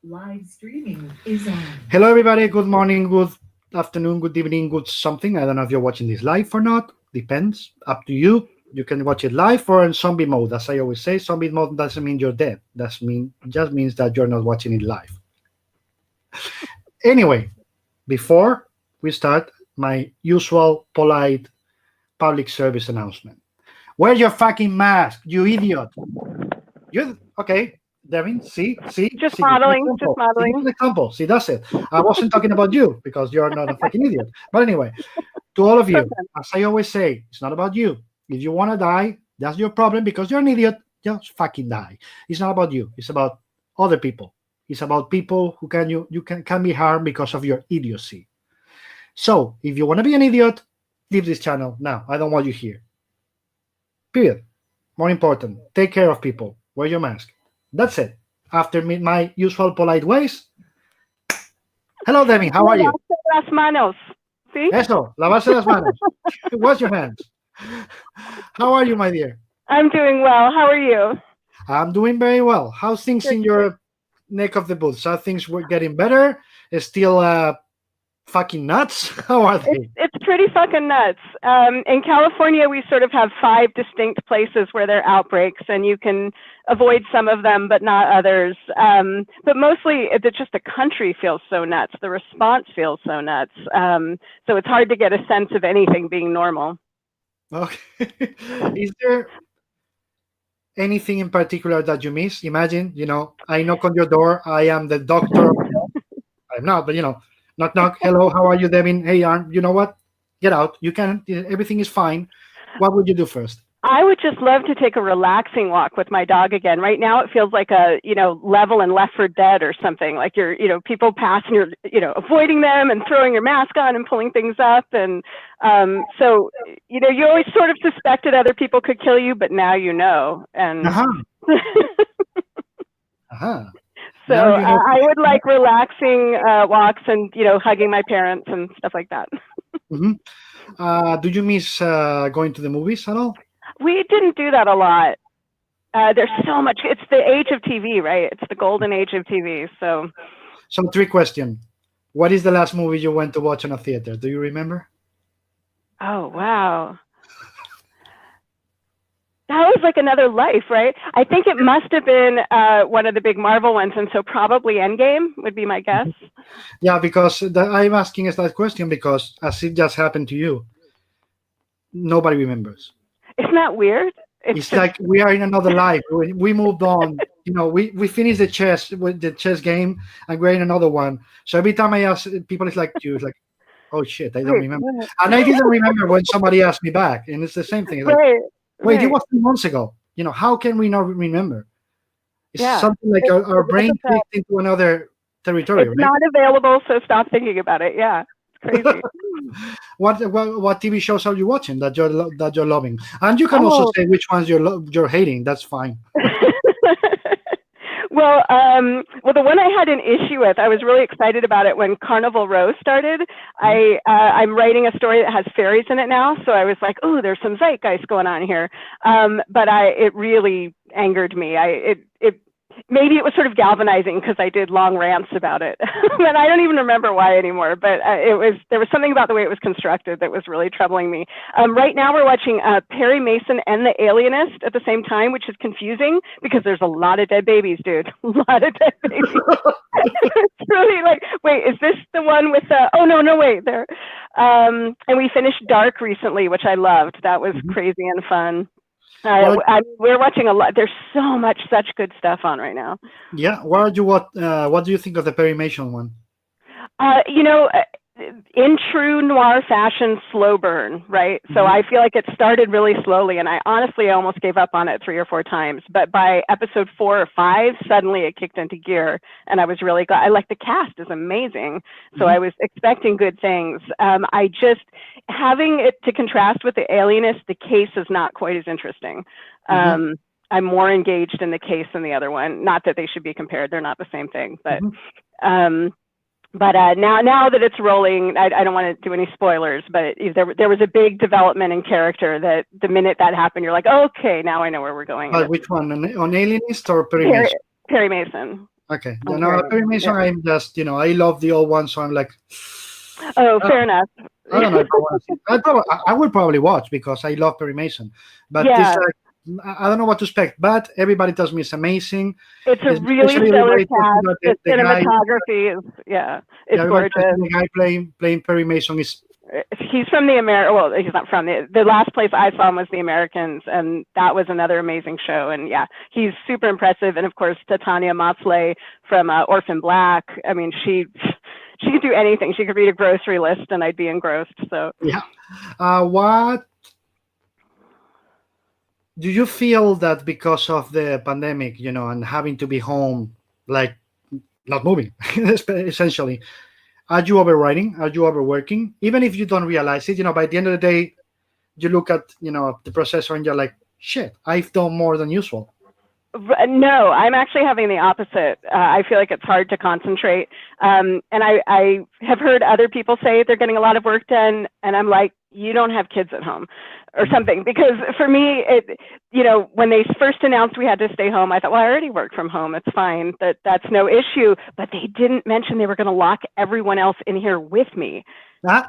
Live streaming is on. Hello, everybody. Good morning, good afternoon, good evening, good something. I don't know if you're watching this live or not. Depends. Up to you. You can watch it live or in zombie mode. As I always say, zombie mode doesn't mean you're dead. Just means that you're not watching it live. Anyway, before we start, my usual polite public service announcement. Wear your fucking mask, you idiot. You okay? Devin, see, Just give me an modeling, example. just modeling. Give me an example. See, that's it. I wasn't talking about you because you're not a fucking idiot. But anyway, to all of you, as I always say, it's not about you. If you want to die, that's your problem because you're an idiot. Just fucking die. It's not about you. It's about other people. It's about people who can be harmed because of your idiocy. So, if you want to be an idiot, leave this channel now. I don't want you here. Period. More important, take care of people. Wear your mask. That's it. After my usual polite ways. Hello, Devin. How are you? Las manos. See? Eso, lavarse las manos. Wash your hands. How are you, my dear? I'm doing well. How are you? I'm doing very well. How's things in your neck of the woods? Are things getting better? Is still fucking nuts? How are they? It's pretty fucking nuts. In California, we sort of have 5 distinct places where there are outbreaks, and you can avoid some of them, but not others. But mostly, it's just the country feels so nuts. The response feels so nuts. So it's hard to get a sense of anything being normal. Okay. Is there anything in particular that you miss? Imagine, I knock on your door. I am the doctor. I'm not, but knock, knock. Hello, how are you, Devin? Hey, you know what? Get out. You can. Everything is fine. What would you do first? I would just love to take a relaxing walk with my dog again. Right now, it feels like a level in Left 4 Dead or something. Like you're people pass and you're avoiding them and throwing your mask on and pulling things up. And so you always sort of suspected other people could kill you, but now you know. And So I would like relaxing walks and hugging my parents and stuff like that. Do you miss going to the movies at all? We didn't do that a lot. There's so much. It's the age of TV, right? It's the golden age of TV. So, some 3 questions. What is the last movie you went to watch in a theater? Do you remember? Oh, wow. That was like another life, right? I think it must have been one of the big Marvel ones, and so probably Endgame would be my guess. Yeah, because I'm asking us that question because as it just happened to you, nobody remembers. Isn't that weird? It's like we are in another life. We moved on. We finished the chess game, and we're in another one. So every time I ask people, it's like, oh shit, I don't remember. And I didn't remember when somebody asked me back, and it's the same thing. It's like, wait, it was 2 months ago. How can we not remember? It's something like our brain clicked into another territory. It's not available, so stop thinking about it. Yeah, it's crazy. What TV shows are you watching that you're loving? And you can also say which ones you're hating. That's fine. Well, the one I had an issue with, I was really excited about it when Carnival Row started. I'm writing a story that has fairies in it now, so I was like, oh, there's some zeitgeist going on here. But it really angered me. Maybe it was sort of galvanizing because I did long rants about it, but I don't even remember why anymore. But there was something about the way it was constructed that was really troubling me. Right now we're watching Perry Mason and The Alienist at the same time, which is confusing because there's a lot of dead babies, dude. A lot of dead babies. It's really like, wait, is this the one with the? Oh no, wait, there. And we finished Dark recently, which I loved. That was crazy and fun. We're watching a lot. There's so much such good stuff on right now. Yeah. What do you think of the Perry Mason one? In true noir fashion, slow burn, right? So I feel like it started really slowly, and I honestly almost gave up on it 3 or 4 times. But by episode 4 or 5, suddenly it kicked into gear, and I was really glad. The cast is amazing, so I was expecting good things. I just having it to contrast with The Alienist, the case is not quite as interesting. I'm more engaged in the case than the other one. Not that they should be compared; they're not the same thing, but. But now that it's rolling, I don't want to do any spoilers, but there was a big development in character that the minute that happened, you're like, okay, now I know where we're going. Which one? On Alienist or Perry Mason? Perry Mason. Okay. I'm You know, curious. Perry Mason, Yeah. I'm just, I love the old one, so I'm like, Oh, uh, fair enough. I don't know if I want to see. I will probably watch because I love Perry Mason, but this Yeah, I don't know what to expect. But everybody tells me it's amazing, it's a really especially stellar everybody tells me cast. that The the guy, cinematography is, yeah, yeah, it's everybody tells gorgeous. me the guy playing Perry Mason is He's from the Well, he's not from the last place I saw him was the Americans, and that was another amazing show. And yeah, he's super impressive. And of course, Titania Mosley from Orphan Black. I mean, she could do anything. She could read a grocery list, and I'd be engrossed. So yeah. What do you feel that because of the pandemic, and having to be home, like not moving, essentially, are you overwriting? Are you overworking? Even if you don't realize it, by the end of the day, you look at the processor and you're like, shit, I've done more than usual. No, I'm actually having the opposite. I feel like it's hard to concentrate. And I have heard other people say they're getting a lot of work done, and I'm like, you don't have kids at home or something. Because for me, when they first announced we had to stay home, I thought, well, I already work from home. It's fine. That's no issue. But they didn't mention they were going to lock everyone else in here with me. That's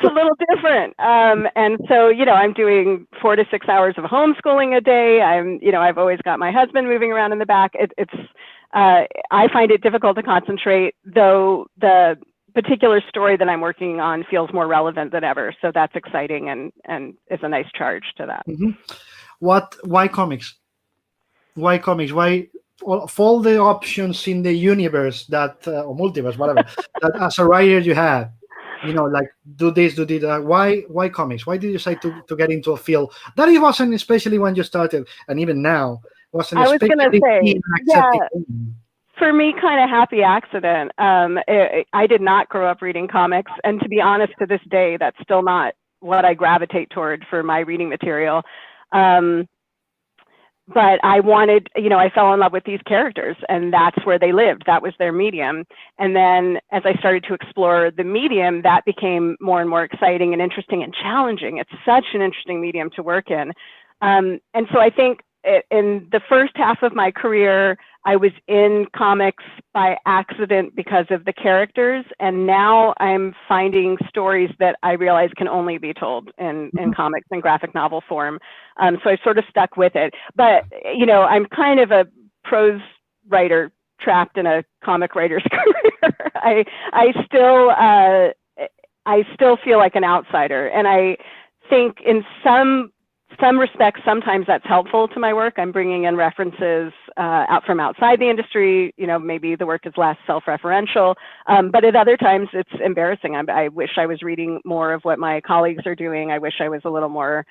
a little different. And so, I'm doing 4 to 6 hours of homeschooling a day. I've always got my husband moving around in the back. I find it difficult to concentrate, though the particular story that I'm working on feels more relevant than ever. So that's exciting and is a nice charge to that. Mm-hmm. Why comics? Why comics? Why of all the options in the universe or multiverse, whatever, that as a writer you have? Like do this, do that. Why comics? Why did you decide to get into a field that it wasn't, especially when you started, and even now, wasn't I was gonna say, yeah, for me, kind of happy accident. I did not grow up reading comics, and to be honest, to this day, that's still not what I gravitate toward for my reading material. But I wanted, I fell in love with these characters, and that's where they lived. That was their medium. And then as I started to explore the medium, that became more and more exciting and interesting and challenging. It's such an interesting medium to work in. And so I think in the first half of my career, I was in comics by accident because of the characters. And now I'm finding stories that I realize can only be told in comics and graphic novel form. So I sort of stuck with it. But, I'm kind of a prose writer trapped in a comic writer's career. I still feel like an outsider. And I think in some respects, sometimes that's helpful to my work. I'm bringing in references out from outside the industry. Maybe the work is less self-referential, but at other times it's embarrassing. I wish I was reading more of what my colleagues are doing. I wish I was a little more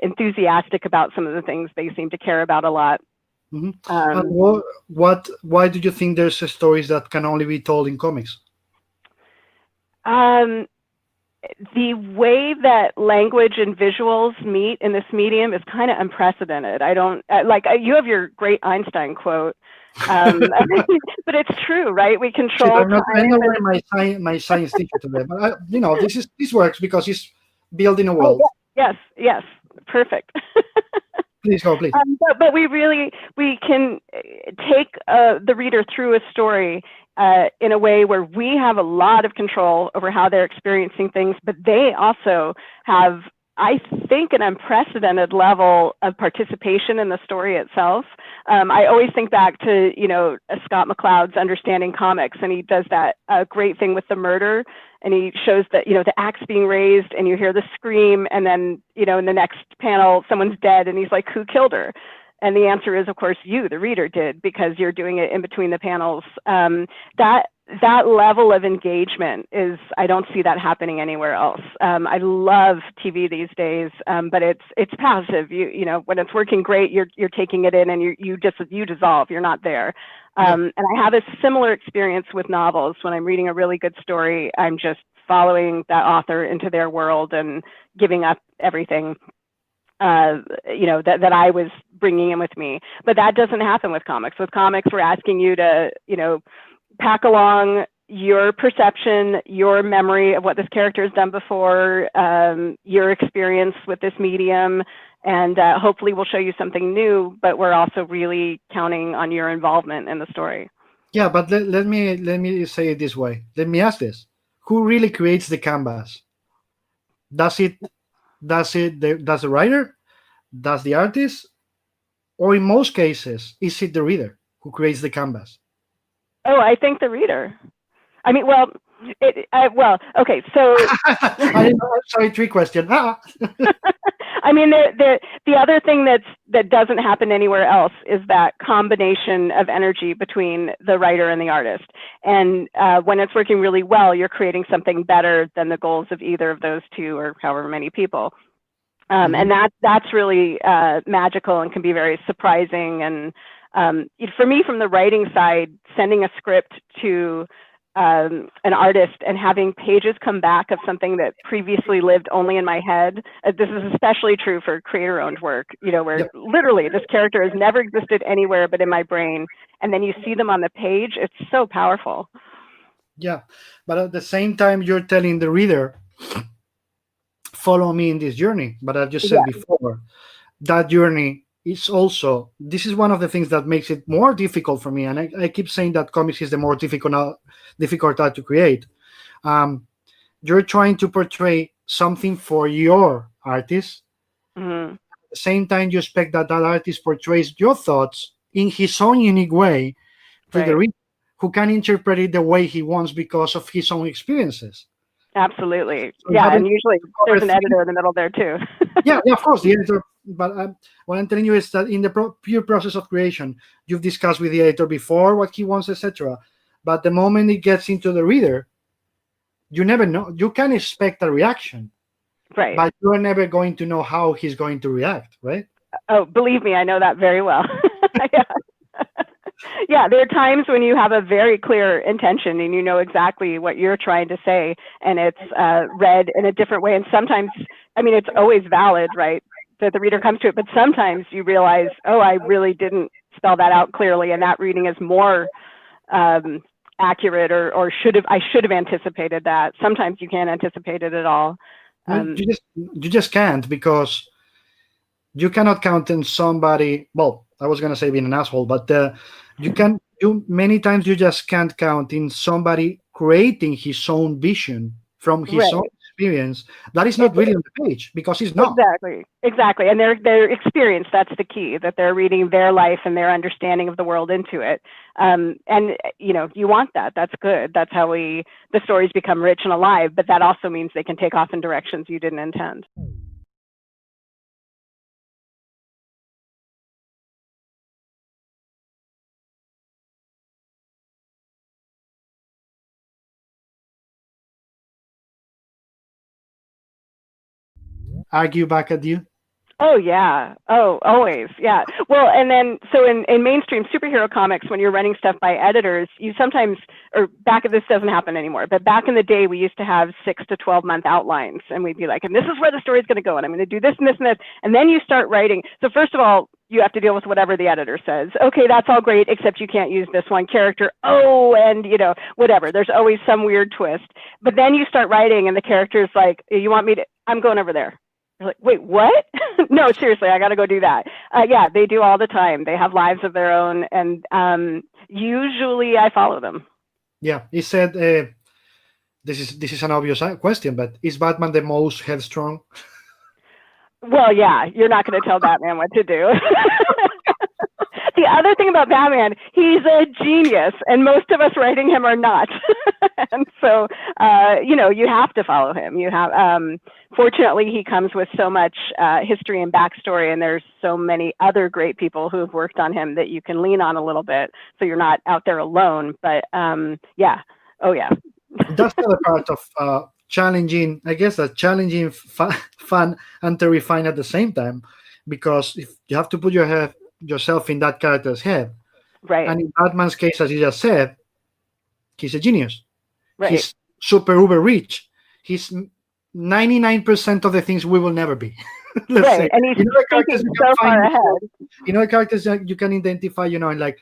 enthusiastic about some of the things they seem to care about a lot. Mm-hmm. Why do you think there's stories that can only be told in comics? The way that language and visuals meet in this medium is kind of unprecedented. I don't you have your great Einstein quote, but it's true, right? We control. I'm not wearing my science teacher today, but this works because it's building a world. Oh, yes, perfect. Please go, please. But we can take the reader through a story in a way where we have a lot of control over how they're experiencing things, but they also have, I think, an unprecedented level of participation in the story itself. I always think back to, Scott McCloud's Understanding Comics, and he does that great thing with the murder, and he shows that, the axe being raised, and you hear the scream, and then, in the next panel, someone's dead, and he's like, who killed her? And the answer is, of course, you, the reader, did, because you're doing it in between the panels. That level of engagement I don't see that happening anywhere else. I love TV these days, but it's passive. When it's working great, you're taking it in and you dissolve. You're not there. And I have a similar experience with novels. When I'm reading a really good story, I'm just following that author into their world and giving up everything that I was bringing in with me. But that doesn't happen with comics. With comics, we're asking you to, pack along your perception, your memory of what this character has done before, your experience with this medium, and hopefully we'll show you something new, but we're also really counting on your involvement in the story. Yeah, but let me say it this way. Let me ask this: who really creates the canvas? Does it does the writer? Does the artist? Or in most cases, is it the reader who creates the canvas? Oh, I think the reader. I mean, well, okay, so I didn't know. Sorry, trick question. I mean, the other thing that doesn't happen anywhere else is that combination of energy between the writer and the artist. And when it's working really well, you're creating something better than the goals of either of those two or however many people. And that's really magical and can be very surprising. And for me, from the writing side, sending a script to an artist and having pages come back of something that previously lived only in my head. This is especially true for creator-owned work, where literally this character has never existed anywhere but in my brain. And then you see them on the page. It's so powerful. Yeah, but at the same time, you're telling the reader, follow me in this journey. But I just said before, that journey is also, this is one of the things that makes it more difficult for me. And I keep saying that comics is the more difficult art to create. You're trying to portray something for your artist. Mm-hmm. At the same time, you expect that artist portrays your thoughts in his own unique way to the reader, who can interpret it the way he wants because of his own experiences. Absolutely. So and usually there's an editor in the middle there too. yeah, of course, the editor. But what I'm telling you is that in the pure process of creation, you've discussed with the editor before what he wants, etc. But the moment it gets into the reader, you never know. You can expect a reaction, right? But you are never going to know how he's going to react, right? Oh, believe me, I know that very well. Yeah, there are times when you have a very clear intention and you know exactly what you're trying to say, and it's read in a different way. And sometimes, I mean, it's always valid, right, that the reader comes to it. But sometimes you realize, oh, I really didn't spell that out clearly, and that reading is more accurate, or I should have anticipated that. Sometimes you can't anticipate it at all. You just can't, because you cannot count on somebody. Well, I was gonna say being an asshole, but many times you just can't count in somebody creating his own vision from his own experience. That is not really on the page, because it's not. Exactly. And their experience, that's the key, that they're reading their life and their understanding of the world into it. And you want that. That's good. That's how the stories become rich and alive, but that also means they can take off in directions you didn't intend. Argue back at you? Oh, yeah. Oh, always. Yeah. Well, and then, so in mainstream superhero comics, when you're running stuff by editors, you sometimes, this doesn't happen anymore, but back in the day, we used to have 6 to 12 month outlines, and we'd be like, and this is where the story's going to go, and I'm going to do this and this and this. And then you start writing. So first of all, you have to deal with whatever the editor says. Okay, that's all great, except you can't use this one character. Oh, and whatever. There's always some weird twist. But then you start writing, and the character's like, you want me to, I'm going over there. You're like, wait, what? No, seriously, I got to go do that. Yeah, they do all the time. They have lives of their own, and usually I follow them. Yeah, he said, this is an obvious question, but is Batman the most headstrong? Well, yeah, you're not going to tell Batman what to do. The other thing about Batman, he's a genius, and most of us writing him are not. And so, you have to follow him. You have, fortunately, he comes with so much history and backstory, and there's so many other great people who have worked on him that you can lean on a little bit, so you're not out there alone. But yeah, oh yeah. That's the other part of challenging, I guess, that challenging, fun, and terrifying at the same time, because if you have to put yourself in that character's head, right? And in Batman's case, as you just said, he's a genius. Right. He's super uber rich. He's 99% of the things we will never be. Let's say. And he's thinking so far ahead. The characters that you can identify, and like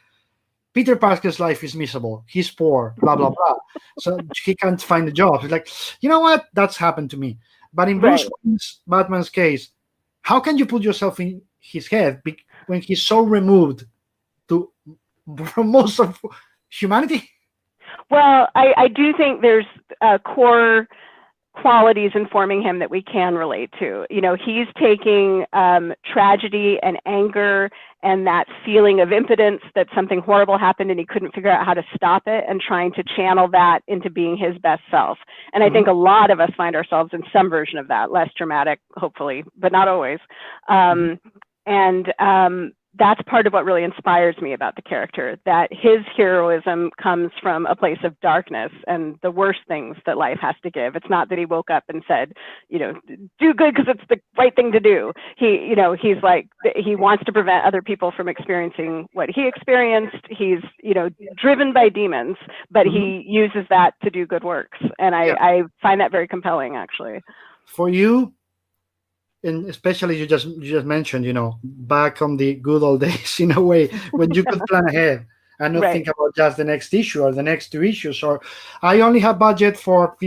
Peter Parker's life is miserable. He's poor, blah blah blah. So he can't find a job. He's like, you know what? That's happened to me. But in Bruce Wayne's Batman's case, how can you put yourself in his head when he's so removed from most of humanity? Well, I do think there's core qualities informing him that we can relate to. You know, he's taking tragedy and anger and that feeling of impotence that something horrible happened and he couldn't figure out how to stop it, and trying to channel that into being his best self. And I think a lot of us find ourselves in some version of that, less dramatic, hopefully, but not always. That's part of what really inspires me about the character, that his heroism comes from a place of darkness and the worst things that life has to give. It's not that he woke up and said, you know, do good because it's the right thing to do. He wants to prevent other people from experiencing what he experienced. He's, driven by demons, but he uses that to do good works. And I find that very compelling, actually. For you, and especially you just mentioned, back on the good old days, in a way, when you could plan ahead and not think about just the next issue or the next 2 issues, or I only have budget for,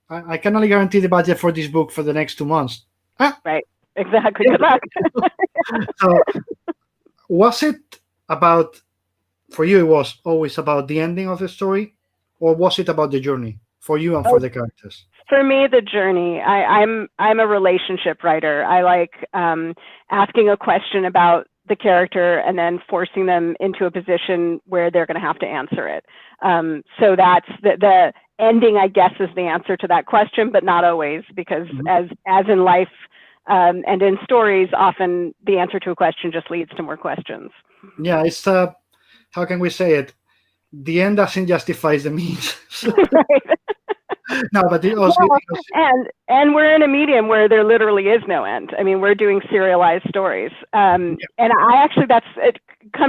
I can only guarantee the budget for this book for the next 2 months. Right, exactly. Good luck. So was it about, for you, it was always about the ending of the story, or was it about the journey for you and for the characters? For me, the journey. I'm a relationship writer. I like asking a question about the character and then forcing them into a position where they're going to have to answer it. So that's the ending, I guess, is the answer to that question, but not always, because as in life and in stories, often the answer to a question just leads to more questions. Yeah, it's how can we say it? The end doesn't justify the means. Right. No, but it also, and we're in a medium where there literally is no end. I mean, we're doing serialized stories, and I actually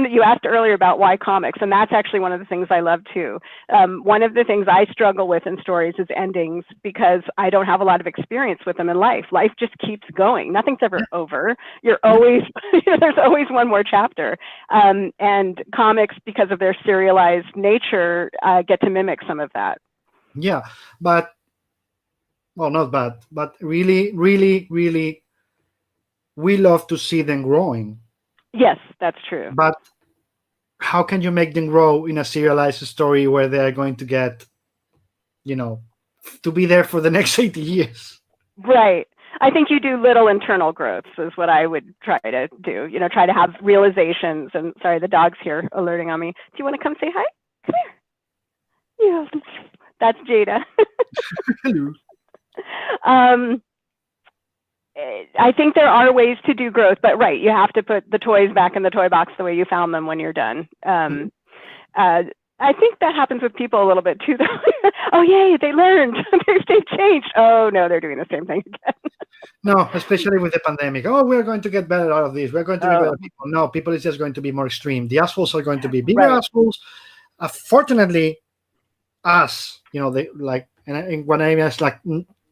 you asked earlier about why comics, and that's actually one of the things I love too. One of the things I struggle with in stories is endings, because I don't have a lot of experience with them in life. Life just keeps going. Nothing's ever over. You're always there's always one more chapter, and comics, because of their serialized nature, get to mimic some of that. Yeah, but, well, not bad, but really, really, really, we love to see them growing. Yes, that's true. But how can you make them grow in a serialized story where they are going to get, to be there for the next 80 years? Right. I think you do little internal growths is what I would try to do. Try to have realizations. And sorry, the dog's here alerting on me. Do you want to come say hi? Come here. Yeah. That's Jada. Hello. I think there are ways to do growth, but you have to put the toys back in the toy box the way you found them when you're done. I think that happens with people a little bit too. Oh, yay, they learned. They've changed. Oh, no, they're doing the same thing again. No, especially with the pandemic. Oh, we're going to get better out of this. We're going to be better people. No, people is just going to be more extreme. The assholes are going to be bigger assholes. Fortunately, us, they like, and when I mean like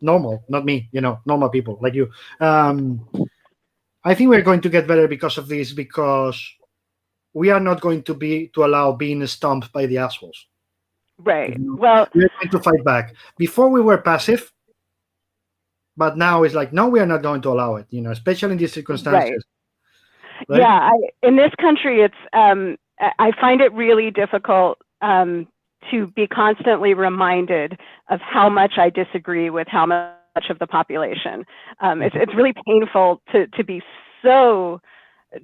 normal, not me, normal people like you. I think we're going to get better because of this, because we are not going to allow being stomped by the assholes. Right. Well, we're going to fight back. Before we were passive, but now it's like, no, we are not going to allow it. Especially in these circumstances. Right? Yeah. In this country, it's I find it really difficult to be constantly reminded of how much I disagree with how much of the population. It's really painful to be so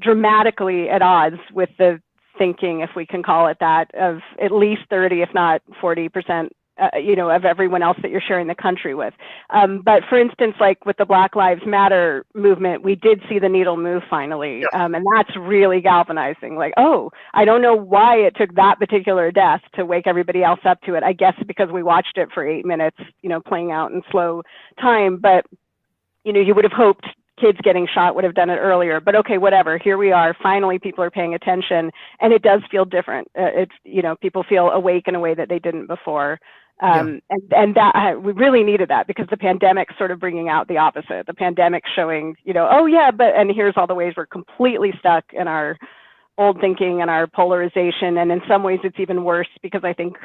dramatically at odds with the thinking, if we can call it that, of at least 30, if not 40%, of everyone else that you're sharing the country with. But for instance, like with the Black Lives Matter movement, we did see the needle move finally. And that's really galvanizing. Like, oh, I don't know why it took that particular death to wake everybody else up to it. I guess because we watched it for 8 minutes, playing out in slow time. But, you would have hoped kids getting shot would have done it earlier, but okay, whatever. Here we are. Finally, people are paying attention, and it does feel different. People feel awake in a way that they didn't before. And that we really needed that, because the pandemic's sort of bringing out the opposite. The pandemic showing, and here's all the ways we're completely stuck in our old thinking and our polarization. And in some ways it's even worse, because I think,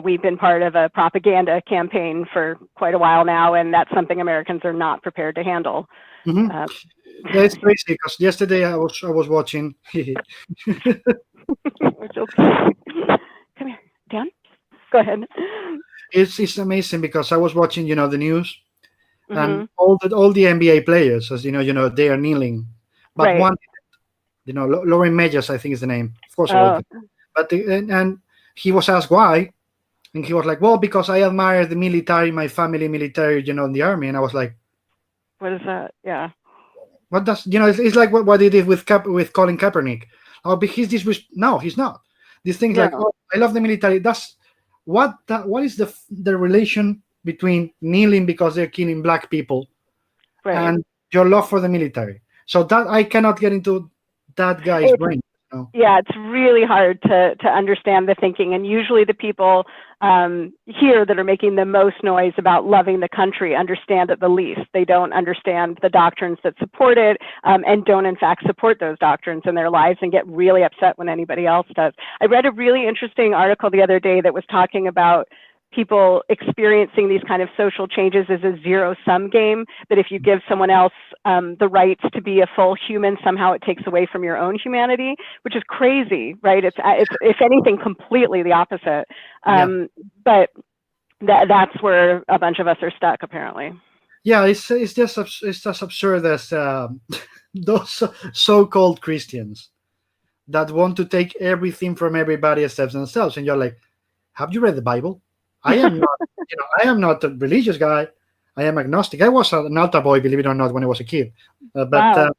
we've been part of a propaganda campaign for quite a while now, and that's something Americans are not prepared to handle. That's crazy, because yesterday I was watching. Go ahead. It's amazing because I was watching, the news, Mm-hmm. and all the NBA players, as they are kneeling, but Right. one, Lauren Meyers, I think is the name. Of course, I Oh, wrote it. But and he was asked why, and he was like, "Well, because I admire the military, my family military, in the army." And I was like, what is that? Yeah. "What does It's like what he did with with Colin Kaepernick. Oh, but he's this. No, he's not. These things like, No. oh, I love the military. That's what is the relation between kneeling because they're killing black people Right. and your love for the military. So that I cannot get into that guy's brain. Yeah, it's really hard to understand the thinking, and usually the people here that are making the most noise about loving the country understand it the least. They don't understand the doctrines that support it, and don't in fact support those doctrines in their lives, and get really upset when anybody else does. I read a really interesting article the other day that was talking about people experiencing these kind of social changes as a zero-sum game, that if you give someone else the rights to be a full human, somehow it takes away from your own humanity, which is crazy, right? It's if anything, completely the opposite. But that's where a bunch of us are stuck, apparently. Yeah, it's just absurd as those so-called Christians that want to take everything from everybody except themselves, and you're like, have you read the Bible? I am not, I am not a religious guy. I am agnostic. I was an altar boy, believe it or not, when I was a kid. Wow.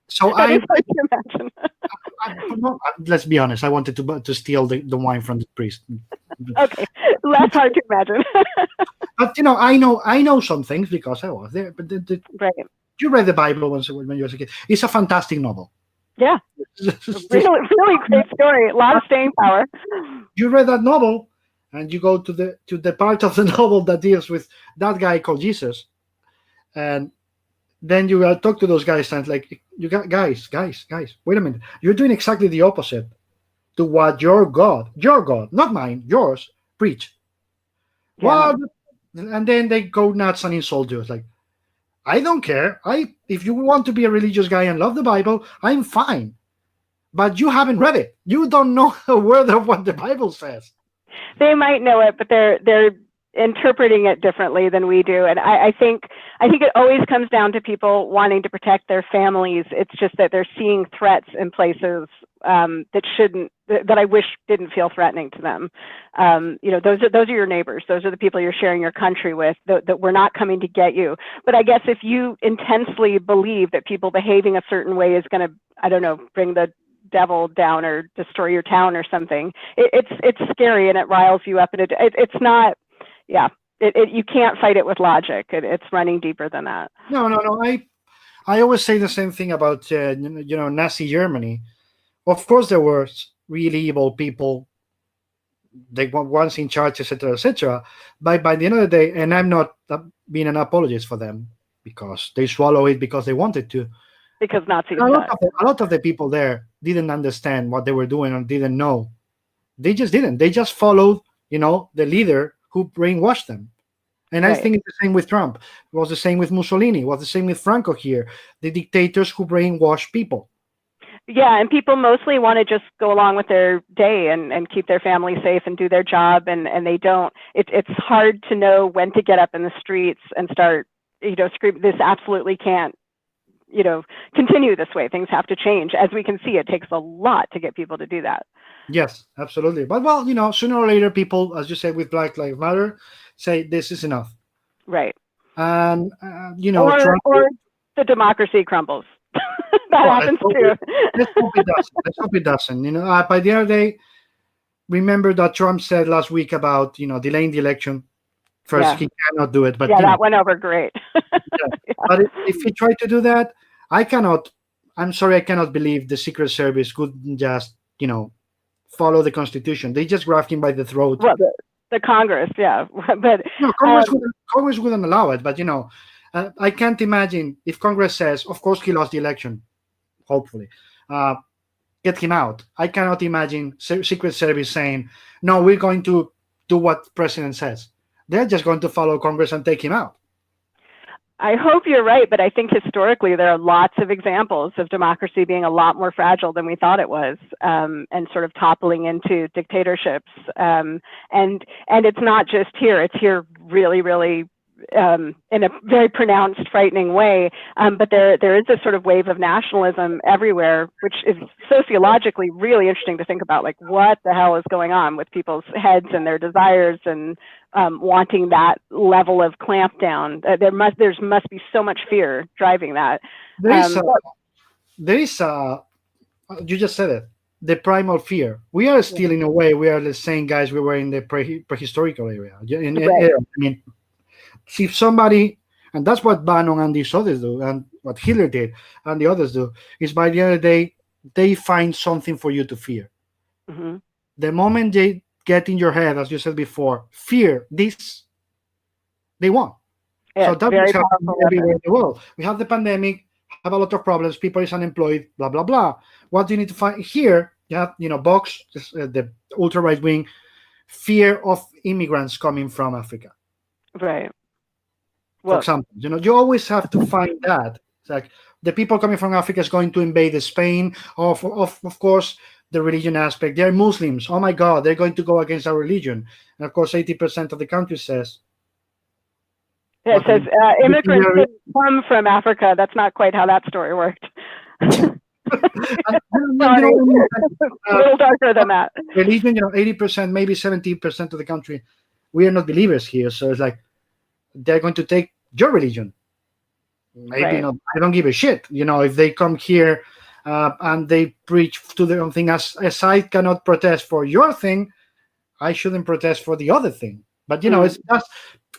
So That is hard to imagine. Let's be honest. I wanted to steal the wine from the priest. Okay, less hard to imagine. But I know some things because I was there. But Right. You read the Bible when you were a kid. It's a fantastic novel. Yeah. Really great story. A lot of staying power. You read that novel, and you go to the part of the novel that deals with that guy called Jesus, and then you talk to those guys and it's like, you got guys, wait a minute, you're doing exactly the opposite to what your God, not mine, yours, preach. Yeah. Well, and then they go nuts and insult you. It's like, I don't care. If you want to be a religious guy and love the Bible, I'm fine. But you haven't read it. You don't know a word of what the Bible says. They might know it, but they're interpreting it differently than we do. And I think it always comes down to people wanting to protect their families. It's just that they're seeing threats in places that I wish didn't feel threatening to them. Those are your neighbors. Those are the people you're sharing your country with, that we're not coming to get you. But I guess if you intensely believe that people behaving a certain way is going to, I don't know, bring the devil down or destroy your town or something, it's scary, and it riles you up, and it's not, you can't fight it with logic. It's running deeper than that. No. I always say the same thing about Nazi Germany. Of course, there were really evil people. They were once in charge, etc., etc. But by the end of the day, and I'm not being an apologist for them, because they swallow it because they wanted to. Because Nazis. A lot of the people there didn't understand what they were doing or didn't know. They just didn't. They just followed, the leader who brainwashed them. And right. I think it's the same with Trump. It was the same with Mussolini. It was the same with Franco here. The dictators who brainwash people. Yeah, and people mostly want to just go along with their day and keep their family safe and do their job, and they don't. It's hard to know when to get up in the streets and start, scream, this absolutely can't, continue this way. Things have to change. As we can see, it takes a lot to get people to do that. Yes, absolutely. But sooner or later, people, as you said, with Black Lives Matter, say this is enough. Right. And, or the democracy crumbles. That happens too. Let's hope it doesn't. By the end of the day, remember that Trump said last week about, delaying the election. First, he cannot do it. But that went over great. But if he tried to do that, I'm sorry, I cannot believe the Secret Service could just, follow the Constitution. They just grabbed him by the throat. Well, the Congress, yeah. But Congress wouldn't allow it. But, I can't imagine if Congress says, of course, he lost the election, hopefully, get him out. I cannot imagine Secret Service saying, no, we're going to do what the president says. They're just going to follow Congress and take him out. I hope you're right, but I think historically there are lots of examples of democracy being a lot more fragile than we thought it was, and sort of toppling into dictatorships. And it's not just here; it's here really, really in a very pronounced, frightening way. But there is this sort of wave of nationalism everywhere, which is sociologically really interesting to think about. Like, what the hell is going on with people's heads and their desires and wanting that level of clamp down? There must be so much fear driving that. There is you just said it, the primal fear. We are still, in a way, we are the same guys we were in the prehistorical area. Right. I mean, if somebody, and that's what Bannon and these others do, and what Hitler did, and the others do, is by the end of the day, they find something for you to fear. Mm-hmm. The moment they get in your head, as you said before, fear this, they won. Yeah, so that's happening everywhere in the world. We have the pandemic, have a lot of problems, people is unemployed, blah blah blah. What do you need to find here? You have, Vox, the ultra right wing, fear of immigrants coming from Africa. Right. For example, you always have to find that. It's like the people coming from Africa is going to invade Spain. Of course, the religion aspect. They're Muslims. Oh my God, they're going to go against our religion. And of course, 80% of the country says. Yeah, it says immigrants didn't come from Africa. That's not quite how that story worked. Sorry. A little darker than that. Religion, 80%, maybe 70% of the country, we are not believers here. So it's like they're going to take your religion. Maybe not. I don't give a shit. If they come here and they preach to their own thing, as I cannot protest for your thing, I shouldn't protest for the other thing. But it's just,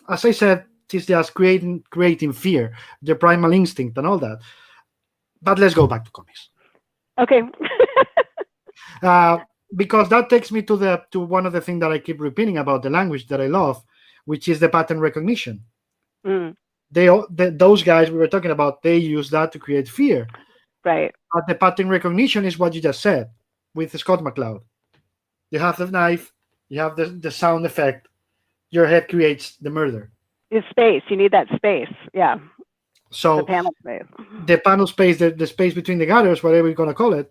as I said, it's just creating fear, the primal instinct and all that. But let's go back to comics. Okay. Because that takes me to one of the things that I keep repeating about the language that I love, which is the pattern recognition. Those guys we were talking about, they use that to create fear. Right. But the pattern recognition is what you just said with Scott McCloud. You have the knife, you have the sound effect, your head creates the murder. It's space. You need that space. Yeah. So the panel space. The panel space, the space between the gutters, whatever you're going to call it,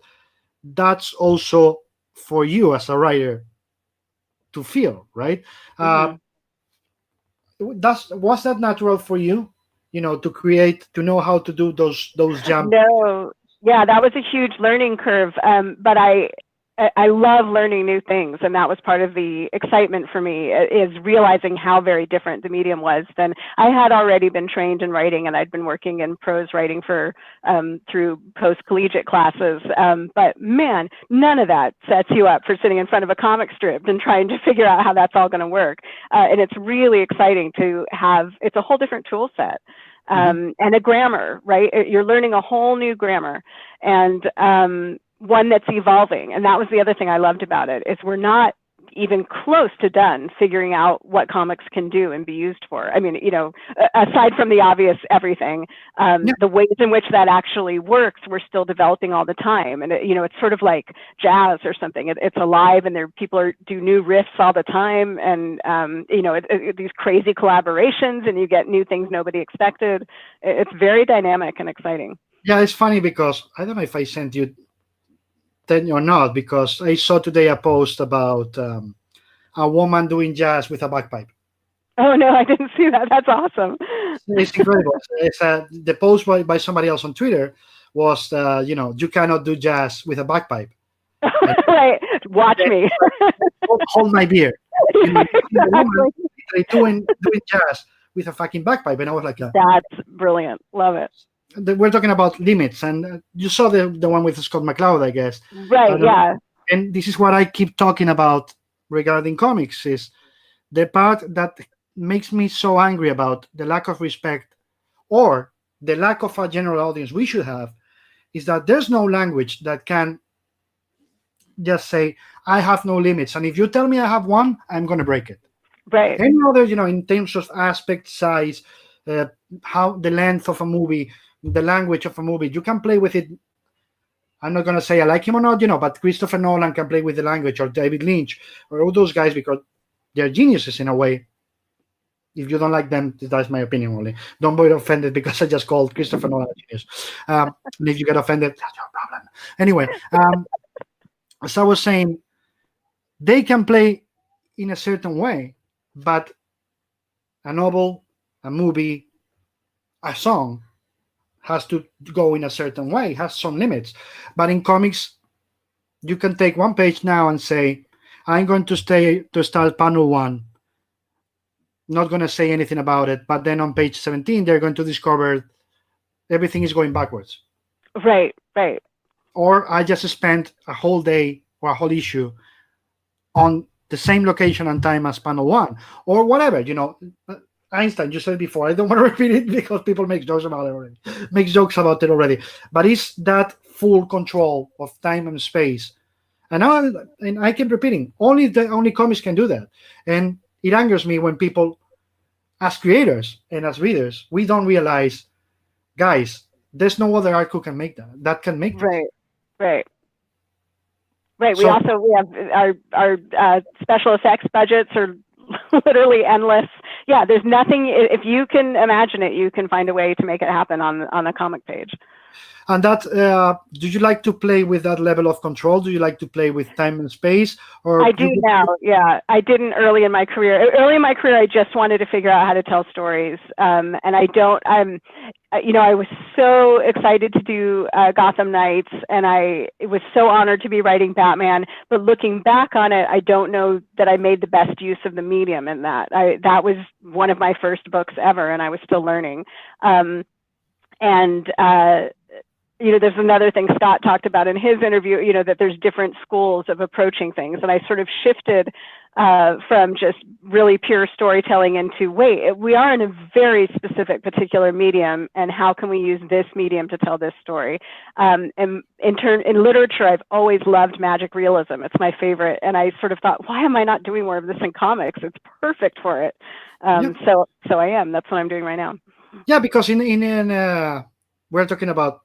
that's also for you as a writer to feel, right? Was that natural for you? To create, to know how to do those jumps? No, yeah, that was a huge learning curve. But I love learning new things, and that was part of the excitement for me, is realizing how very different the medium was than I had already been trained in writing, and I'd been working in prose writing for through post-collegiate classes. But man, none of that sets you up for sitting in front of a comic strip and trying to figure out how that's all going to work. And it's really exciting to have. It's a whole different tool set. And a grammar, right? You're learning a whole new grammar, and one that's evolving. And that was the other thing I loved about it, is we're not even close to done figuring out what comics can do and be used for. I mean, aside from the obvious everything, the ways in which that actually works, we're still developing all the time. And it's sort of like jazz or something. It's alive, and people do new riffs all the time, and these crazy collaborations, and you get new things nobody expected. It's very dynamic and exciting. Yeah, it's funny because I don't know if I sent you or not, because I saw today a post about a woman doing jazz with a bagpipe. Oh no, I didn't see that. That's awesome. It's incredible. The post by somebody else on Twitter was, you cannot do jazz with a bagpipe. Right. Watch me. Hold my beer. Doing jazz with a fucking bagpipe, and I was like, that's brilliant. Love it. We're talking about limits, and you saw the one with Scott McCloud, I guess. Right, yeah. And this is what I keep talking about regarding comics, is the part that makes me so angry about the lack of respect, or the lack of a general audience we should have, is that there's no language that can just say, I have no limits, and if you tell me I have one, I'm going to break it. Right. Any other, in terms of aspect, size, how the length of a movie, the language of a movie, you can play with it. I'm not going to say I like him or not, but Christopher Nolan can play with the language, or David Lynch, or all those guys, because they're geniuses in a way. If you don't like them, that's my opinion only. Don't be offended because I just called Christopher Nolan a genius. And if you get offended, that's your problem. Anyway, as I was saying, they can play in a certain way, but a novel, a movie, a song has to go in a certain way, has some limits. But in comics, you can take one page now and say, I'm going to start panel 1, not going to say anything about it, but then on page 17, they're going to discover everything is going backwards. Right. Or I just spent a whole day or a whole issue on the same location and time as panel 1, or whatever, Einstein, you said before, I don't want to repeat it because people make jokes about it already. But it's that full control of time and space. And I keep repeating, only comics can do that. And it angers me when people, as creators and as readers, we don't realize, guys, there's no other art who can make that can make that. Right. So, we have our special effects budgets are literally endless. Yeah, there's nothing. If you can imagine it, you can find a way to make it happen on a comic page. And that, do you like to play with that level of control? Do you like to play with time and space? Or I do now. Yeah, I didn't early in my career. Early in my career, I just wanted to figure out how to tell stories. And I don't. I was so excited to do Gotham Knights, and I was so honored to be writing Batman. But looking back on it, I don't know that I made the best use of the medium in that. That was one of my first books ever, and I was still learning. There's another thing Scott talked about in his interview, that there's different schools of approaching things. And I sort of shifted from just really pure storytelling into, we are in a very specific particular medium, and how can we use this medium to tell this story? And in literature, I've always loved magic realism. It's my favorite. And I sort of thought, why am I not doing more of this in comics? It's perfect for it. So I am. That's what I'm doing right now. Yeah, because we're talking about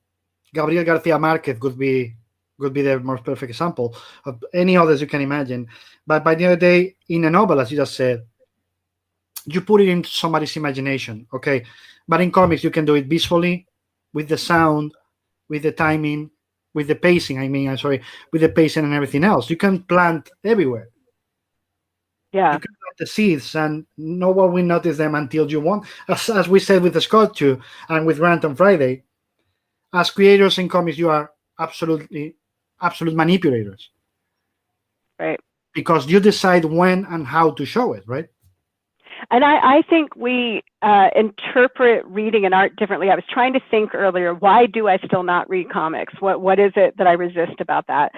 Gabriel Garcia Marquez could be the most perfect example of any others you can imagine. But by the end of the day, in a novel, as you just said, you put it into somebody's imagination, okay? But in comics, you can do it visually, with the sound, with the timing, with the pacing. With the pacing and everything else. You can plant everywhere. Yeah. You can plant the seeds, and no one will notice them until you want. As we said with the Scott too, and with Grant on Friday, as creators in comics, you are absolute manipulators. Right. Because you decide when and how to show it, right? And I think we interpret reading and art differently. I was trying to think earlier, why do I still not read comics? What is it that I resist about that?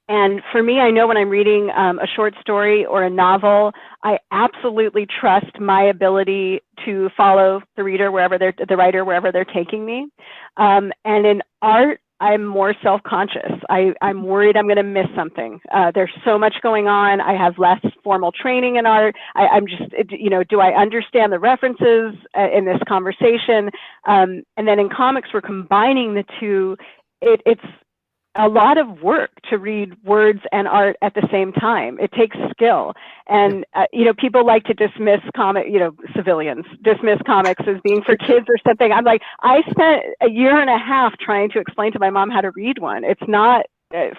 And for me, I know when I'm reading a short story or a novel, I absolutely trust my ability to follow the writer wherever they're taking me. And in art, I'm more self-conscious. I'm worried I'm going to miss something. There's so much going on. I have less formal training in art. I'm just, do I understand the references in this conversation? And then in comics, we're combining the two. It's a lot of work to read words and art at the same time. It takes skill. And, people like to dismiss civilians dismiss comics as being for kids or something. I'm like, I spent a year and a half trying to explain to my mom how to read one. It's not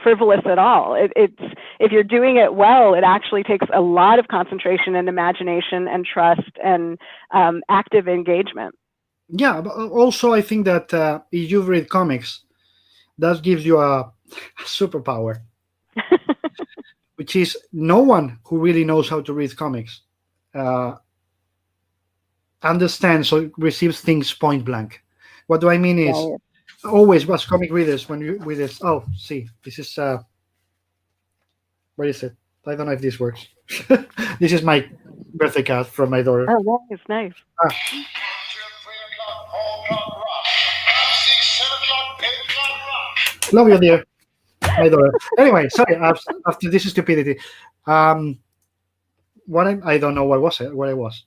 frivolous at all. It's if you're doing it well, it actually takes a lot of concentration and imagination and trust and active engagement. Yeah, but also I think that if you read comics, that gives you a superpower, which is no one who really knows how to read comics understands or receives things point blank. What do I mean is, always as comic readers, when you read this, this is where is it? I don't know if this works. This is my birthday card from my daughter. Oh, nice. Love you, dear. My daughter. Anyway, sorry. After this stupidity, I don't know where I was.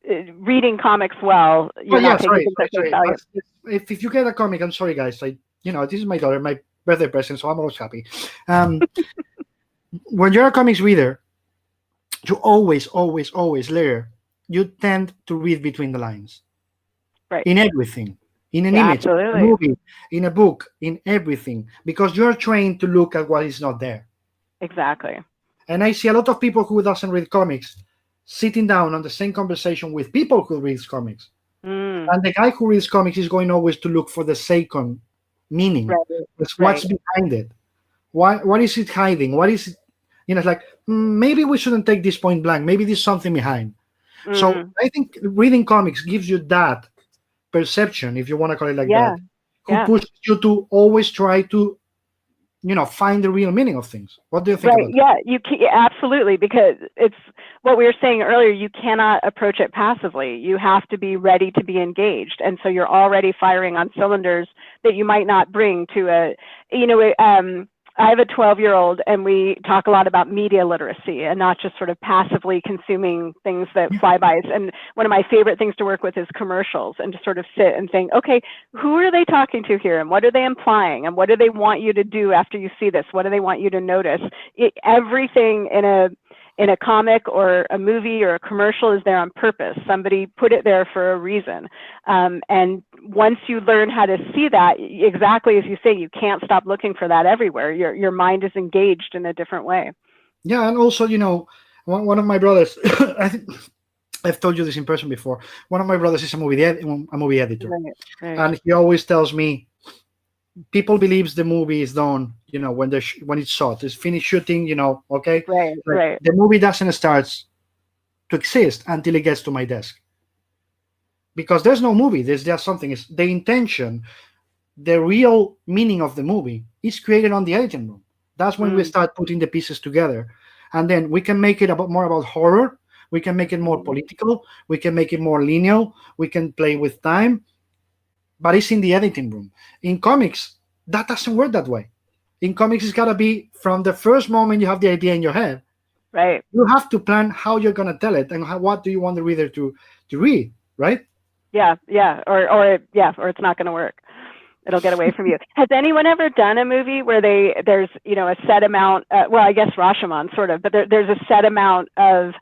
Reading comics well. Sorry. If you get a comic, I'm sorry, guys. This is my daughter, my birthday present, so I'm always happy. When you're a comics reader, you always layer. You tend to read between the lines Right. in everything, in an Yeah, image, in a absolutely. movie, in a book, in everything, because you're trained to look at what is not there. Exactly. And I see a lot of people who doesn't read comics sitting down on the same conversation with people who reads comics. Mm, And the guy who reads comics is going always to look for the second meaning. right. It's what's Right. behind it. What is it hiding? What is it? It's like maybe we shouldn't take this point blank. Maybe there's something behind. So Mm, I think reading comics gives you that perception, if you want to call it like yeah. that, who Yeah. pushes you to always try to, find the real meaning of things. What do you think Right. about that? Yeah. You can, absolutely, because it's what we were saying earlier. You cannot approach it passively. You have to be ready to be engaged, and so you're already firing on cylinders that you might not bring to a. I have a 12-year-old, and we talk a lot about media literacy and not just sort of passively consuming things that Yeah. fly by. And one of my favorite things to work with is commercials, and to sort of sit and think, okay, who are they talking to here, and what are they implying, and what do they want you to do after you see this? What do they want you to notice? Everything in a comic or a movie or a commercial is there on purpose. Somebody put it there for a reason. And once you learn how to see that, exactly as you say, you can't stop looking for that everywhere. Your mind is engaged in a different way. Yeah, and also, one of my brothers, I think I've told you this in person before. One of my brothers is a movie editor, Right, right, and he always tells me people believes the movie is done, when when it's shot, it's finished shooting, okay, right, like right. the movie doesn't start to exist until it gets to my desk, because there's no movie, there's just something. It's the intention, the real meaning of the movie is created on the editing room. That's when we Mm, start putting the pieces together, and then we can make it more about horror. We can make it more mhm. political. We can make it more linear. We can play with time, but it's in the editing room. In comics, that doesn't work that way. In comics, it's gotta be from the first moment you have the idea in your head. Right. You have to plan how you're gonna tell it and what do you want the reader to read, right? Yeah, yeah, or it's not going to work. It'll get away from you. Has anyone ever done a movie where there's a set amount? Well, I guess Rashomon sort of, but there's a set amount of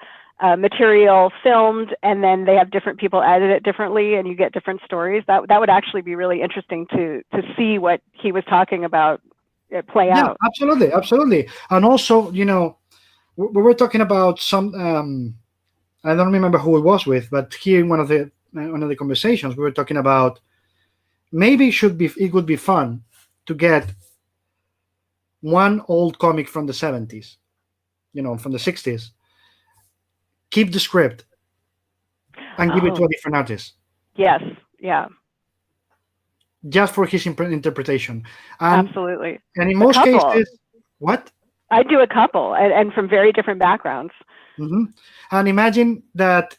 material filmed, and then they have different people edit it differently, and you get different stories. That would actually be really interesting to see what he was talking about play Yeah, out. absolutely. And also, we were talking about some. I don't remember who it was with, but here in one of the conversations, we were talking about maybe it would be fun to get one old comic from the 70s, from the 60s, keep the script and give it to Oh, a different artist yes, yeah, just for his interpretation. And absolutely. and in A most couple. cases, what? I'd do a couple, and from very different backgrounds. Hmm. And imagine that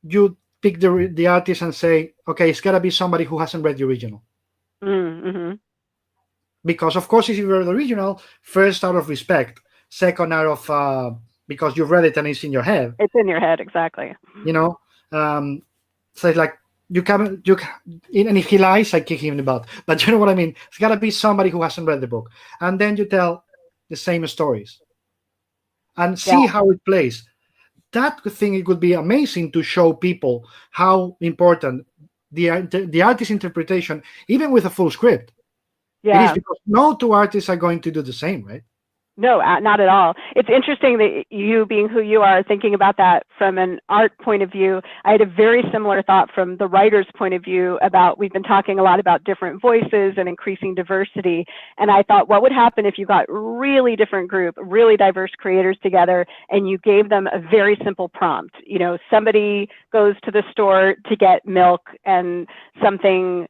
you pick the artist and say, okay, it's gotta be somebody who hasn't read the original. Mm-hmm. Because of course, if you read the original, first out of respect, second out of because you've read it and it's in your head, It's in your head, exactly. So it's like and if he lies, I kick him in the butt. But you know what I mean? It's gotta be somebody who hasn't read the book, and then you tell the same stories and Yeah, see how it plays. That thing, it would be amazing to show people how important the artist's interpretation, even with a full script, it is, yeah. because no two artists are going to do the same, right? No, not at all. It's interesting that you, being who you are, thinking about that from an art point of view. I had a very similar thought from the writer's point of view about, we've been talking a lot about different voices and increasing diversity. And I thought, what would happen if you got really different group, really diverse creators together, and you gave them a very simple prompt? Somebody goes to the store to get milk, and something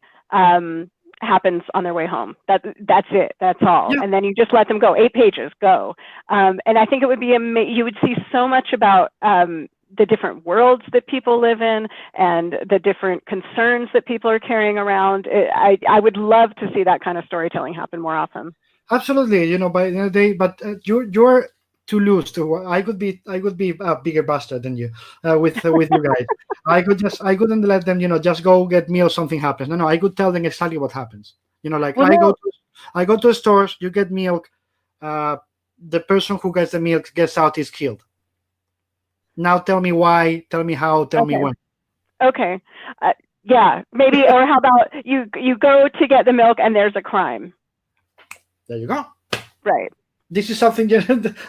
happens on their way home. That's it. That's all. Yeah, And then you just let them go. 8 pages, go. And I think it would be you would see so much about the different worlds that people live in and the different concerns that people are carrying around. I would love to see that kind of storytelling happen more often. absolutely. By the end of the day, but you're too loose to. I could be a bigger bastard than you with you guys. I couldn't let them, just go get me or something happens. No, I could tell them exactly what happens. Like Well, no, I go to the stores, you get milk. The person who gets the milk gets out is killed. Now tell me why, tell me how, tell me Okay. when. Okay. Yeah, maybe. Or how about you go to get the milk and there's a crime. There you go. Right. This is something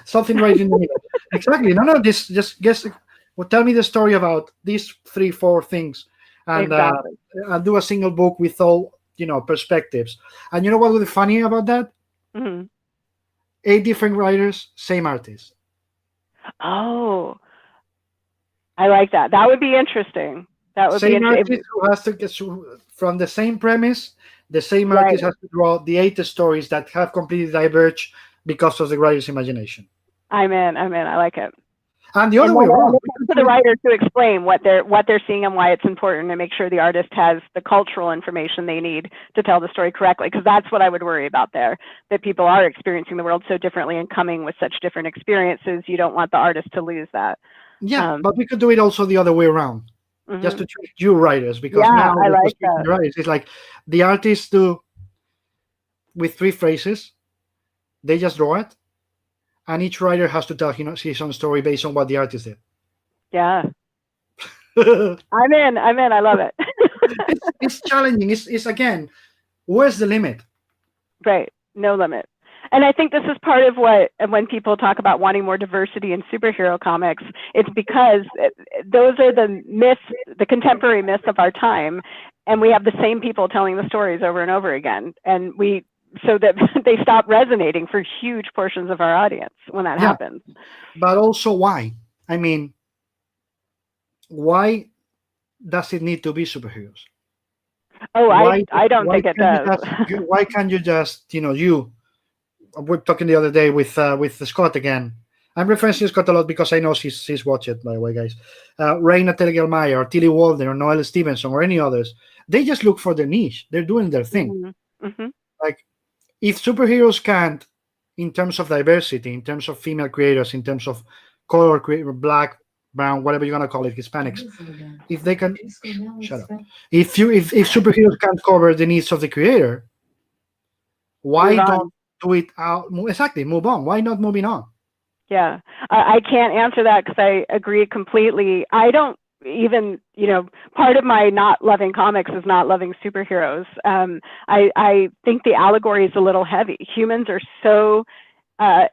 something right in the middle. Exactly. No. This just guess. Well, tell me the story about these 3-4 things, and Exactly. I'll do a single book with all perspectives. And you know what would be funny about that? Hmm. 8 different writers, same artist. Oh, I like that. That would be interesting. That would be Same interesting. artist who has to get from the same premise. The same Right. artist has to draw the 8 stories that have completely diverged because of the writer's imagination. I'm in. I like it. And the other way around. For the writer to explain what they're seeing and why it's important, and make sure the artist has the cultural information they need to tell the story correctly. Because that's what I would worry about there. That people are experiencing the world so differently and coming with such different experiences. You don't want the artist to lose that. Yeah, but we could do it also the other way around. Mm-hmm. Just to treat you writers, because Yeah, now I like that. The writers, it's like the artists do with 3 phrases, they just draw it, and each writer has to tell his own story based on what the artist did. Yeah. I'm in. I love it. It's challenging. It's again, where's the limit? Right. No limit. And I think this is part of what, when people talk about wanting more diversity in superhero comics, it's because those are the myths, the contemporary myths of our time. And we have the same people telling the stories over and over again. And so that they stop resonating for huge portions of our audience when that happens. But also why? I mean, why does it need to be superheroes? Oh, I don't think it does. Why can't you just, we're talking the other day with Scott again. I'm referencing Scott a lot because I know she's watched it, by the way, guys. Raina Telgelmaier or Tilly Walden or Noelle Stevenson or any others, they just look for their niche. They're doing their thing. Mm-hmm. Mm-hmm. Like, if superheroes can't, in terms of diversity, in terms of female creators, in terms of color creator, black, brown, whatever you're gonna call it, Hispanics, if they can, shut up. If superheroes can't cover the needs of the creator, why don't do it out? Exactly, move on. Why not moving on? Yeah, I can't answer that because I agree completely. I don't even, part of my not loving comics is not loving superheroes. I think the allegory is a little heavy. Humans are so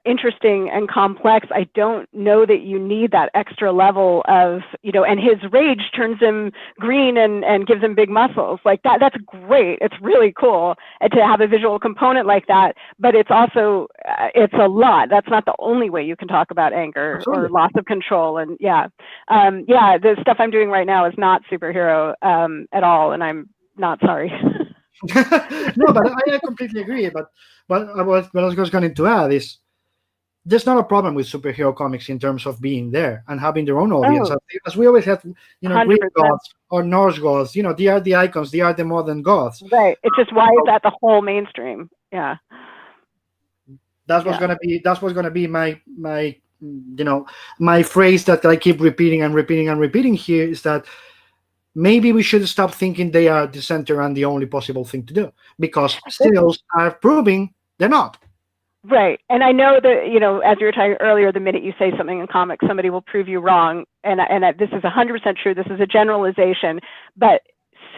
interesting and complex. I don't know that you need that extra level of, and his rage turns him green and gives him big muscles like that. That's great. It's really cool to have a visual component like that, but it's also, it's a lot. That's not the only way you can talk about anger or loss of control. And the stuff I'm doing right now is not superhero at all. And I'm not sorry. No, but I completely agree. But what I was going to add is there's not a problem with superhero comics in terms of being there and having their own audience. As we always have, Greek gods or Norse gods. They are the icons. They are the modern gods. Right. It's just why is that the whole mainstream? Yeah. That's what's gonna be my my phrase that I keep repeating and repeating and repeating here is that maybe we should stop thinking they are the center and the only possible thing to do, because stills are proving they're not. Right. And I know that, as you were talking earlier, the minute you say something in comics, somebody will prove you wrong. And this is 100% true. This is a generalization. But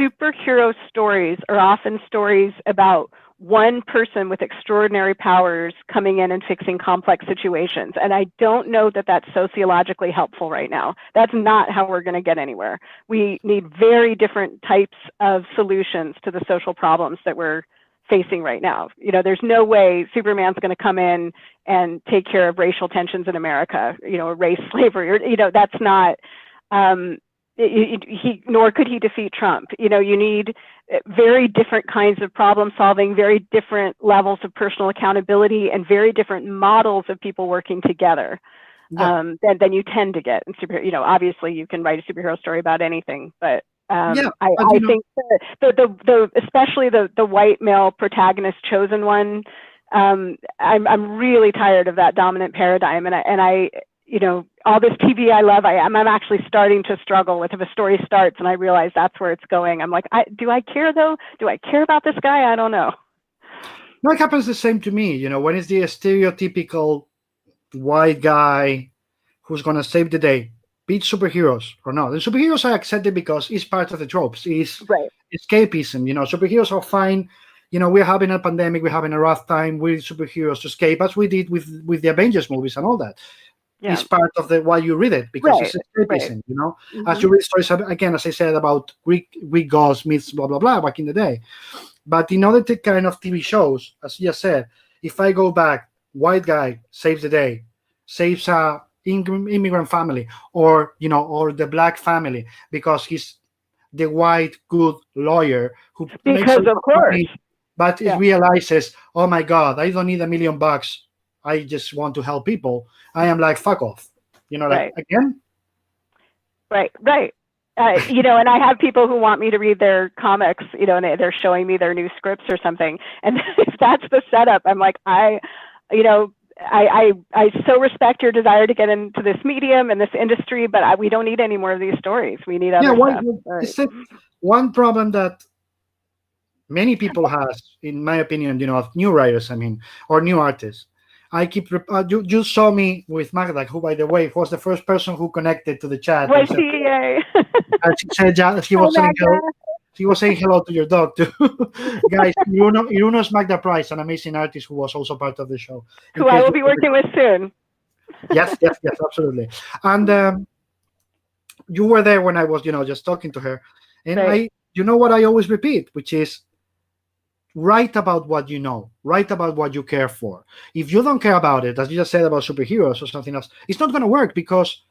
superhero stories are often stories about one person with extraordinary powers coming in and fixing complex situations. And I don't know that that's sociologically helpful right now. That's not how we're going to get anywhere. We need very different types of solutions to the social problems that we're facing right now. There's no way Superman's going to come in and take care of racial tensions in America, race slavery, or, that's not, nor could he defeat Trump. You need very different kinds of problem solving, very different levels of personal accountability, and very different models of people working together than you tend to get in superhero. Obviously you can write a superhero story about anything, but I think the especially the white male protagonist chosen one, I'm really tired of that dominant paradigm, and I all this TV I love, I'm actually starting to struggle with if a story starts and I realize that's where it's going. I'm like, do I care though? Do I care about this guy? I don't know. No, it happens the same to me. When it's the stereotypical white guy who's going to save the day. be it superheroes or not. And superheroes are accepted because it's part of the tropes. It's Right. escapism. Superheroes are fine. We're having a pandemic. We're having a rough time. We're superheroes to escape, as we did with the Avengers movies and all that. Yeah. It's part of the why you read it, because it's escapism. As you read stories, again, as I said, about Greek gods, myths, blah blah blah, back in the day. But in other kind of TV shows, as you just said, if I go back, white guy saves the day, saves a immigrant family, or the black family, because he's the white good lawyer who makes a lot of course money, but it realizes, oh my god, I don't need $1 million, I just want to help people. I am like, fuck off, Right. again. Right. And I have people who want me to read their comics, and they're showing me their new scripts or something, and if that's the setup, I'm like, I so respect your desire to get into this medium and this industry, but we don't need any more of these stories. We need other stuff. One problem that many people has, in my opinion, of new writers, or new artists. I keep you saw me with Magda, who, by the way, was the first person who connected to the chat. Was she? She said she was saying hello. She was saying hello to your dog too. Guys, Iruno's Magda Price, an amazing artist who was also part of the show. Who I will be working with soon. Yes, absolutely. And you were there when I was, just talking to her. And right. What I always repeat, which is, write about what you know, write about what you care for. If you don't care about it, as you just said about superheroes or something else, it's not going to work, because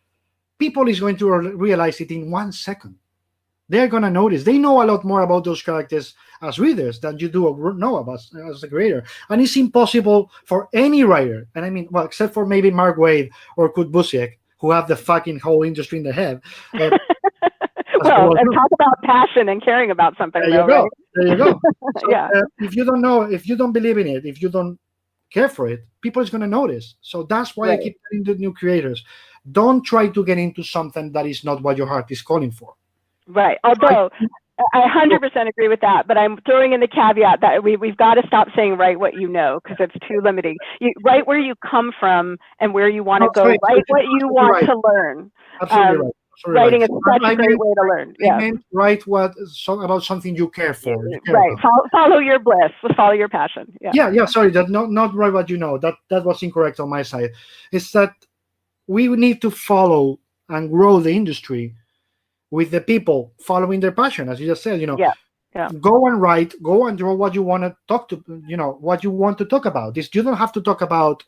people is going to realize it in 1 second. They're going to notice. They know a lot more about those characters as readers than you do know about as a creator. And it's impossible for any writer, and except for maybe Mark Waid or Kurt Busiek, who have the fucking whole industry in their head. Well, and talk about passion and caring about something. There you go. So, yeah. If you don't know, if you don't believe in it, if you don't care for it, people is going to notice. So that's why I keep telling the new creators, don't try to get into something that is not what your heart is calling for. Right. Although I 100% agree with that, but I'm throwing in the caveat that we've got to stop saying write what you know, because it's too limiting. You write where you come from and where you want to go. Write what you want to learn. Absolutely right. Writing is such a great way to learn. I meant write about something you care for. Right. Follow your bliss. Follow your passion. Yeah. Sorry, that not write what you know. That was incorrect on my side. It's that we need to follow and grow the industry with the people following their passion, as you just said. Go and write. Go and draw what you want to talk to. What you want to talk about. You don't have to talk about.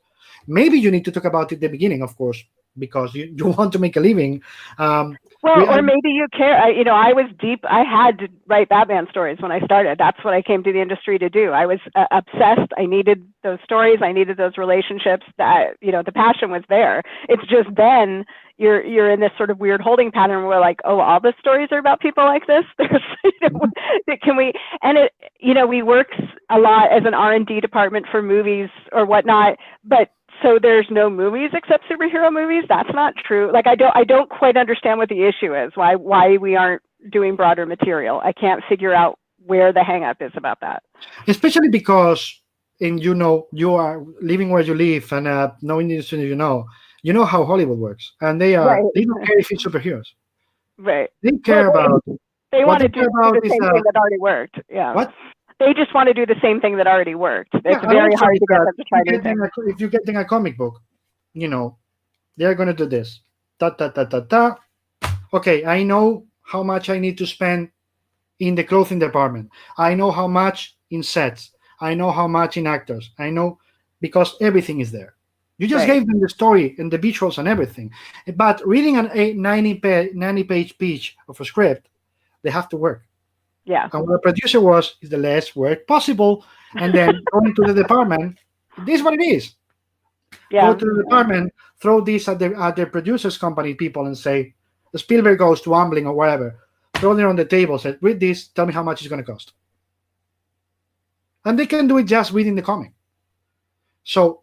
Maybe you need to talk about it at the beginning, of course, because you want to make a living. Or maybe you care. I was deep. I had to write Batman stories when I started. That's what I came to the industry to do. I was obsessed. I needed those stories. I needed those relationships. That the passion was there. It's just then you're in this sort of weird holding pattern where, like, oh, all the stories are about people like this. There's, can we? And we work a lot as an R&D department for movies or whatnot, but. So there's no movies except superhero movies? That's not true. Like, I don't quite understand what the issue is. Why we aren't doing broader material? I can't figure out where the hang up is about that. Especially because, you are living where you live and knowing the industry, you know how Hollywood works, and they don't care if it's superheroes. Right. They care about. They want to do the same thing that already worked. Yeah. What? They just want to do the same thing that already worked. It's very hard to get them to try new things. If you're getting a comic book, they're going to do this. Okay, I know how much I need to spend in the clothing department. I know how much in sets. I know how much in actors. I know, because everything is there. You just gave them the story and the visuals and everything. But reading an 90-page pitch of a script, they have to work. Yeah. And what the producer is the less work possible, and then going to the department. This is what it is. Yeah. Go to the department, throw this at the producer's company people, and say, Spielberg goes to Amblin or wherever, throw it on the table, say, read this, tell me how much it's going to cost. And they can do it just reading the comic. So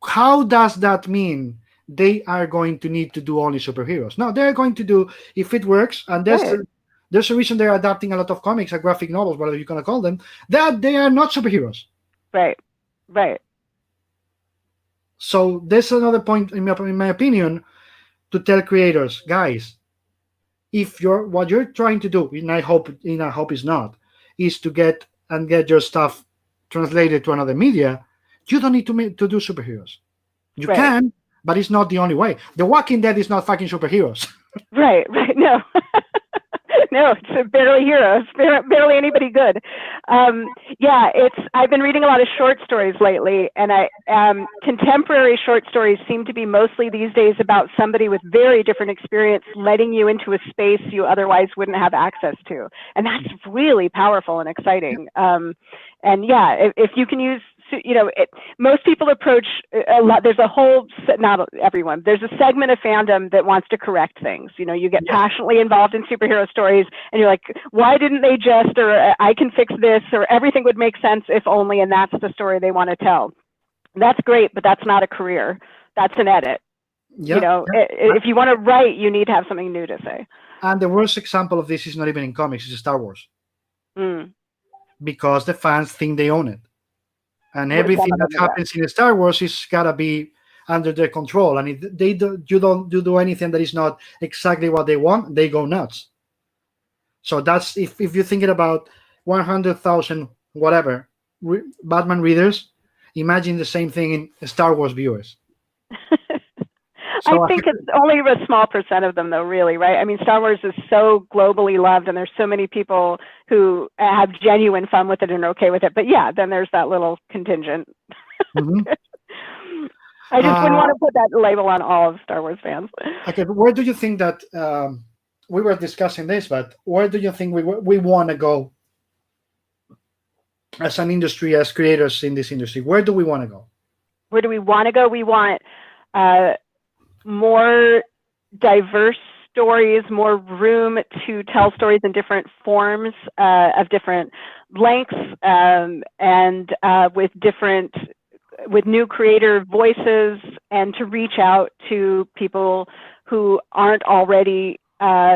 how does that mean they are going to need to do only superheroes? No, they're going to do, if it works, and there's a reason they're adapting a lot of comics, graphic novels, whatever you're going to call them, that they are not superheroes. Right. So there's another point, in my opinion. to tell creators, guys, if what you're trying to do, and I hope it's not, is to get your stuff translated to another media, you don't need to do superheroes. You Right. can, but it's not the only way. The Walking Dead is not fucking superheroes. Right. No. No, it's barely heroes, barely anybody good. I've been reading a lot of short stories lately, and contemporary short stories seem to be mostly these days about somebody with very different experience letting you into a space you otherwise wouldn't have access to. And that's really powerful and exciting. If you can use, most people approach a lot. There's a whole, not everyone, there's a segment of fandom that wants to correct things. You get passionately involved in superhero stories and you're like, why didn't they just, or I can fix this, or everything would make sense if only, and that's the story they want to tell. That's great, but that's not a career. That's an edit. If you want to write, you need to have something new to say. And the worst example of this is not even in comics, it's Star Wars. Because the fans think they own it. And everything that happens in Star Wars is gotta be under their control. And if you don't do anything that is not exactly what they want, they go nuts. So that's if you're thinking about 100,000 whatever Batman readers, imagine the same thing in Star Wars viewers. I think it's only a small percent of them, though, really, right? I mean, Star Wars is so globally loved, and there's so many people who have genuine fun with it and are okay with it. But yeah, then there's that little contingent. Mm-hmm. I just wouldn't want to put that label on all of Star Wars fans. Okay, but where do you think that we were discussing this? But where do you think we want to go as an industry, as creators in this industry? Where do we want to go? Where do we want to go? We want more diverse stories, more room to tell stories in different forms, of different lengths, and with new creator voices, and to reach out to people who aren't already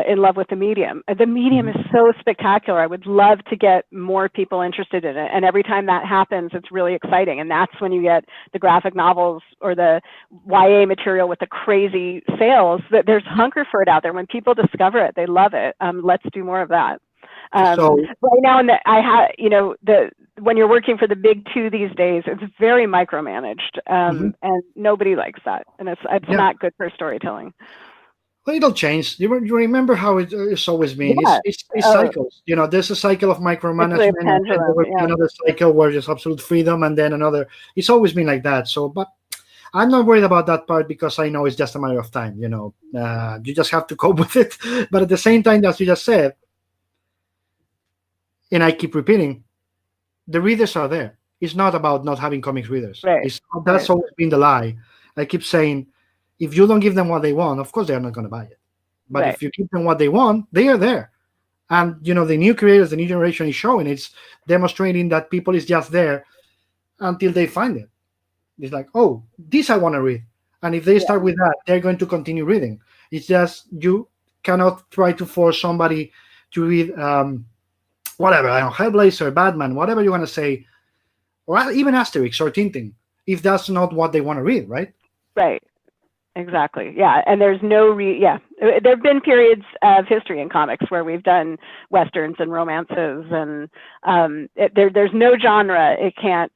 in love with the medium. The medium is so spectacular. I would love to get more people interested in it. And every time that happens, it's really exciting. And that's when you get the graphic novels or the YA material with the crazy sales. That there's hunger for it out there. When people discover it, they love it. Let's do more of that. Right now, when you're working for the big two these days, it's very micromanaged, and nobody likes that. And it's not good for storytelling. Well, it'll change. You remember how it's always been. Yeah. It's cycles. There's a cycle of micromanagement, and there will be another cycle where there's absolute freedom, and then another. It's always been like that. So, but I'm not worried about that part because I know it's just a matter of time. You just have to cope with it. But at the same time, as you just said, and I keep repeating, the readers are there. It's not about not having comics readers. Right. That's always been the lie. I keep saying, if you don't give them what they want, of course they're not going to buy it. But if you give them what they want, they are there. And, the new creators, the new generation is showing. It's demonstrating that people is just there until they find it. It's like, oh, this I want to read. And if they start with that, they're going to continue reading. It's just you cannot try to force somebody to read whatever, I don't know, Hellblazer, Batman, whatever you want to say, or even Asterix or Tintin, if that's not what they want to read, right? Right. Exactly. Yeah. And there's no there have been periods of history in comics where we've done Westerns and romances, and there's no genre it can't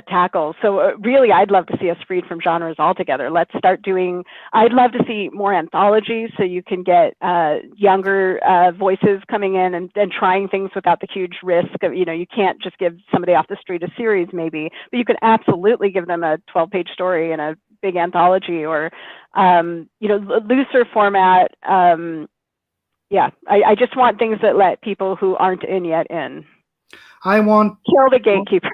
tackle. So really, I'd love to see us freed from genres altogether. Let's start doing, I'd love to see more anthologies so you can get younger voices coming in and trying things without the huge risk of, you can't just give somebody off the street a series maybe, but you can absolutely give them a 12-page story in a big anthology, or looser format. I just want things that let people who aren't in yet in. I want kill the gatekeepers.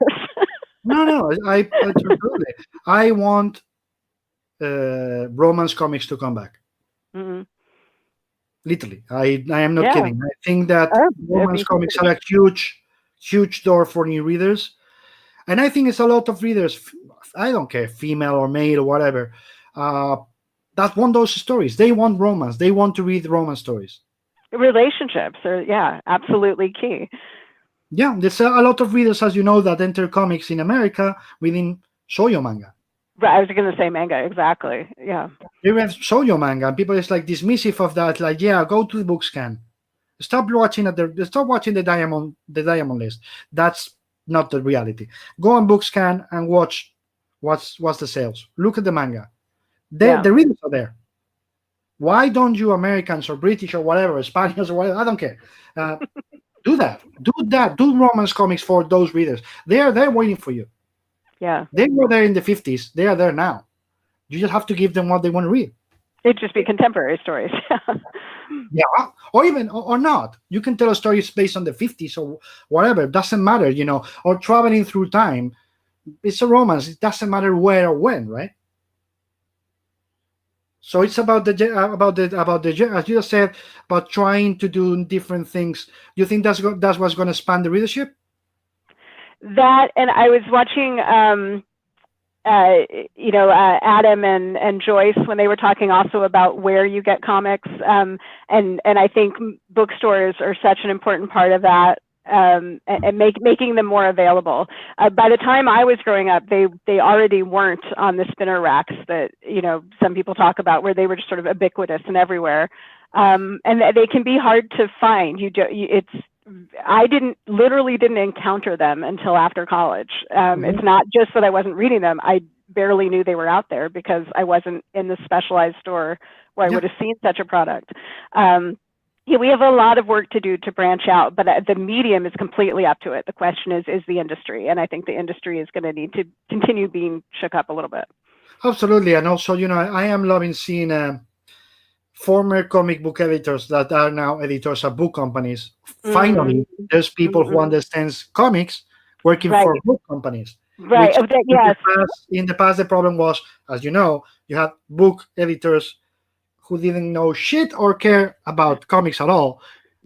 No, I absolutely. I want romance comics to come back. Mm-hmm. Literally, I am not kidding. I think that romance comics are a huge door for new readers, and I think it's a lot of readers. I don't care, female or male or whatever, that want those stories. They want romance. They want to read romance stories. Relationships are, absolutely key. Yeah, there's a lot of readers, as you know, that enter comics in America reading shoujo manga. Right, I was going to say manga, exactly. Yeah. You read shoujo manga, and people is like dismissive of that. Like, yeah, go to the book scan. Stop watching the diamond list. That's not the reality. Go on book scan and watch what's the sales. Look at the manga. The readers are there. Why don't you Americans or British or whatever, Spaniards or whatever, I don't care. Do that. Do romance comics for those readers. They are there waiting for you. Yeah. They were there in the 50s. They are there now. You just have to give them what they want to read. It'd just be contemporary stories. Yeah, or even or not. You can tell a story based on the 50s or whatever. It doesn't matter, or traveling through time. It's a romance. It doesn't matter where or when, right? So it's about the as you just said, about trying to do different things. You think that's what's going to expand the readership? That, and I was watching, Adam and Joyce when they were talking also about where you get comics, and I think bookstores are such an important part of that. And making them more available. By the time I was growing up, they already weren't on the spinner racks that some people talk about, where they were just sort of ubiquitous and everywhere. And they can be hard to find. I literally didn't encounter them until after college. It's not just that I wasn't reading them. I barely knew they were out there because I wasn't in the specialized store where I would have seen such a product. Yeah, we have a lot of work to do to branch out, but the medium is completely up to it. The question is the industry, and I think the industry is going to need to continue being shook up a little bit. Absolutely, and also, I am loving seeing former comic book editors that are now editors at book companies. Finally, there's people who understands comics working for book companies. Right. Yes. In the past, the problem was, as you know, you had book editors who didn't know shit or care about comics at all,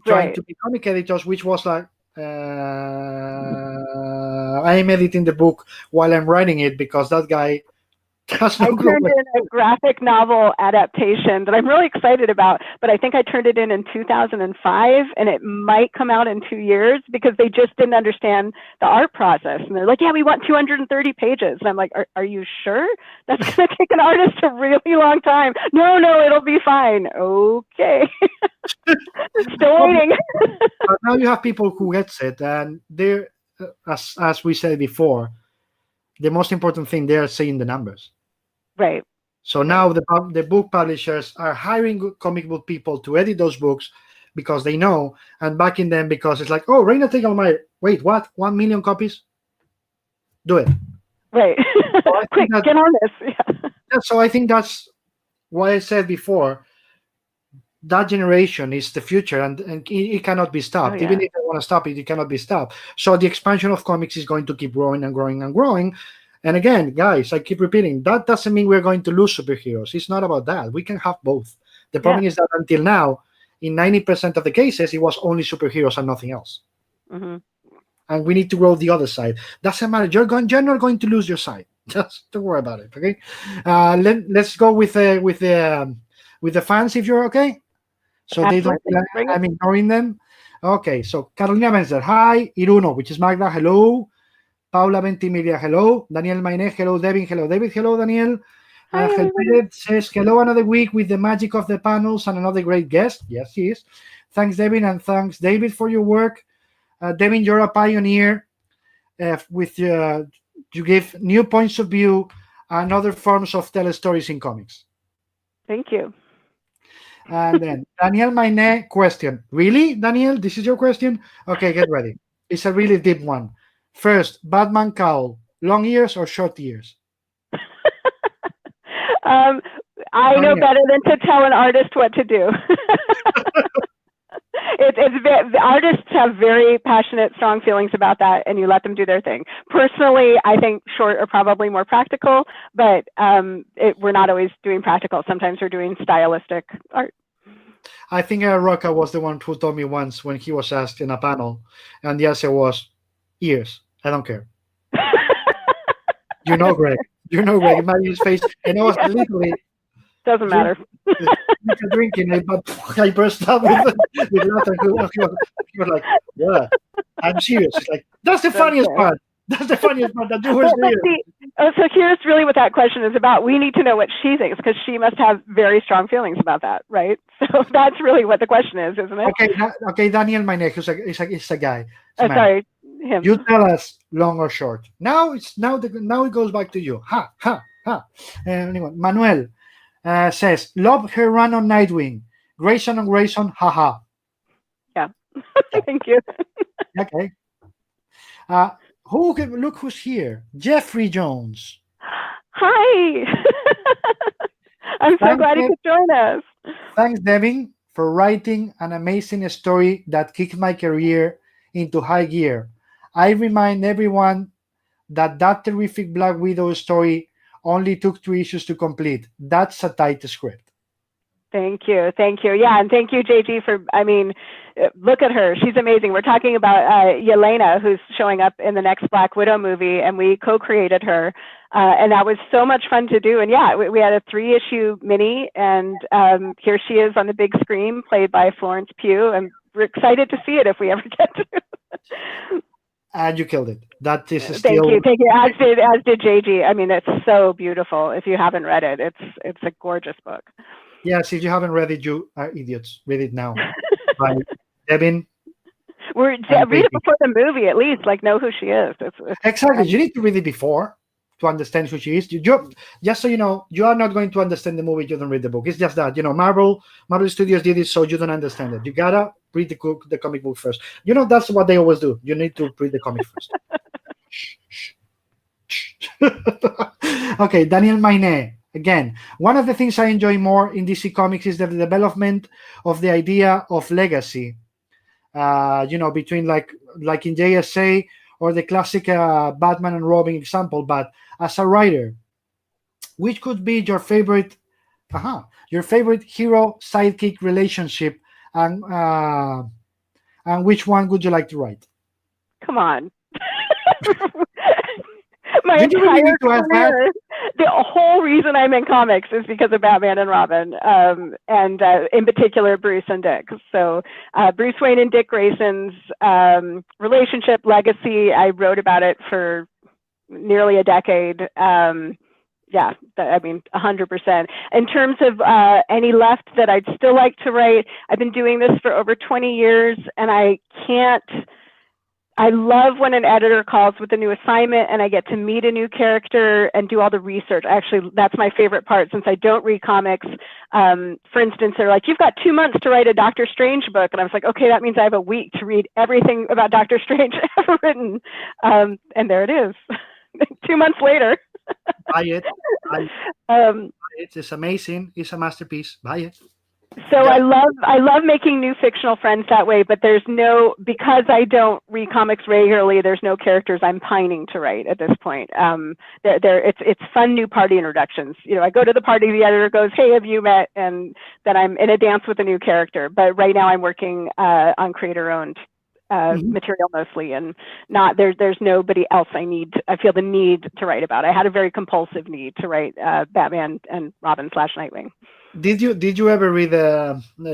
trying to be comic editors, which was like, I'm editing the book while I'm writing it because that guy has no I turned in a graphic novel adaptation that I'm really excited about, but I think I turned it in 2005, and it might come out in 2 years because they just didn't understand the art process. And they're like, yeah, we want 230 pages. And I'm like, are you sure? That's going to take an artist a really long time. No, it'll be fine. Okay. Still waiting. But now you have people who gets it, and they're, as we said before, the most important thing, they are seeing the numbers. Right. So now the book publishers are hiring comic book people to edit those books because they know, and backing them because it's like, oh, Reina Tegelmeier, wait, what? 1 million copies? Do it. Right. So quick, get on this. Yeah, so I think that's why I said before, that generation is the future, and it cannot be stopped. Even if they want to stop it, it cannot be stopped. So the expansion of comics is going to keep growing and growing and growing. And again, guys, I keep repeating, that doesn't mean we're going to lose superheroes. It's not about that. We can have both. The problem is that until now, in 90% of the cases, it was only superheroes and nothing else. And we need to grow the other side. Doesn't matter. You're not going to lose your side. Just don't worry about it. Okay. Let's go with the fans, if you're okay. So Absolutely. I'm ignoring them. Okay. So Carolina Benzer, hi. Iruno, which is Magda, hello. Paula Ventimiglia, hello. Daniel Mainez, hello. Devin, hello. David, hello. Daniel. Angel Perez says, hello, another week with the magic of the panels and another great guest. Yes, he is. Thanks, Devin, and thanks, David, for your work. Devin, you're a pioneer you give new points of view and other forms of tell stories in comics. Thank you. And then Daniel Mainez, question. Really, Daniel? This is your question? Okay, get ready. It's a really deep one. First, Batman cowl, long ears or short ears? I know better than to tell an artist what to do. The artists have very passionate, strong feelings about that, and you let them do their thing. Personally, I think short are probably more practical, but we're not always doing practical. Sometimes we're doing stylistic art. I think Rucka was the one who told me once when he was asked in a panel, and the answer was ears. I don't care. Greg. Imagine his face. And I was literally doesn't matter. Drinking it, but I burst out with laughter. He was like, yeah, I'm serious. It's like, that's the funniest part. That's the funniest part, that you were But here. see, so here's really what that question is about. We need to know what she thinks, because she must have very strong feelings about that, right? So that's really what the question is, isn't it? Okay, Daniel Maine, who's is a guy. It's a man. Sorry, him. You tell us, long or short. Now it goes back to you. Ha ha ha. Anyway, Manuel says, love her run on Nightwing. Grayson on Grayson, haha. Yeah. Thank you. Okay. Look who's here. Jeffrey Jones. Hi. I'm so glad you could join us. Thanks, Devin, for writing an amazing story that kicked my career into high gear. I remind everyone that terrific Black Widow story only took 3 issues to complete. That's a tight script. Thank you. Yeah, and thank you, JG, for, look at her. She's amazing. We're talking about Yelena, who's showing up in the next Black Widow movie, and we co-created her. And that was so much fun to do. And yeah, we had a 3-issue mini, and here she is on the big screen, played by Florence Pugh. And we're excited to see it if we ever get to. And you killed it. That is still. Thank you. As did JG. It's so beautiful. If you haven't read it, it's a gorgeous book. Yes, if you haven't read it, you are idiots. Read it now. By Devin. Read it before the movie, at least. Know who she is. Exactly. You need to read it before to understand who she is. Just so you know, you are not going to understand the movie if you don't read the book. It's just that, Marvel Studios did it so you don't understand it. You gotta read the comic book first. That's what they always do. You need to read the comic first. Okay, Daniel Maine. Again, one of the things I enjoy more in DC Comics is the development of the idea of legacy. Between like in JSA or the classic Batman and Robin example. But as a writer, which could be your favorite hero sidekick relationship, and which one would you like to write? Come on. My entire career, the whole reason I'm in comics is because of Batman and Robin, and in particular Bruce and Dick. So Bruce Wayne and Dick Grayson's relationship legacy, I wrote about it for nearly a decade. 100%. In terms of any left that I'd still like to write, I've been doing this for over 20 years, and I love when an editor calls with a new assignment and I get to meet a new character and do all the research. Actually, that's my favorite part, since I don't read comics. For instance, they're like, you've got 2 months to write a Doctor Strange book. And I was like, okay, that means I have a week to read everything about Doctor Strange ever written. And there it is. 2 months later. Buy it. It's amazing. It's a masterpiece. Buy it. So yeah. I love making new fictional friends that way, but because I don't read comics regularly, there's no characters I'm pining to write at this point. It's fun new party introductions. I go to the party, the editor goes, hey, have you met? And then I'm in a dance with a new character. But right now I'm working on creator-owned material mostly, and there's nobody else I feel the need to write about. I had a very compulsive need to write Batman and Robin / Nightwing. Did you ever read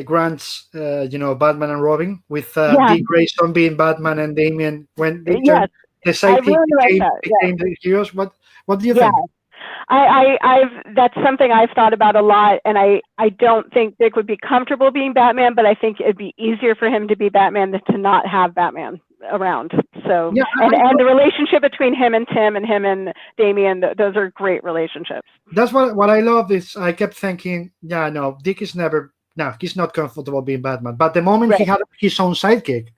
Grant's Batman and Robin with Dick Grayson being Batman and Damian when the sidekick became the heroes? What do you think? That's something I've thought about a lot, and I don't think Dick would be comfortable being Batman, but I think it'd be easier for him to be Batman than to not have Batman around. So and the relationship between him and Tim and him and Damian, those are great relationships. That's what I love. Is I kept thinking, Dick is he's not comfortable being Batman. But the moment he had his own sidekick,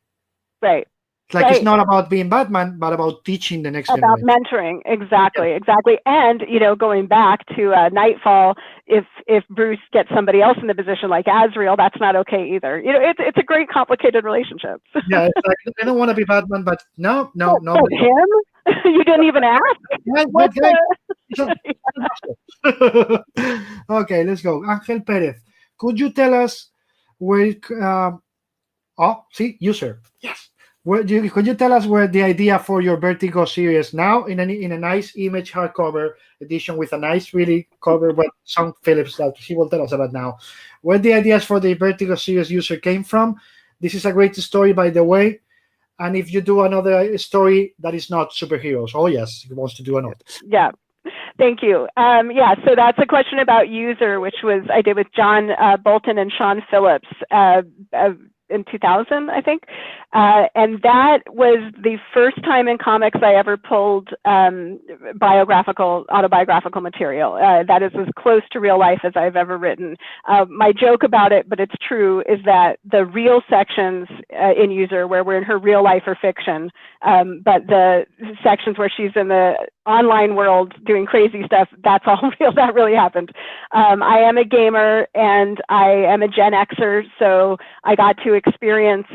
right. It's not about being Batman, but about teaching the next generation. About mentoring, exactly. And going back to Nightfall, if Bruce gets somebody else in the position like Azrael, that's not okay either. It's a great complicated relationship. Yeah, it's like, I don't want to be Batman, but no. But him? You didn't even ask. Okay, let's go. Angel Perez, could you tell us where? User. Yes. Could you tell us where the idea for your Vertigo series now in a nice image hardcover edition with a nice really cover with some Phillips that he will tell us about now, where the ideas for the Vertigo series user came from? This is a great story, by the way. And if you do another story that is not superheroes, oh yes, he wants to do another. Yeah. Thank you. Yeah, so that's a question about user, which I did with John Bolton and Sean Phillips in 2000, I think. And that was the first time in comics I ever pulled autobiographical material. That is as close to real life as I've ever written. My joke about it, but it's true, is that the real sections in User where we're in her real life are fiction, but the sections where she's in the online world doing crazy stuff, that's all real. That really happened. I am a gamer and I am a Gen Xer, so I got to experience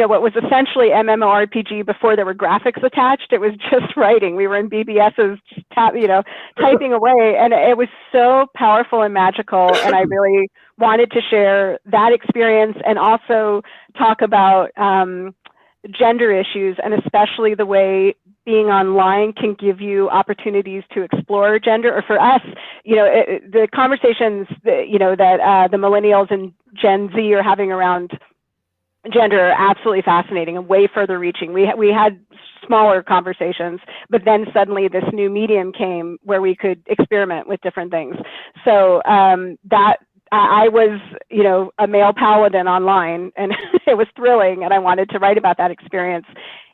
what was essentially MMORPG before there were graphics attached. It was just writing. We were in BBSs, just typing away, and it was so powerful and magical. And I really wanted to share that experience and also talk about gender issues, and especially the way being online can give you opportunities to explore gender. Or for us, the conversations that the millennials and Gen Z are having around gender are absolutely fascinating and way further reaching. We had smaller conversations, but then suddenly this new medium came where we could experiment with different things. So that I was, a male paladin online, and it was thrilling, and I wanted to write about that experience.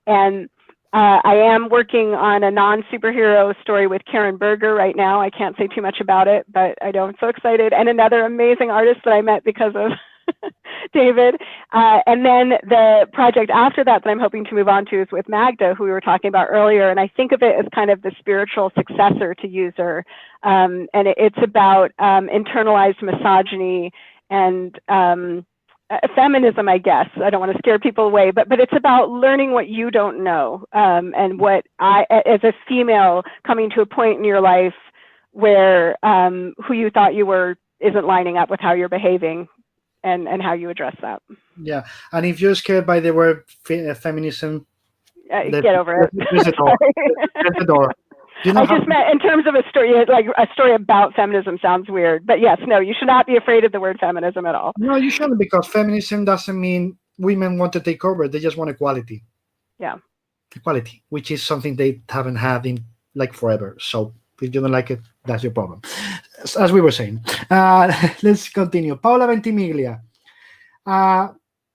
And I am working on a non-superhero story with Karen Berger right now. I can't say too much about it, but I know I'm so excited. And another amazing artist that I met because of David. And then the project after that I'm hoping to move on to is with Magda, who we were talking about earlier. And I think of it as kind of the spiritual successor to User. And it's about internalized misogyny and feminism, I guess. I don't want to scare people away, but it's about learning what you don't know. And what I, as a female, coming to a point in your life where who you thought you were isn't lining up with how you're behaving, and how you address that. Yeah, and if you're scared by the word feminism, get over it. There's a door. There's a door. I just meant in terms of a story, like a story about feminism sounds weird, but yes, no, you should not be afraid of the word feminism at all. No, you shouldn't, because feminism doesn't mean women want to take over. They just want equality. Yeah. Equality, which is something they haven't had in like forever. So if you don't like it, that's your problem. As we were saying. Let's continue. Paola Ventimiglia.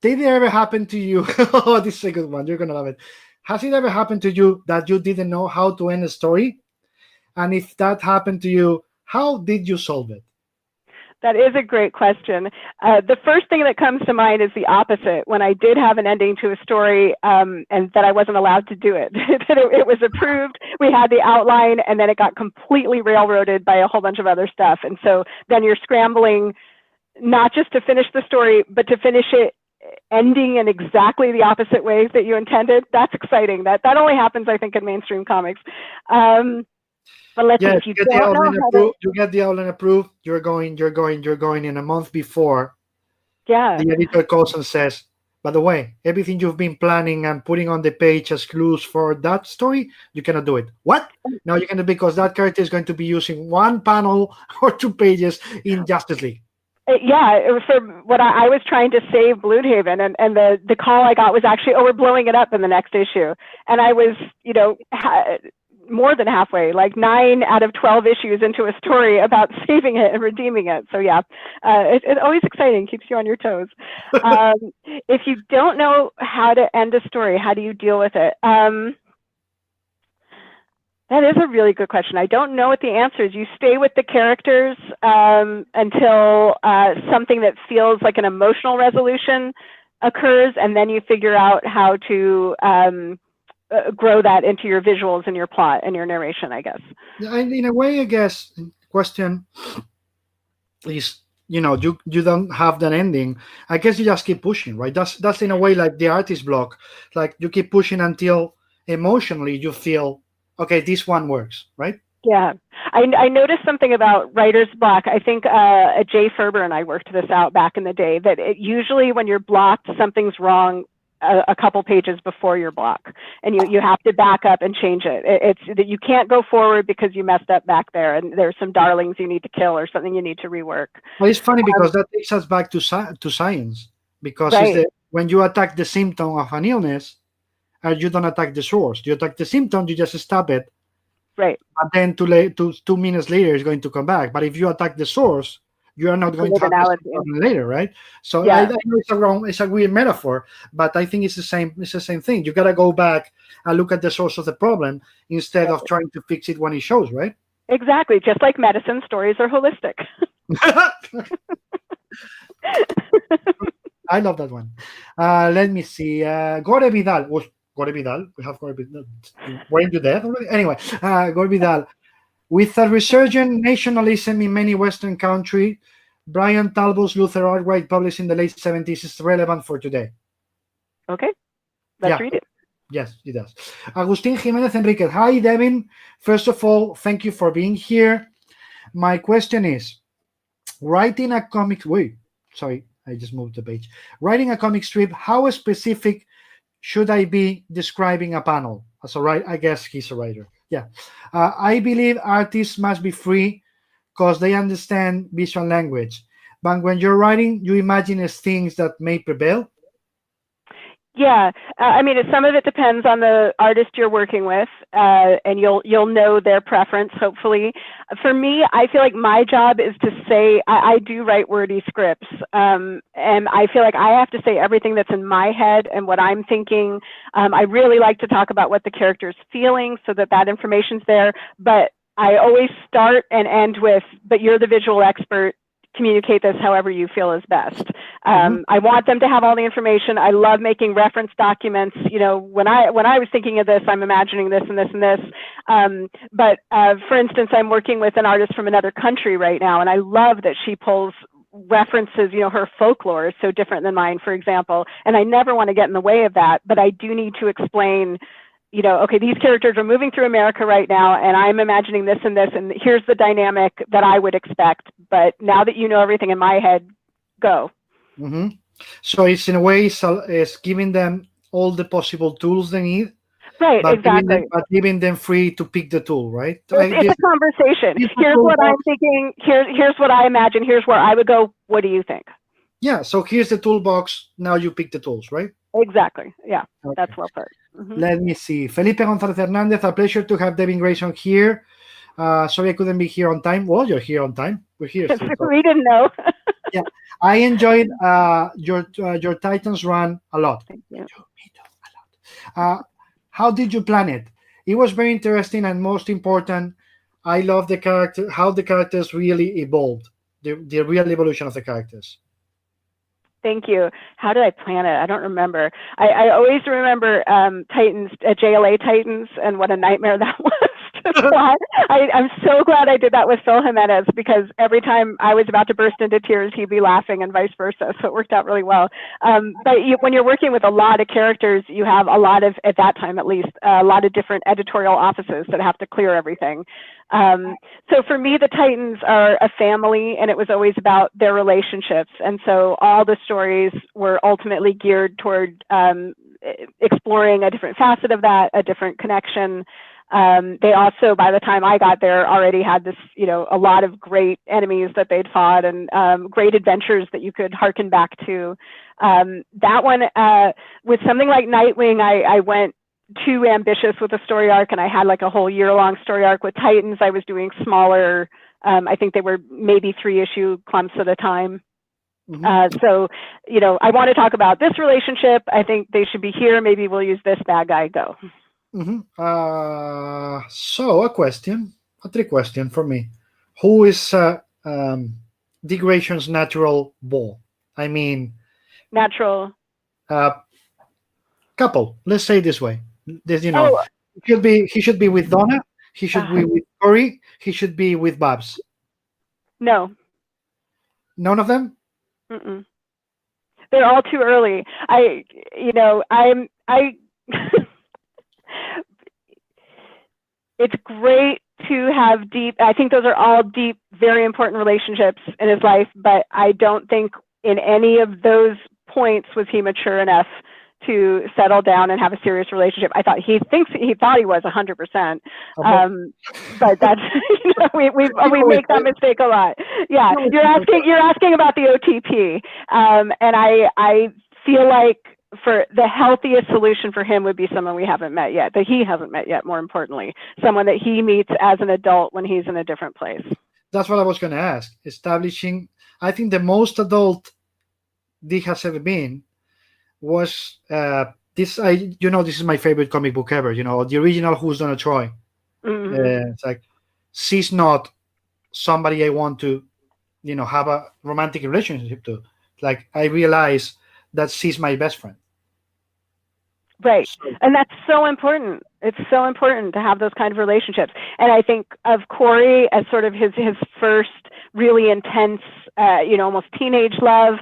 Did it ever happen to you? Oh, this is a good one. You're going to love it. Has it ever happened to you that you didn't know how to end a story? And if that happened to you, how did you solve it? That is a great question. The first thing that comes to mind is the opposite. When I did have an ending to a story and that I wasn't allowed to do it. It was approved, we had the outline, and then it got completely railroaded by a whole bunch of other stuff. And so then you're scrambling not just to finish the story, but to finish it ending in exactly the opposite ways that you intended. That's exciting. That only happens, I think, in mainstream comics. But let's see, if you get the outline approved, you're going in a month before. Yeah. The editor calls and says, by the way, everything you've been planning and putting on the page as clues for that story, you cannot do it. What? No, you cannot, because that character is going to be using one panel or 2 pages in Justice League. Yeah, it was for what I was trying to save Bloodhaven, and the call I got was actually, we're blowing it up in the next issue. And I was, more than halfway, like 9 out of 12 issues into a story about saving it and redeeming it. So yeah, it's always exciting, keeps you on your toes. If you don't know how to end a story, how do you deal with it? That is a really good question. I don't know what the answer is. You stay with the characters until something that feels like an emotional resolution occurs, and then you figure out how to grow that into your visuals and your plot and your narration, I guess. In a way, I guess, question is, you don't have that ending. I guess you just keep pushing, right? That's in a way like the artist block. Like you keep pushing until emotionally you feel, okay, this one works, right? Yeah. I noticed something about writer's block. I think Jay Ferber and I worked this out back in the day, that usually when you're blocked, something's wrong a couple pages before your block, and you have to back up and change it. It's that you can't go forward because you messed up back there, and there's some darlings you need to kill or something you need to rework. Well, it's funny because that takes us back to science, because right. when you attack the symptom of an illness, you don't attack the source. You attack the symptom, you just stop it. Right. But then 2 minutes later, it's going to come back. But if you attack the source, you are not going to have the problem later, right? So Yeah. I know it's a weird metaphor, but I think it's the same. It's the same thing. You gotta go back and look at the source of the problem instead of trying to fix it when it shows, right? Exactly. Just like medicine, stories are holistic. I love that one. Let me see. Gore Vidal. Gore Vidal. We have Gore Vidal. Were you dead already? Anyway, Gore Vidal. With a resurgent nationalism in many Western countries, Brian Talbot's Luther artwork published in the late 70s is relevant for today. Okay. Let's read it. Yes, it does. Agustin Jimenez Enriquez. Hi, Devin. First of all, thank you for being here. My question is, writing a comic... Wait, sorry, I just moved the page. Writing a comic strip, how specific should I be describing a panel? As a writer, I guess he's a writer. Yeah. I believe artists must be free because they understand visual language. But when you're writing, you imagine things that may prevail. Yeah, I mean, some of it depends on the artist you're working with, and you'll know their preference, hopefully. For me, I feel like my job is to say, I do write wordy scripts, and I feel like I have to say everything that's in my head and what I'm thinking. I really like to talk about what the character's feeling so that information's there, but I always start and end with, but you're the visual expert. Communicate this however you feel is best. I want them to have all the information. I love making reference documents. You know, when I was thinking of this, I'm imagining this and this and this. But for instance, I'm working with an artist from another country right now, and I love that she pulls references. You know, her folklore is so different than mine, for example, and I never want to get in the way of that, but I do need to explain, you know, okay, these characters are moving through America right now, and I'm imagining this, and here's the dynamic that I would expect. But now that you know everything in my head, go. So it's in a way, it's giving them all the possible tools they need. Right, exactly. But giving them free to pick the tool, right? It's a conversation. Here's what I'm thinking. Here's what I imagine. Here's where I would go. What do you think? Yeah, so here's the toolbox. Now you pick the tools, right? Exactly. Yeah, okay. That's well put. Let me see. Felipe Gonzalez Hernandez, a pleasure to have Devin Grayson here. Sorry I couldn't be here on time. Well, you're here on time. We're here. We didn't know. Yeah, I enjoyed your Titans run a lot. Thank you. Me too, a lot. How did you plan it? It was very interesting, and most important, I love how the characters really evolved, the real evolution of the characters. Thank you. How did I plan it? I don't remember. I always remember Titans, JLA Titans, and what a nightmare that was. I'm so glad I did that with Phil Jimenez, because every time I was about to burst into tears, he'd be laughing and vice versa. So it worked out really well. But when you're working with a lot of characters, you have a lot of, at that time at least, a lot of different editorial offices that have to clear everything. So for me, the Titans are a family, and it was always about their relationships. And so all the stories were ultimately geared toward exploring a different facet of that, a different connection. They also, by the time I got there, already had this, you know, a lot of great enemies that they'd fought, and great adventures that you could harken back to. That one, with something like Nightwing, I went too ambitious with a story arc, and I had like a whole year-long story arc. With Titans, I was doing smaller, I think they were maybe 3-issue clumps at a time. So, you know, I want to talk about this relationship. I think they should be here. Maybe we'll use this bad guy. Go. So a trick question for me. Who is Dick Grayson's natural ball? I mean, natural couple. Let's say it this way. You know, he should be with Donna. He should be with Corey. He should be with Babs. No. None of them. They're all too early. It's great to have deep, I think those are all deep, very important relationships in his life, but I don't think in any of those points was he mature enough to settle down and have a serious relationship. I thought he thought he was 100%. But that's, you know, we make that mistake a lot. Yeah, you're asking about the OTP. And I feel like for the healthiest solution for him would be someone we haven't met yet, that he hasn't met yet, more importantly, someone that he meets as an adult when he's in a different place. That's what I was going to ask. Establishing, I think the most adult Dick has ever been was this. This is my favorite comic book ever. The original Who's Donna Troy. It's like, she's not somebody I want to, have a romantic relationship to. Like, I realize that she's my best friend. Right. And that's so important. It's so important to have those kind of relationships. And I think of Corey as sort of his first really intense, almost teenage love.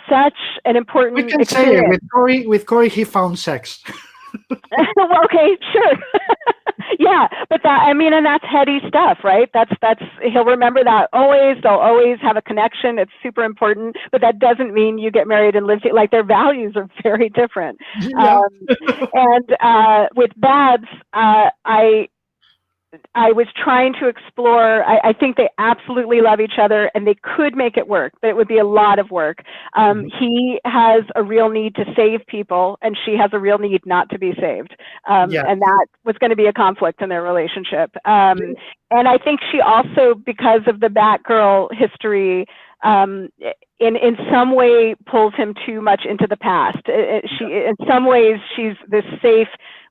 Such an important We can experience. say it. With Corey, he found sex. Well, okay, sure. Yeah, but and that's heady stuff, right? That's he'll remember that always. They'll always have a connection. It's super important, but that doesn't mean you get married and live like their values are very different. Yeah. And with Babs, I was trying to explore. I think they absolutely love each other, and they could make it work, but it would be a lot of work. He has a real need to save people, and she has a real need not to be saved. And that was going to be a conflict in their relationship. And I think she also, because of the Batgirl history, in some way pulls him too much into the past. In some ways, she's this safe,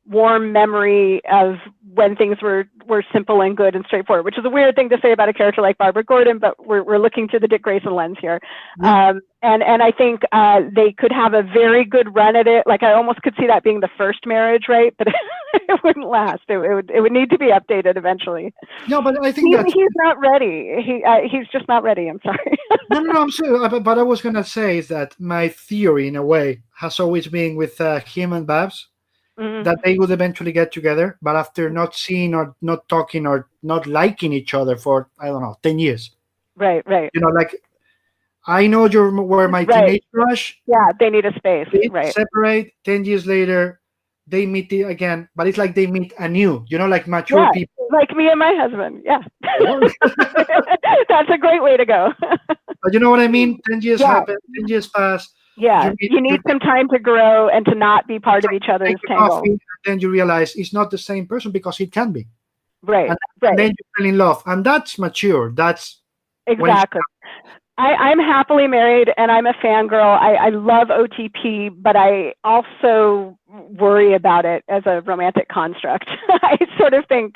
warm memory of when things were simple and good and straightforward, which is a weird thing to say about a character like Barbara Gordon, but we're looking through the Dick Grayson lens here. And I think they could have a very good run at it. Like, I almost could see that being the first marriage, right? But it wouldn't last. It would need to be updated eventually. No, but I think he's not ready. He's just not ready. I'm sorry. No, I'm sorry. But I was gonna say is that my theory, in a way, has always been with him and Babs. That they would eventually get together, but after not seeing or not talking or not liking each other for, I don't know, 10 years. Right. Like, I know you were my teenage crush. Yeah, they need a space. Right. Separate. 10 years later, they meet again, but it's like they meet anew. Like mature people. Like me and my husband. Yeah. That's a great way to go. But you know what I mean? 10 years happen. 10 years pass. Yeah, you need some time to grow and to not be part of each other's tangle. And then you realize it's not the same person because it can be. Right. And then you fall in love. And that's mature. That's exactly. I'm happily married and I'm a fangirl. I love OTP, but I also worry about it as a romantic construct. I sort of think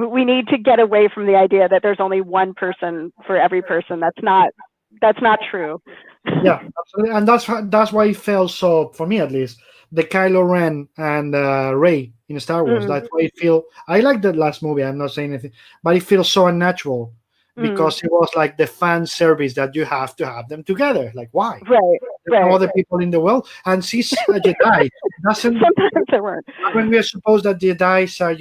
we need to get away from the idea that there's only one person for every person. That's not true. Yeah, absolutely. And that's why it felt so, for me at least, the Kylo Ren and Rey in Star Wars. That's why it feel. I like that last movie. I'm not saying anything, but it feels so unnatural because it was like the fan service that you have to have them together. Like, why? Right. There's no other people in the world, and she's a Jedi. Sometimes there weren't. When we are supposed that Jedis are,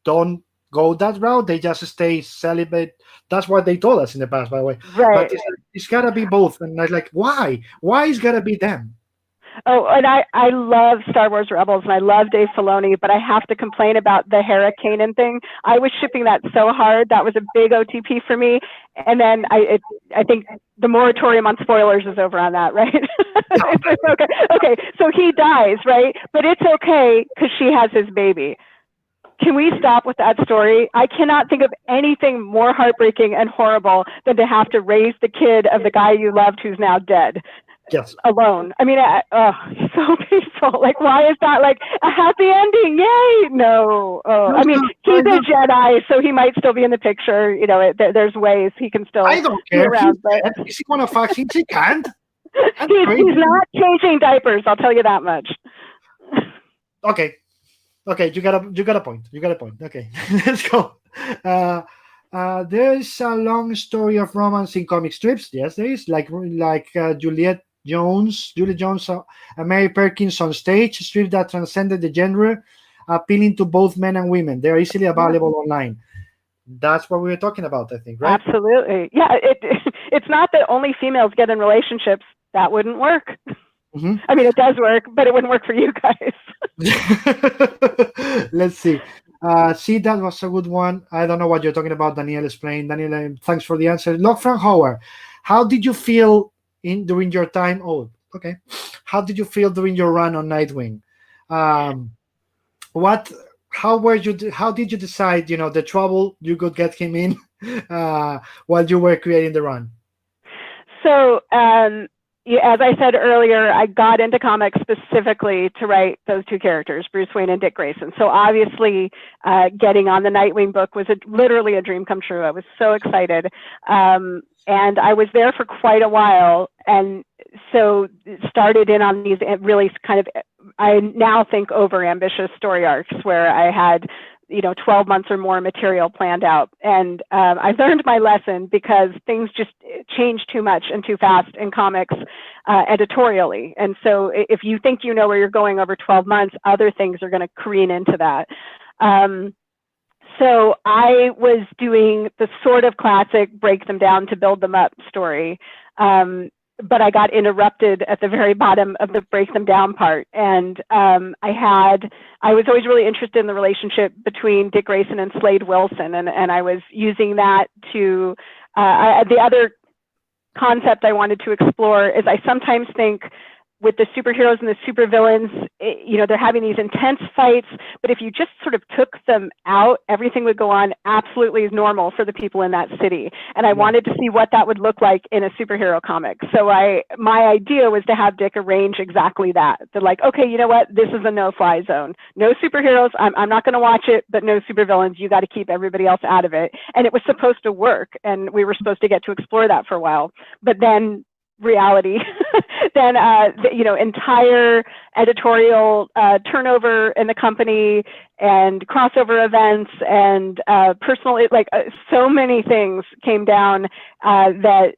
don't go that route. They just stay celibate. That's what they told us in the past, by the way. Right. But it's gotta be both. And I'm like, why? Why is gotta be them? Oh, and I love Star Wars Rebels and I love Dave Filoni, but I have to complain about the Hera Kanan thing. I was shipping that so hard. That was a big OTP for me. And then I think the moratorium on spoilers is over on that, right? Okay. So he dies, right? But it's okay because she has his baby. Can we stop with that story? I cannot think of anything more heartbreaking and horrible than to have to raise the kid of the guy you loved who's now dead. Yes. Alone. I mean, so painful. Like, why is that like a happy ending? Yay! No. I mean, he's a Jedi, so he might still be in the picture. There's ways he can still. I don't care. Around, Is he one of us? He can't. He's not changing diapers. I'll tell you that much. Okay, you got a point. Okay, let's go. There's a long story of romance in comic strips. Yes, there is. Like Julie Jones, and Mary Perkins on stage, strips that transcended the genre, appealing to both men and women. They're easily available online. That's what we were talking about, I think, right? Absolutely. Yeah, it's not that only females get in relationships. That wouldn't work. Mm-hmm. I mean, it does work, but it wouldn't work for you guys. Let's see. See, that was a good one. I don't know what you're talking about. Danielle explained. Danielle, thanks for the answer. Look, Frank Howard, how did you feel during your time? Oh, okay. How did you feel during your run on Nightwing? Um, what? How were you? How did you decide? The trouble you could get him in while you were creating the run. So, as I said earlier, I got into comics specifically to write those two characters, Bruce Wayne and Dick Grayson. So obviously, getting on the Nightwing book was literally a dream come true. I was so excited. And I was there for quite a while. And so started in on these really kind of, I now think, over-ambitious story arcs where I had 12 months or more material planned out. And I learned my lesson because things just change too much and too fast in comics editorially. And so if you think you know where you're going over 12 months, other things are going to careen into that. So I was doing the sort of classic break them down to build them up story. But I got interrupted at the very bottom of the break them down part. And I was always really interested in the relationship between Dick Grayson and Slade Wilson. And I was using that to, the other concept I wanted to explore is I sometimes think with the superheroes and the supervillains, they're having these intense fights, but if you just sort of took them out, everything would go on absolutely as normal for the people in that city. And I wanted to see what that would look like in a superhero comic. So my idea was to have Dick arrange exactly that. They're like, okay, you know what? This is a no-fly zone. No superheroes. I'm not going to watch it, but no supervillains. You got to keep everybody else out of it. And it was supposed to work, and we were supposed to get to explore that for a while. But then reality, then entire editorial turnover in the company and crossover events and personal, so many things came down that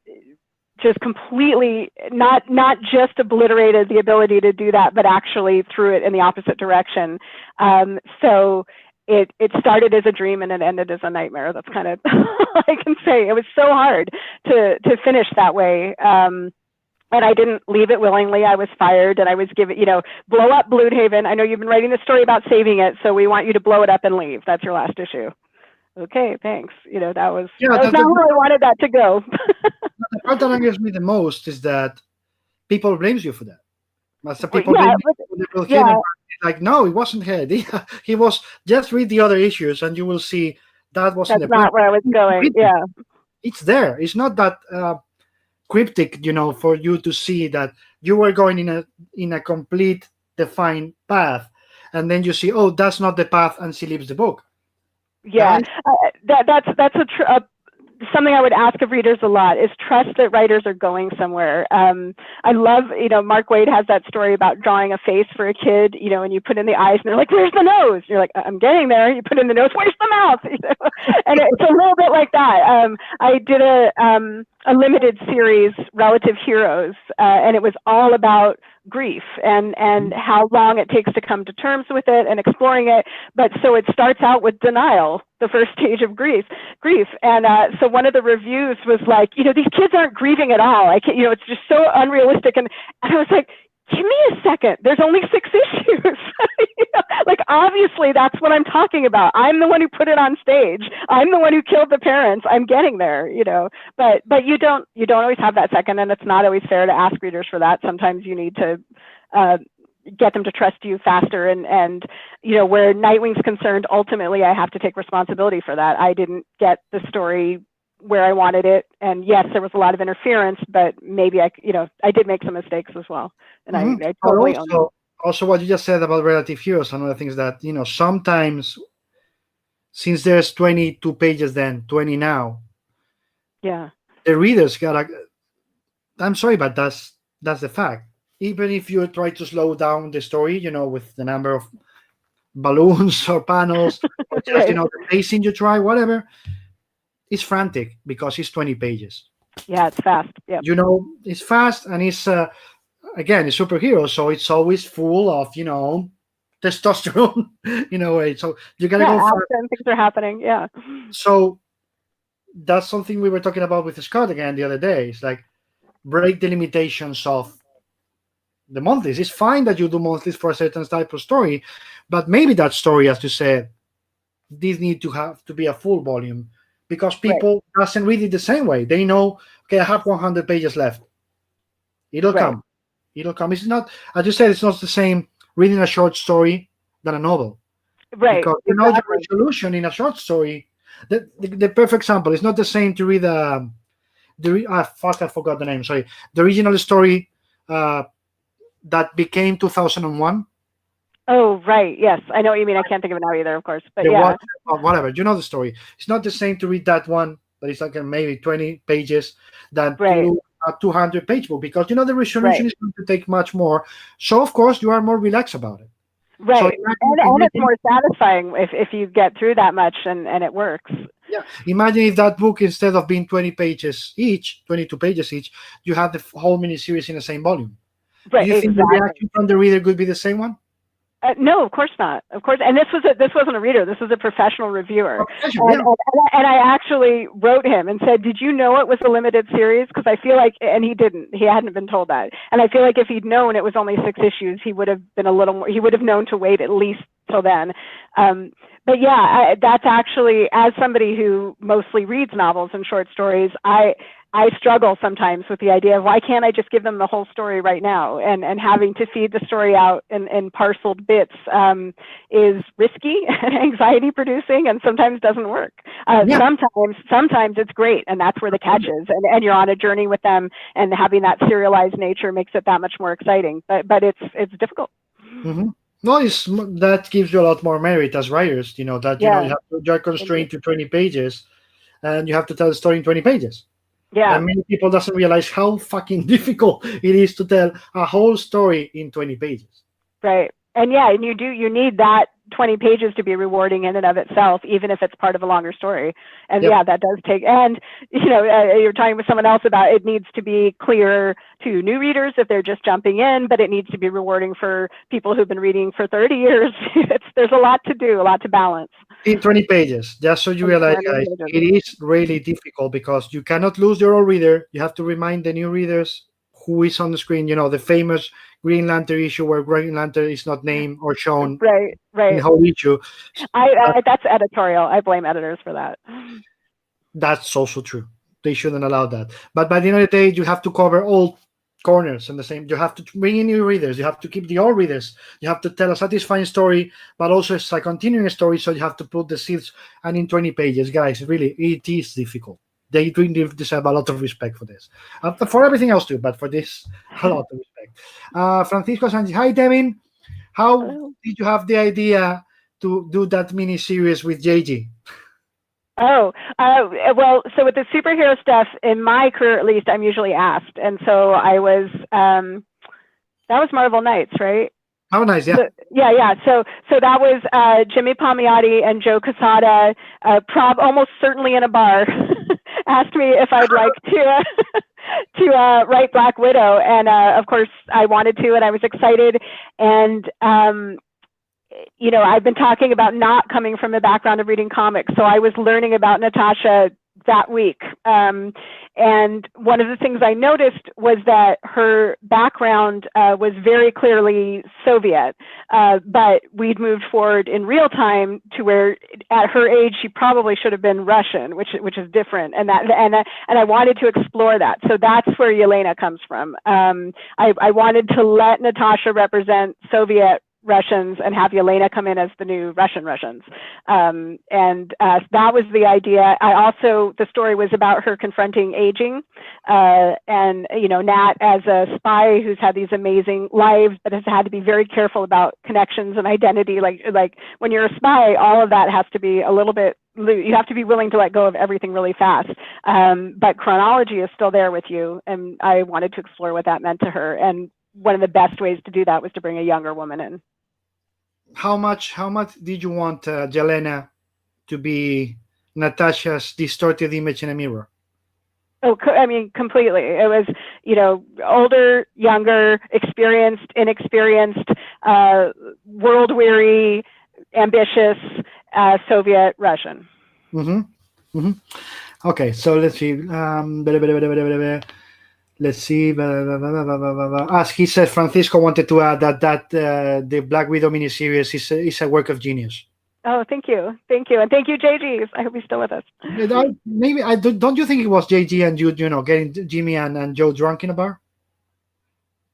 just completely not just obliterated the ability to do that, but actually threw it in the opposite direction. So it started as a dream and it ended as a nightmare. That's kind of all I can say. It was so hard to finish that way. And I didn't leave it willingly. I was fired and I was given, blow up Bloodhaven. I know you've been writing the story about saving it, so we want you to blow it up and leave. That's your last issue. Okay, thanks. That was not where I wanted that to go. The part that angers me the most is that people blames you for that. People blame you for him. Like, no, it wasn't his idea. He was, just read the other issues and you will see that wasn't That's not where I was going. Yeah. It's there. It's not that cryptic, for you to see that you were going in a complete defined path, and then you see, oh, that's not the path, and she leaves the book. Yeah, that's something I would ask of readers a lot is trust that writers are going somewhere. I love, Mark Waid has that story about drawing a face for a kid, and you put in the eyes and they're like, where's the nose? You're like, I'm getting there. You put in the nose, where's the mouth? And it's a little bit like that. I did a limited series, Relative Heroes, and it was all about grief and how long it takes to come to terms with it and exploring it. But so it starts out with denial, the first stage of grief. And so one of the reviews was like, these kids aren't grieving at all. It's just so unrealistic. And I was like, give me a second. There's only 6 issues. Obviously that's what I'm talking about. I'm the one who put it on stage. I'm the one who killed the parents. I'm getting there, but you don't always have that second, and it's not always fair to ask readers for that. Sometimes you need to get them to trust you faster, and where Nightwing's concerned, ultimately I have to take responsibility for that. I didn't get the story where I wanted it, and yes, there was a lot of interference, but maybe I did make some mistakes as well, and I totally own it. Also, what you just said about Relative Heroes, another thing is that sometimes, since there's 22 pages then 20 now, yeah, the readers gotta, I'm sorry, but that's the fact. Even if you try to slow down the story, with the number of balloons or panels, or just the pacing you try, whatever, it's frantic because it's 20 pages. Yeah, it's fast. Yeah, it's fast, and it's again, it's superhero, so it's always full of testosterone in a way. So you gotta go fast. Things are happening. Yeah. So that's something we were talking about with Scott again the other day. It's like, break the limitations of the monthlies. It's fine that you do monthlies for a certain type of story, but maybe that story, as you said, these need to have to be a full volume, because people doesn't read it the same way. They know, okay, I have 100 pages left. It'll Right. come. It'll come. It's not, as you said, it's not the same reading a short story than a novel. Right. Because you know Exactly. your resolution in a short story. The perfect example is not the same to read fuck, I forgot the name. Sorry, the original story that became 2001. Oh, right. Yes, I know what you mean. I can't think of it now either, of course. But The yeah, whatever. You know the story. It's not the same to read that one, but it's like maybe 20 pages than right, to a 200-page book, because you know the resolution right, is going to take much more. So of course you are more relaxed about it. So right. And it's imagine, more satisfying if you get through that much and it works. yeah, imagine if that book, instead of being 20 pages each, 22 pages each, you have the whole miniseries in the same volume. Right. Do you think the Exactly. reaction from the reader could be the same one? No, of course not. Of course, and this wasn't a reader. This was a professional reviewer, Yeah. and I actually wrote him and said, "Did you know it was a limited series?" Because I feel like, and he didn't. He hadn't been told that, and I feel like if he'd known it was only 6 issues, he would have been a little more. He would have known to wait at least till then. But yeah, that's actually, as somebody who mostly reads novels and short stories, I struggle sometimes with the idea of why can't I just give them the whole story right now, and having to feed the story out in parceled bits is risky and anxiety producing, and sometimes doesn't work. Sometimes it's great, and that's where the catch is, and you're on a journey with them, and having that serialized nature makes it that much more exciting. But it's difficult. Mm-hmm. No, that gives you a lot more merit as writers. You know that you're constrained to 20 pages, and you have to tell the story in 20 pages. Yeah. And many people doesn't realize how fucking difficult it is to tell a whole story in 20 pages. Right. And yeah, and you need that 20 pages to be rewarding in and of itself, even if it's part of a longer story. And yeah, that does take, and you're talking with someone else about it needs to be clear to new readers if they're just jumping in, but it needs to be rewarding for people who've been reading for 30 years. There's a lot to do, a lot to balance. In 20 pages, just so you realize, guys, it is really difficult because you cannot lose your old reader. You have to remind the new readers who is on the screen. You know, the famous Green Lantern issue where Green Lantern is not named or shown right in the whole issue. That's editorial. I blame editors for that. That's also true. They shouldn't allow that. But by the end of the day, you have to cover all corners and the same. You have to bring in new readers. You have to keep the old readers. You have to tell a satisfying story, but also it's a continuing story. So you have to put the seeds. And in 20 pages, guys, really, it is difficult. They really deserve a lot of respect for this. For everything else too, but for this, a lot of respect. Francisco Sanchez, hi Devin. How did you have the idea to do that mini series with JG? Well, so with the superhero stuff, in my career at least, I'm usually asked. And so I was, that was Marvel Knights, right? Oh, nice, yeah. So that was Jimmy Palmiotti and Joe Quesada, almost certainly in a bar, asked me if I'd like to write Black Widow. And of course I wanted to, and I was excited. And I've been talking about not coming from a background of reading comics, so I was learning about Natasha that week. And one of the things I noticed was that her background was very clearly Soviet, but we'd moved forward in real time to where at her age she probably should have been Russian, which is different, and I wanted to explore that. So that's where Yelena comes from. I wanted to let Natasha represent Soviet Russians and have Yelena come in as the new Russians. That was the idea. The story was about her confronting aging, and Nat as a spy who's had these amazing lives, but has had to be very careful about connections and identity. Like when you're a spy, all of that has to be a little bit, you have to be willing to let go of everything really fast. But chronology is still there with you. And I wanted to explore what that meant to her. And one of the best ways to do that was to bring a younger woman in. How much did you want Yelena to be Natasha's distorted image in a mirror? Oh, I mean, completely. It was, older, younger, experienced, inexperienced, world-weary, ambitious, Soviet Russian. Mm-hmm. Mm-hmm. Okay, so let's see. Let's see. As he said, Francisco wanted to add that the Black Widow miniseries is a work of genius. Oh, thank you, and thank you, JG. I hope he's still with us. Don't you think it was JG and you getting Jimmy and Joe drunk in a bar?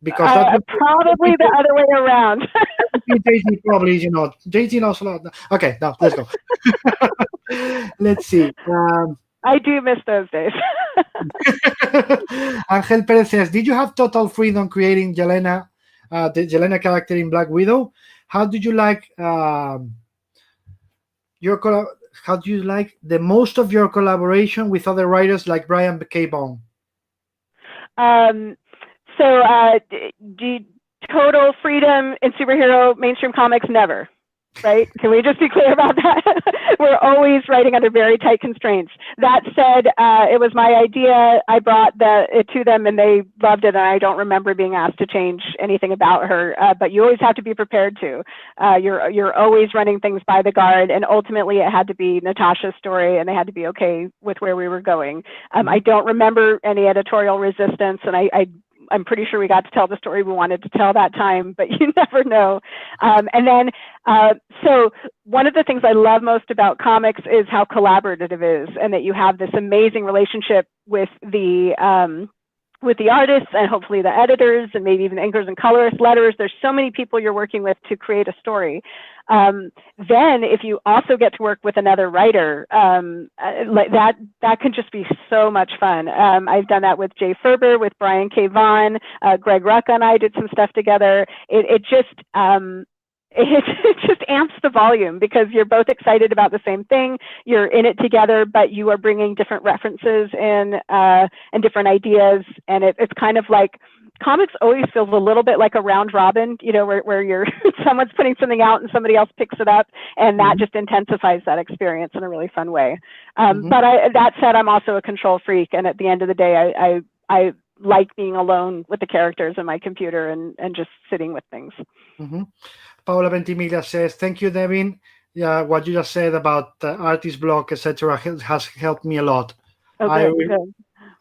because that probably the other way around. JG probably is, JG knows a lot. Okay, now let's go. Let's see. I do miss those days. Angel Perez says, did you have total freedom creating Yelena, the Yelena character in Black Widow? How did you like how do you like the most of your collaboration with other writers like Brian K. Vaughan? Total freedom in superhero mainstream comics, never. Right? Can we just be clear about that? We're always writing under very tight constraints. That said, it was my idea. I brought it to them and they loved it. And I don't remember being asked to change anything about her. But you always have to be prepared to. You're always running things by the guard. And ultimately, it had to be Natasha's story, and they had to be okay with where we were going. I don't remember any editorial resistance, and I'm pretty sure we got to tell the story we wanted to tell that time, but you never know. So one of the things I love most about comics is how collaborative it is, and that you have this amazing relationship with the artists and hopefully the editors and maybe even inkers and colorists, letters. There's so many people you're working with to create a story. Then if you also get to work with another writer, like that can just be so much fun. I've done that with Jay Ferber, with Brian K. Vaughan, Greg Rucka and I did some stuff together. It just amps the volume because you're both excited about the same thing. You're in it together, but you are bringing different references in and different ideas. And it's kind of like, comics always feels a little bit like a round robin, where you're someone's putting something out and somebody else picks it up, and that just intensifies that experience in a really fun way. But that said, I'm also a control freak, and at the end of the day, I like being alone with the characters in my computer and just sitting with things. Paula Ventimiglia says, thank you, Devin. Yeah, what you just said about artist block, etc., has helped me a lot. Okay,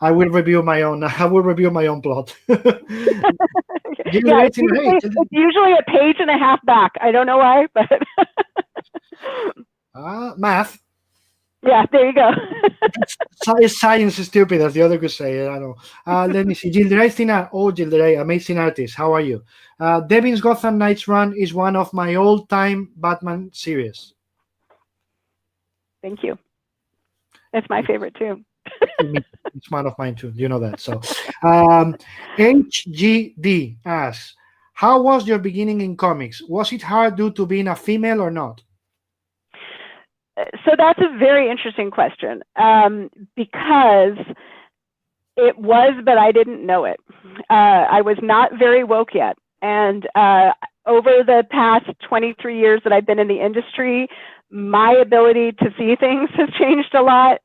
I will review my own. I will review my own plot. It's usually a page and a half back. I don't know why, but math. Yeah, there you go. Science is stupid, as the other could say. I know. Let me see. Gilderay Stina. Oh, Gilderay, amazing artist. How are you? Devin's Gotham Knights run is one of my all-time Batman series. Thank you. It's my favorite too. It's one of mine too. You know that. So, HGD asks, how was your beginning in comics? Was it hard due to being a female or not? So that's a very interesting question, because it was, but I didn't know it. I was not very woke yet. And over the past 23 years that I've been in the industry, my ability to see things has changed a lot.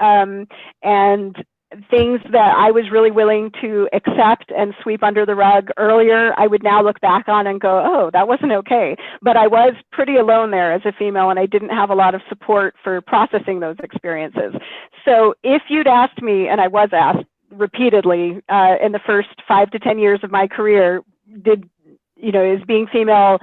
And things that I was really willing to accept and sweep under the rug earlier, I would now look back on and go, oh, that wasn't okay. But I was pretty alone there as a female, and I didn't have a lot of support for processing those experiences. So if you'd asked me, and I was asked repeatedly in the first 5 to 10 years of my career, is being female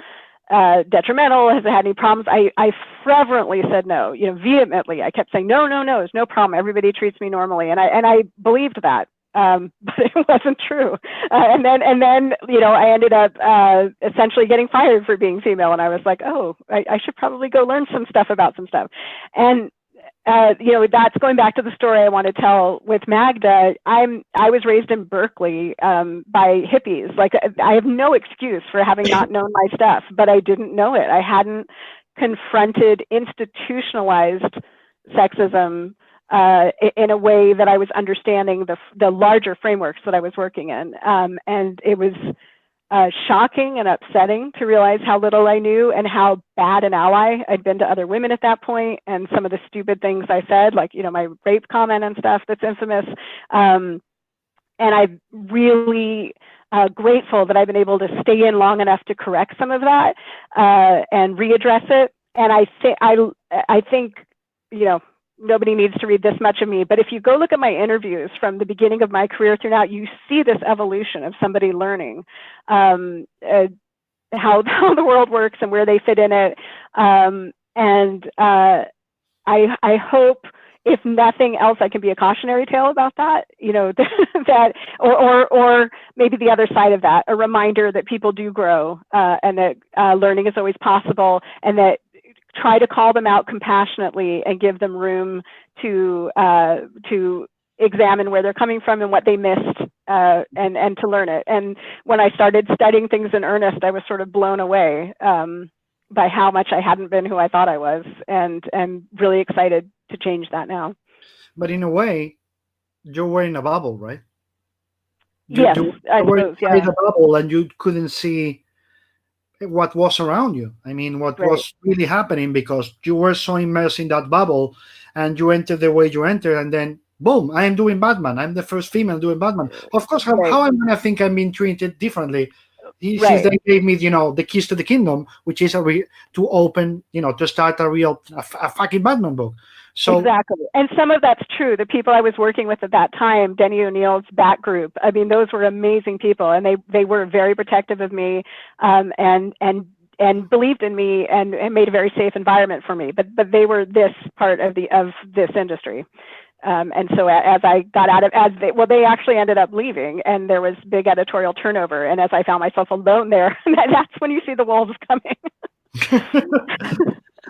detrimental? Has it had any problems? I fervently said no, vehemently. I kept saying, no, there's no problem. Everybody treats me normally. And I believed that, but it wasn't true. And then, I ended up essentially getting fired for being female. And I was like, oh, I should probably go learn some stuff about some stuff. And that's going back to the story I want to tell with Magda. I was raised in Berkeley by hippies. Like, I have no excuse for having not known my stuff, but I didn't know it. I hadn't confronted institutionalized sexism in a way that I was understanding the larger frameworks that I was working in. And it was shocking and upsetting to realize how little I knew and how bad an ally I'd been to other women at that point, and some of the stupid things I said, like, my rape comment and stuff that's infamous. And I'm really grateful that I've been able to stay in long enough to correct some of that and readdress it. And I think, nobody needs to read this much of me, but if you go look at my interviews from the beginning of my career through now, you see this evolution of somebody learning how the world works and where they fit in it. And I hope if nothing else, I can be a cautionary tale about that, you know, that, or maybe the other side of that, a reminder that people do grow, and that learning is always possible, and that try to call them out compassionately and give them room to examine where they're coming from and what they missed, and to learn it. And when I started studying things in earnest, I was sort of blown away by how much I hadn't been who I thought I was, and really excited to change that now. But in a way, you were in a bubble, right? Yes, I were suppose, inside yeah. a bubble, and you couldn't see what was around you. I mean, what Right. was really happening, because you were so immersed in that bubble, and you entered the way you entered, and then boom, I am doing Batman. I'm the first female doing Batman. Of course, how I'm gonna think I'm being treated differently? She then gave me, you know, the keys to the kingdom, which is to open, you know, to start a fucking Batman book. So exactly, and some of that's true. The people I was working with at that time, Denny O'Neill's back group, I mean, those were amazing people, and they were very protective of me, and believed in me, and made a very safe environment for me. But they were this part of this industry. And so as I got out of, they actually ended up leaving, and there was big editorial turnover. And as I found myself alone there, that's when you see the wolves coming.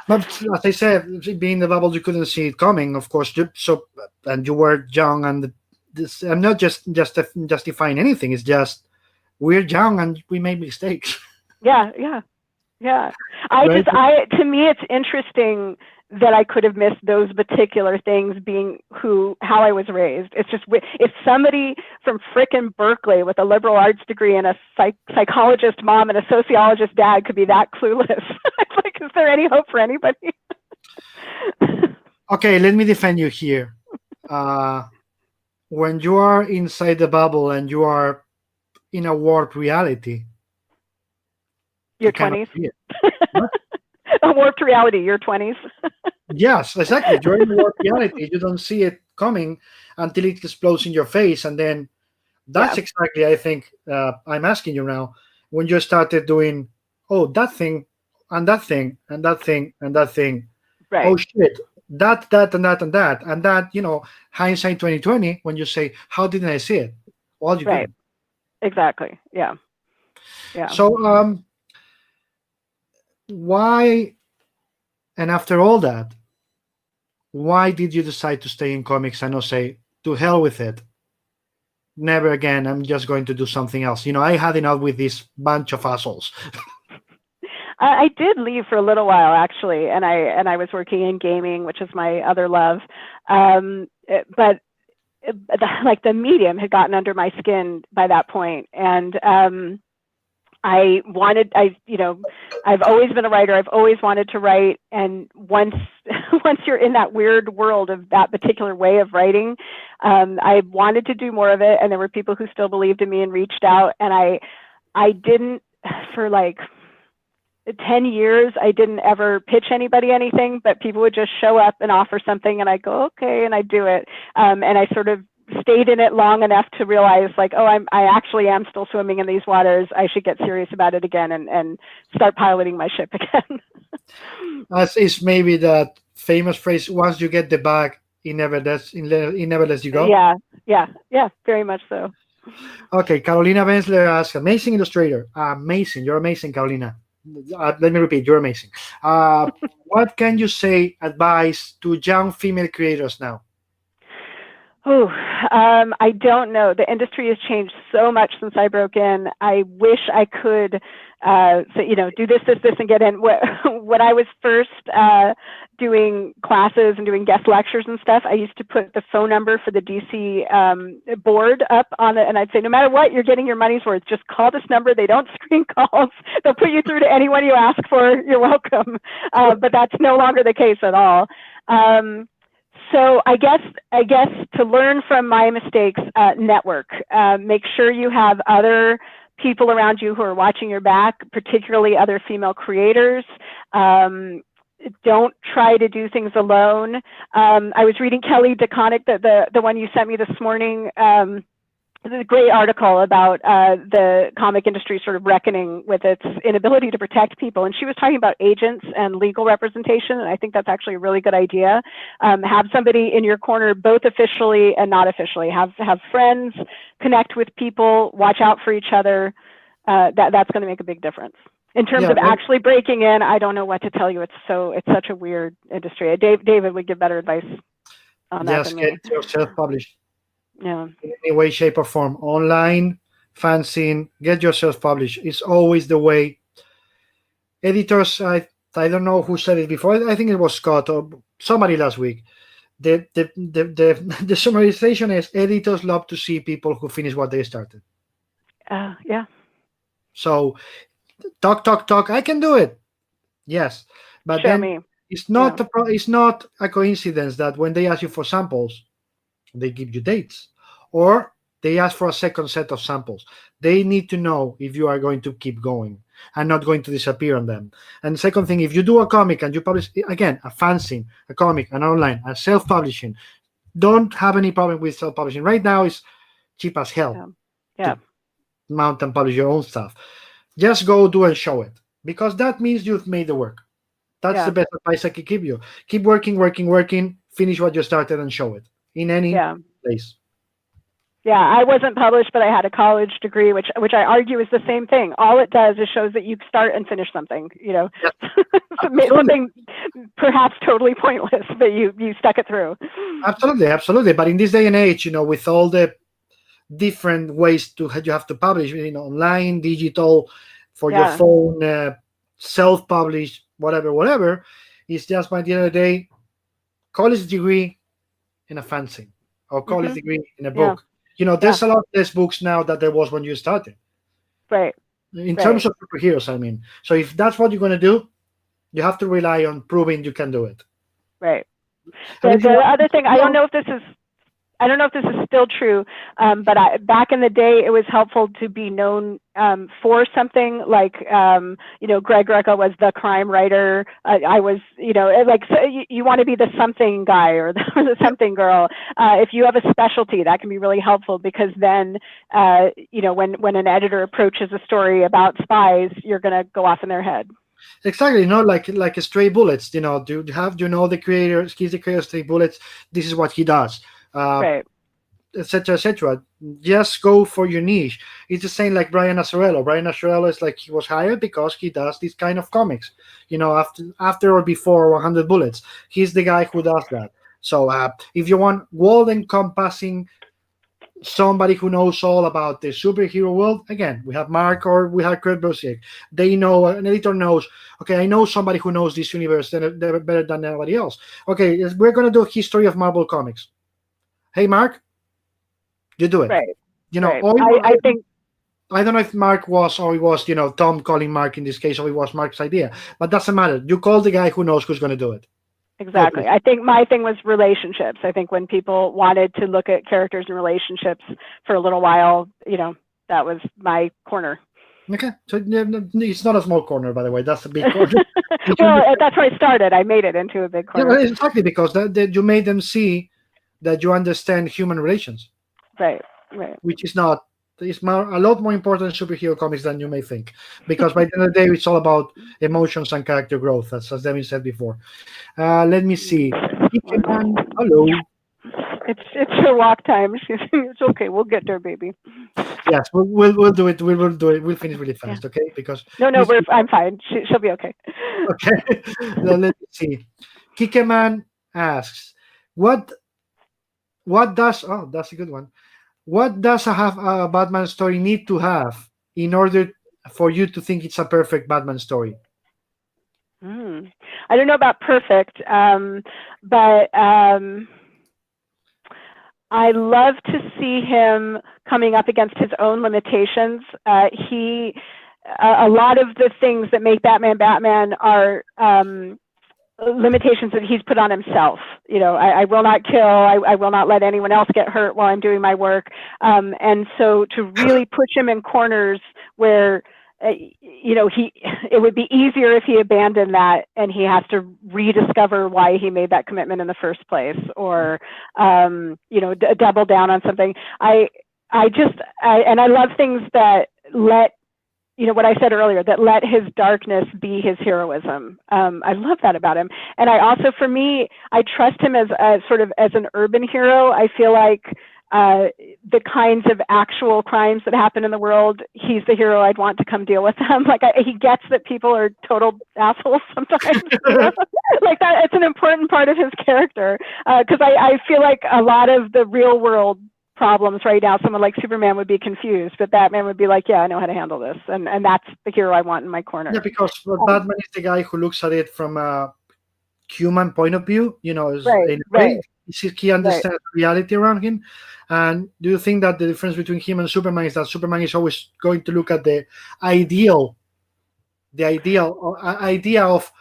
But as I said, being the bubble, you couldn't see it coming, of course. And you were young, and I'm not just justifying anything. It's just we're young and we make mistakes. Yeah. To me, it's interesting that I could have missed those particular things, being how I was raised. It's just, if somebody from frickin' Berkeley with a liberal arts degree and a psychologist mom and a sociologist dad could be that clueless, it's like, is there any hope for anybody? Okay, let me defend you here. When you are inside the bubble and you are in a warped reality, your 20s. A warped reality, your 20s. Yes, exactly. You're in a warped reality. You don't see it coming until it explodes in your face, and then that's exactly, I think, I'm asking you now. When you started doing, that thing, and that thing, and that thing, and that thing. Right. Oh shit, that, and that, and that, and that. You know, hindsight 2020. When you say, how didn't I see it? Well, you didn't. Exactly. Yeah. So, why, and after all that, why did you decide to stay in comics and not say, to hell with it, never again, I'm just going to do something else? You know, I had enough with this bunch of assholes. I did leave for a little while, actually, and I was working in gaming, which is my other love, but the medium had gotten under my skin by that point, and I've always been a writer. I've always wanted to write. And once you're in that weird world of that particular way of writing, I wanted to do more of it. And there were people who still believed in me and reached out. And I didn't, for like 10 years, I didn't ever pitch anybody anything, but people would just show up and offer something, and I go, okay, and I do it. And I sort of stayed in it long enough to realize, like, I actually am still swimming in these waters. I should get serious about it again and start piloting my ship again. As is maybe that famous phrase, once you get the bag, it never lets you go. Yeah, very much so. Okay, Carolina Bensler asks, amazing illustrator. Amazing. You're amazing, Carolina. Let me repeat, you're amazing. What can you say, advice to young female creators now? I don't know. The industry has changed so much since I broke in. I wish I could, do this, and get in. When I was first doing classes and doing guest lectures and stuff, I used to put the phone number for the DC board up on it, and I'd say, no matter what, you're getting your money's worth. Just call this number. They don't screen calls. They'll put you through to anyone you ask for. You're welcome. But that's no longer the case at all. So I guess to learn from my mistakes, network. Make sure you have other people around you who are watching your back, particularly other female creators. Don't try to do things alone. I was reading Kelly DeConnick, the one you sent me this morning. a great article about the comic industry sort of reckoning with its inability to protect people. And she was talking about agents and legal representation. And I think that's actually a really good idea. Have somebody in your corner, both officially and not officially. Have friends, connect with people, watch out for each other. That's going to make a big difference. In terms of actually breaking in, I don't know what to tell you. It's such a weird industry. David would give better advice on that than me. Just get yourself published. Yeah. In any way, shape, or form. Online, fanzine, get yourself published. It's always the way. Editors, I don't know who said it before. I think it was Scott or somebody last week. The summarization is editors love to see people who finish what they started. Yeah. So talk. I can do it. Yes, but Show me. It's not it's not a coincidence that when they ask you for samples, they give you dates, or they ask for a second set of samples. They need to know if you are going to keep going and not going to disappear on them. And second thing, if you do a comic and you publish, again, a fanzine, a comic, an online, a self-publishing, don't have any problem with self-publishing. Right now, it's cheap as hell. Yeah. To mount and publish your own stuff. Just go do and show it, because that means you've made the work. That's the best advice I can give you. Keep working, finish what you started and show it in any place. Yeah, I wasn't published, but I had a college degree, which I argue is the same thing. All it does is shows that you start and finish something, something perhaps totally pointless, but you stuck it through. Absolutely. But in this day and age, with all the different ways you have to publish, online, digital, for your phone, self-publish, whatever, it's just by the end of the day, college degree in a fanzine or college degree in a book. There's a lot less books now than there was when you started. Right. In terms of superheroes, I mean. So if that's what you're going to do, you have to rely on proving you can do it. Right. The other thing, I don't know if this is still true, but back in the day, it was helpful to be known for something like, Greg Rucka was the crime writer. I was, you want to be the something guy or the something girl. If you have a specialty, that can be really helpful, because then, when an editor approaches a story about spies, you're going to go off in their head. Exactly, like a Stray Bullets. Do you know the creator? He's the creator of Stray Bullets. This is what he does. Right. Etc. Just go for your niche. It's the same like Brian Azzarello. Brian Azzarello is like, he was hired because he does this kind of comics. After or before 100 Bullets, he's the guy who does that. So if you want world-encompassing somebody who knows all about the superhero world, again, we have Mark or we have Kurt Busiek. They know, an editor knows, okay, I know somebody who knows this universe better than anybody else. Okay, we're going to do a history of Marvel Comics. Hey, Mark, you do it. Right. Right. I think, I don't know if Mark was, or it was, Tom calling Mark in this case, or it was Mark's idea, but doesn't matter. You call the guy who knows who's going to do it. Exactly. I think my thing was relationships. I think when people wanted to look at characters and relationships for a little while, that was my corner. Okay. So it's not a small corner, by the way. That's a big corner. Well, that's where I started. I made it into a big corner. Yeah, exactly, because you made them see that you understand human relations. Right. Which is a lot more important in superhero comics than you may think, because by the end of the day, it's all about emotions and character growth, as Devin said before. Let me see. Hello. It's your walk time. It's okay. We'll get there, baby. Yes, we'll do it. We'll do it. We'll finish really fast, okay? Because I'm fine. She'll be okay. Okay. Now, let me see. Kikeman asks, What does that's a good one. What does a Batman story need to have in order for you to think it's a perfect Batman story? I don't know about perfect, but I love to see him coming up against his own limitations. A lot of the things that make Batman are limitations that he's put on himself. I will not kill. I will not let anyone else get hurt while I'm doing my work. And so to really push him in corners where, it would be easier if he abandoned that and he has to rediscover why he made that commitment in the first place, or, double down on something. I love things that let, what I said earlier, that let his darkness be his heroism. I love that about him. And I also, for me, I trust him as sort of as an urban hero. I feel like the kinds of actual crimes that happen in the world, he's the hero I'd want to come deal with them. Like he gets that people are total assholes sometimes. Like that, it's an important part of his character. Because I feel like a lot of the real world problems right now, someone like Superman would be confused, but Batman would be like, yeah, I know how to handle this. And that's the hero I want in my corner. Yeah, because Batman is the guy who looks at it from a human point of view, in a way. He understands reality around him. And do you think that the difference between him and Superman is that Superman is always going to look at the idea of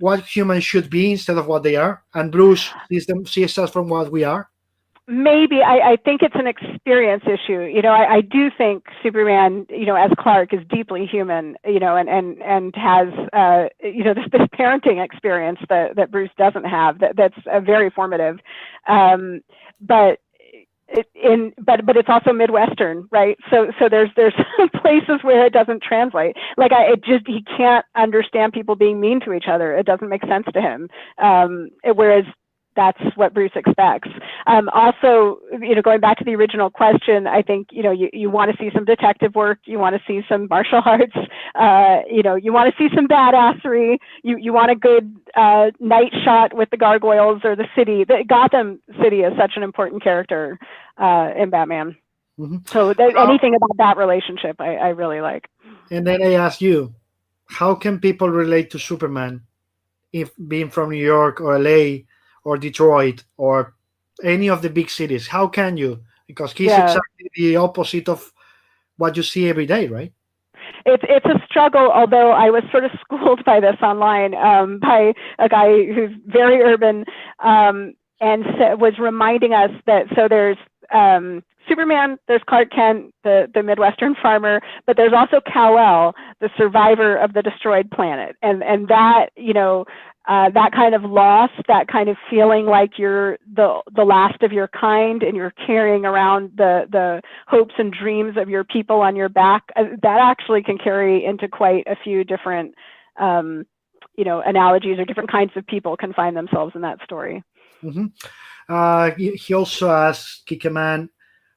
what humans should be instead of what they are, and Bruce sees us from what we are? Maybe. I think it's an experience issue. I do think Superman, as Clark, is deeply human, and has, this parenting experience that Bruce doesn't have. That's very formative. But it's also Midwestern, right? So there's places where it doesn't translate. Like he can't understand people being mean to each other. It doesn't make sense to him. Whereas that's what Bruce expects. Also, going back to the original question, I think, you want to see some detective work. You want to see some martial arts. You want to see some badassery. You want a good night shot with the gargoyles or the city. The Gotham City is such an important character in Batman. Mm-hmm. So anything about that relationship, I really like. And then I ask you, how can people relate to Superman if being from New York or LA or Detroit or any of the big cities? How can you? Because he's exactly the opposite of what you see every day, right? It's a struggle, although I was sort of schooled by this online by a guy who's very urban and was reminding us that, so there's Superman, there's Clark Kent, the Midwestern farmer, but there's also Kal-El, the survivor of the destroyed planet. And that, that kind of loss, that kind of feeling like you're the last of your kind and you're carrying around the hopes and dreams of your people on your back, that actually can carry into quite a few different, analogies, or different kinds of people can find themselves in that story. Mm-hmm. He also asked Kikeman,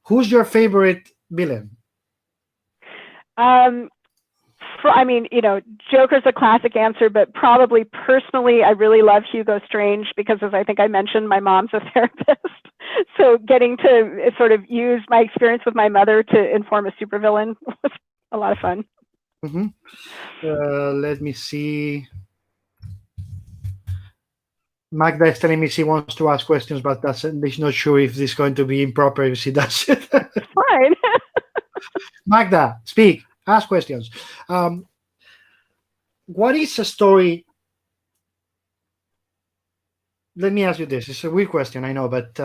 who's your favorite villain? Joker's a classic answer, but probably personally, I really love Hugo Strange because, as I think I mentioned, my mom's a therapist. So getting to sort of use my experience with my mother to inform a supervillain was a lot of fun. Mm-hmm. Let me see. Magda is telling me she wants to ask questions, but she's not sure if this is going to be improper if she does it. Fine. Magda, speak. Ask questions. What is a story? Let me ask you this. It's a weird question, I know, but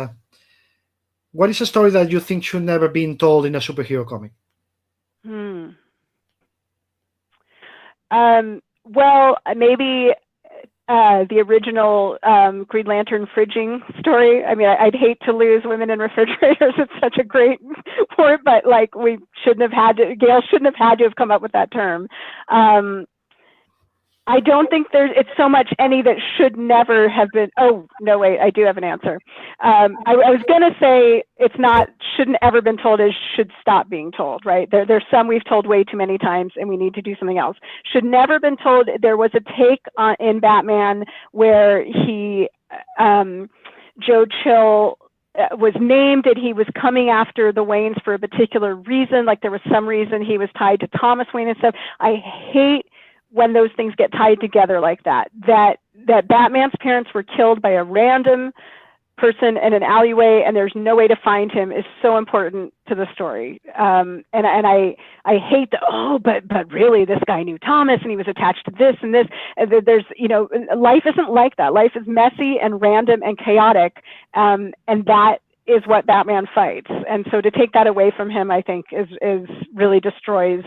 what is a story that you think should never be told in a superhero comic? Well, maybe the original Green Lantern fridging story. I mean, I'd hate to lose women in refrigerators. It's such a great word, but like Gail shouldn't have had to have come up with that term. I don't think it's so much any that should never have been. Oh, no, wait, I do have an answer. I was going to say shouldn't ever been told is should stop being told, right? There's some we've told way too many times and we need to do something else. Should never been told. There was a take in Batman where Joe Chill was named and he was coming after the Waynes for a particular reason. Like there was some reason he was tied to Thomas Wayne and stuff. I hate when those things get tied together like that Batman's parents were killed by a random person in an alleyway and there's no way to find him is so important to the story. And I hate but really this guy knew Thomas and he was attached to this and this. And there's, life isn't like that. Life is messy and random and chaotic. And that is what Batman fights. And so to take that away from him, I think is really destroys,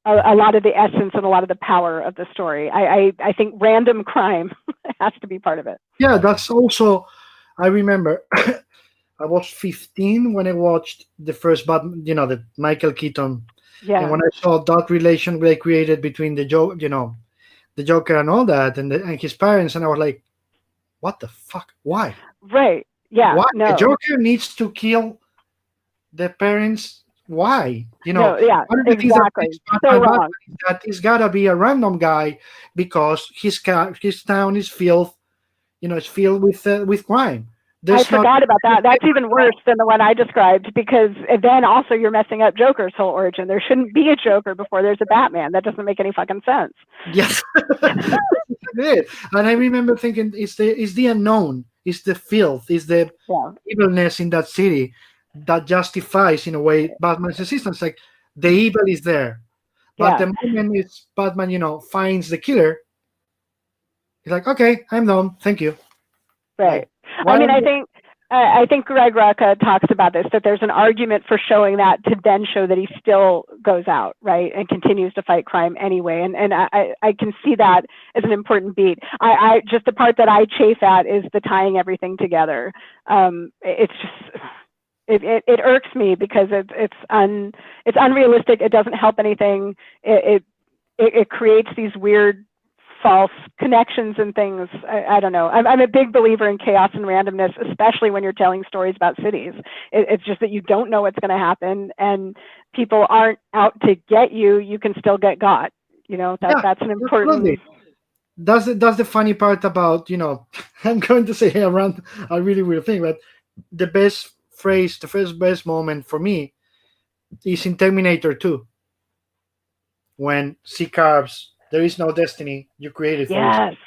a lot of the essence and a lot of the power of the story. I think random crime has to be part of it. Yeah, that's also, I remember I was 15 when I watched the first Batman, the Michael Keaton. And when I saw that relation they created between the the Joker and all that, and his parents, and I was like, what the fuck? Why? Right. Yeah. Why the No. Joker needs to kill the parents? Why? No. Yeah. One of the things Exactly. that So Batman wrong. is that he's gotta be a random guy because his town is filled, it's filled with crime. I forgot about that. That's even worse than the one I described, because then also you're messing up Joker's whole origin. There shouldn't be a Joker before there's a Batman. That doesn't make any fucking sense. Yes. And I remember thinking it's the unknown, it's the filth, it's the evilness in that city that justifies in a way Batman's existence. Like the evil is there. But the moment it's Batman, finds the killer, he's like, okay, I'm done. Thank you. Right. I mean, I think Greg Rucka talks about this, that there's an argument for showing that to then show that he still goes out, right, and continues to fight crime anyway. And I can see that as an important beat. I just the part that I chafe at is the tying everything together. It's just it irks me because it's unrealistic. It doesn't help anything. It creates these weird false connections and things. I don't know. I'm a big believer in chaos and randomness, especially when you're telling stories about cities. It's just that you don't know what's going to happen, and people aren't out to get you. You can still get got. That's an important. Absolutely. That's the funny part about I'm going to say around a really weird thing, but the best phrase, the first best moment for me is in Terminator 2 when C carves. There is no destiny. You created for yourself.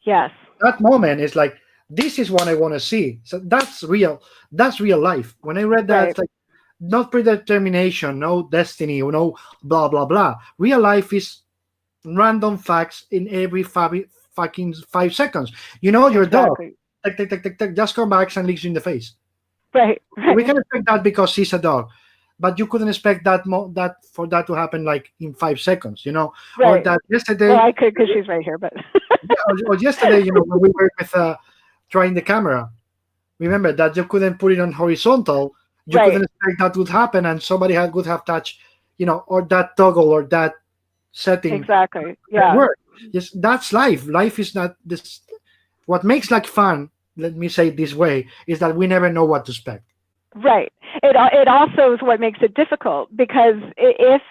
Yes. That moment is like, this is what I want to see. So that's real. That's real life. When I read that, it's like, not predetermination, no destiny, no blah, blah, blah. Real life is random facts in every fucking 5 seconds. Your dog, just come back and licks you in the face. Right. We can expect that because he's a dog. But you couldn't expect that for that to happen like in 5 seconds, Right. Or that yesterday. Well, I could because she's right here, but. or yesterday, when we were with trying the camera, remember that you couldn't put it on horizontal. You couldn't expect that would happen, and somebody would have touched, or that toggle or that setting. Exactly. Yeah. Work. Yes, that's life. Life is not this. What makes life fun, let me say it this way, is that we never know what to expect. Right. It also is what makes it difficult, because if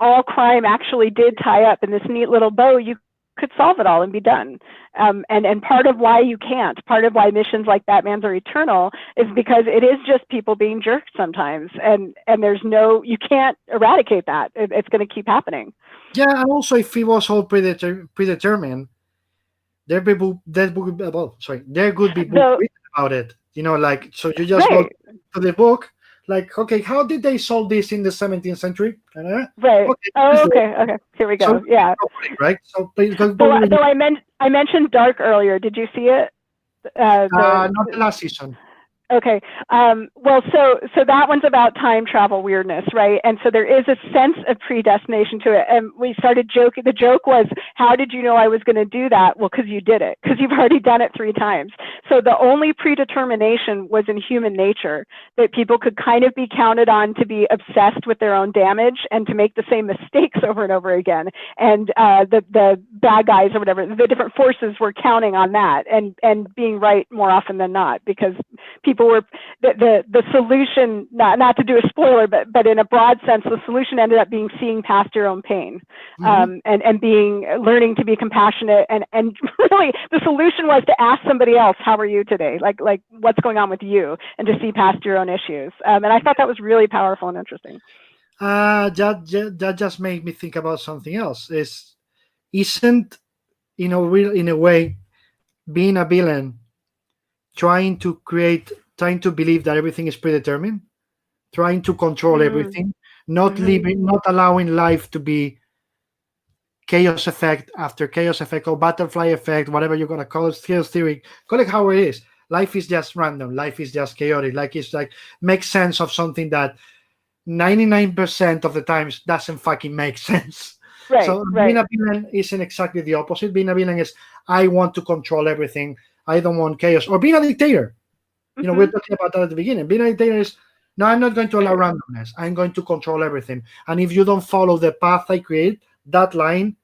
all crime actually did tie up in this neat little bow, you could solve it all and be done. And part of why you can't, part of why missions like Batman's are eternal, is because it is just people being jerks sometimes, and you can't eradicate that. It's going to keep happening. Yeah, and also if it was all predetermined, there could be books written about it. So you just go to the book, like, okay, how did they solve this in the 17th century? Right. Okay. Here we go. So, right. So please go. So I mentioned Dark earlier. Did you see it? Not the last season. Okay. Well, so that one's about time travel weirdness, right? And so there is a sense of predestination to it. And we started joking. The joke was, how did you know I was going to do that? Well, because you did it, because you've already done it 3 times. So the only predetermination was in human nature, that people could kind of be counted on to be obsessed with their own damage and to make the same mistakes over and over again. And the bad guys or whatever, the different forces were counting on that and being right more often than not, because people were the solution, not to do a spoiler, but in a broad sense, the solution ended up being seeing past your own pain, and learning to be compassionate, and really the solution was to ask somebody else, how are you today? Like what's going on with you, and to see past your own issues. And I thought that was really powerful and interesting. That just made me think about something else. Isn't in a way being a villain trying to believe that everything is predetermined, trying to control everything, not allowing life to be chaos effect after chaos effect or butterfly effect, whatever you're gonna call it, chaos theory, call it how it is. Life is just random. Life is just chaotic. It's make sense of something that 99% of the times doesn't fucking make sense. Right, so being a villain isn't exactly the opposite. Being a villain is, I want to control everything. I don't want chaos. Or being a dictator. You know, we're talking about that at the beginning. Being a dictator is, no, I'm not going to allow randomness. I'm going to control everything. And if you don't follow the path I create, that line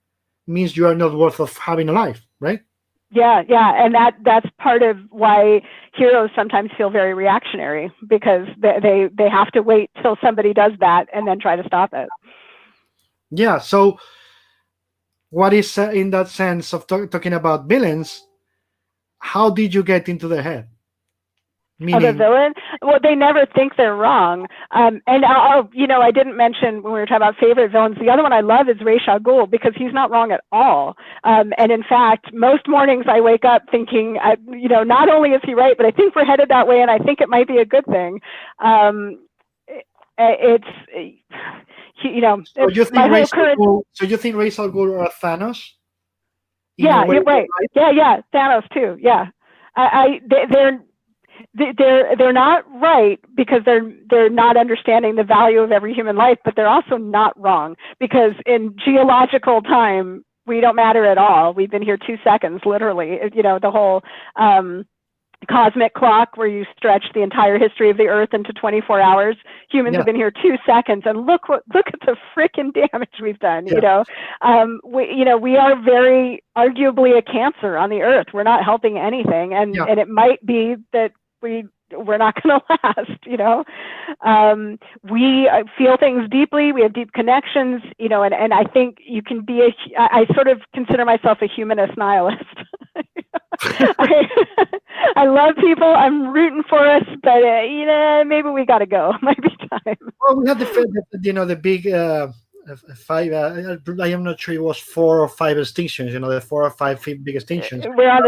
means you are not worth of having a life, right? Yeah, and that's part of why heroes sometimes feel very reactionary, because they have to wait till somebody does that and then try to stop it. Yeah. So, what is in that sense of talking about villains? How did you get into their head? Of a villain? Well, they never think they're wrong. And I didn't mention when we were talking about favorite villains, the other one I love is Ra's al Ghul, because he's not wrong at all. And in fact, most mornings I wake up thinking, not only is he right, but I think we're headed that way, and I think it might be a good thing. So you think Ra's al Ghul are Thanos? Yeah, you're right. Yeah, Thanos too. Yeah, they're not right because they're not understanding the value of every human life, but they're also not wrong, because in geological time we don't matter at all. We've been here 2 seconds, literally. The whole cosmic clock, where you stretch the entire history of the Earth into 24 hours. Humans have been here 2 seconds, and look at the freaking damage we've done. Yeah. We are very arguably a cancer on the Earth. We're not helping anything, and it might be that we're not going to last. We feel things deeply. We have deep connections, and I think you can be I sort of consider myself a humanist nihilist. I love people. I'm rooting for us, but maybe we got to go. Might be time. Well, we had the big 5. I am not sure it was 4 or 5 extinctions. The 4 or 5 big extinctions. We are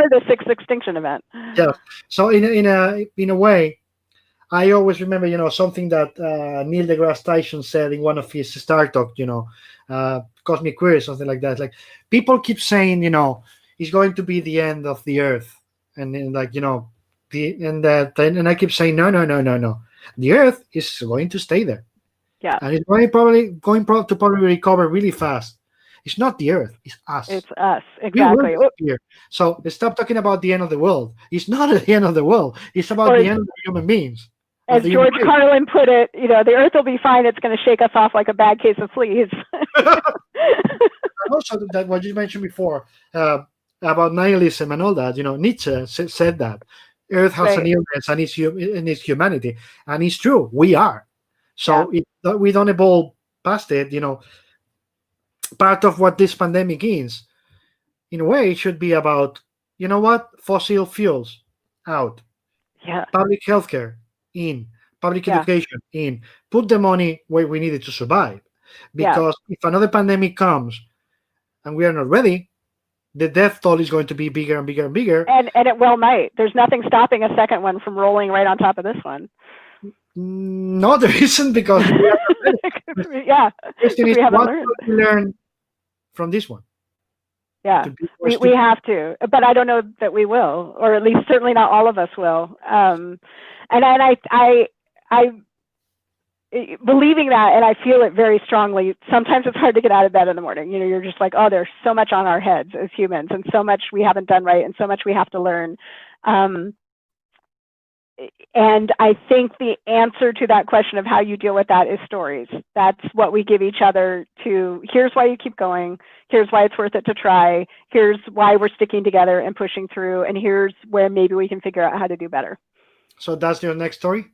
the 6th extinction event. Yeah. So in a way, I always remember something that Neil deGrasse Tyson said in one of his Star Talk. Cosmic Query, something like that. Like, people keep saying it's going to be the end of the Earth, and then and I keep saying no. The Earth is going to stay there. Yeah. And it's probably recover really fast. It's not the Earth, it's us. It's us, exactly. So stop talking about the end of the world. It's not the end of the world. It's about the end of the human beings. As George Carlin put it, the Earth will be fine. It's going to shake us off like a bad case of fleas. Also, that what you mentioned before about nihilism and all that. Nietzsche said that Earth has an illness and it's humanity, and it's true. We are. So we don't evolve past it. Part of what this pandemic is, in a way, it should be about, fossil fuels out, public healthcare in, public education in, put the money where we need it to survive. Because if another pandemic comes and we are not ready, the death toll is going to be bigger and bigger and bigger. And it well might. There's nothing stopping a second one from rolling right on top of this one. No, there isn't, because we haven't learned from this one. Yeah, we have to, but I don't know that we will, or at least certainly not all of us will. And I believing that, and I feel it very strongly. Sometimes it's hard to get out of bed in the morning. You're just like, oh, there's so much on our heads as humans, and so much we haven't done right, and so much we have to learn. And I think the answer to that question of how you deal with that is stories. That's what we give each other to, here's why you keep going, here's why it's worth it to try, here's why we're sticking together and pushing through, and here's where maybe we can figure out how to do better. So that's your next story?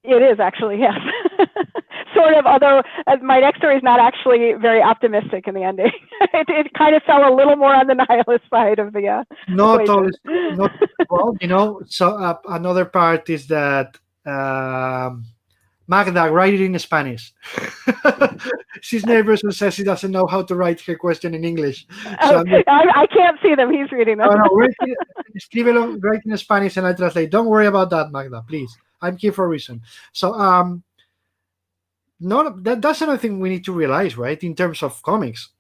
It is actually, yes. Sort of, although my next story is not actually very optimistic in the ending. It kind of fell a little more on the nihilist side of the not always, not well, so another part is that Magda, write it in Spanish. She's nervous and says she doesn't know how to write her question in English. So I can't see them. He's reading them. Escríbelo, write in Spanish and I translate. Don't worry about that, Magda, please. I'm here for a reason. So that's another thing we need to realize, right, in terms of comics,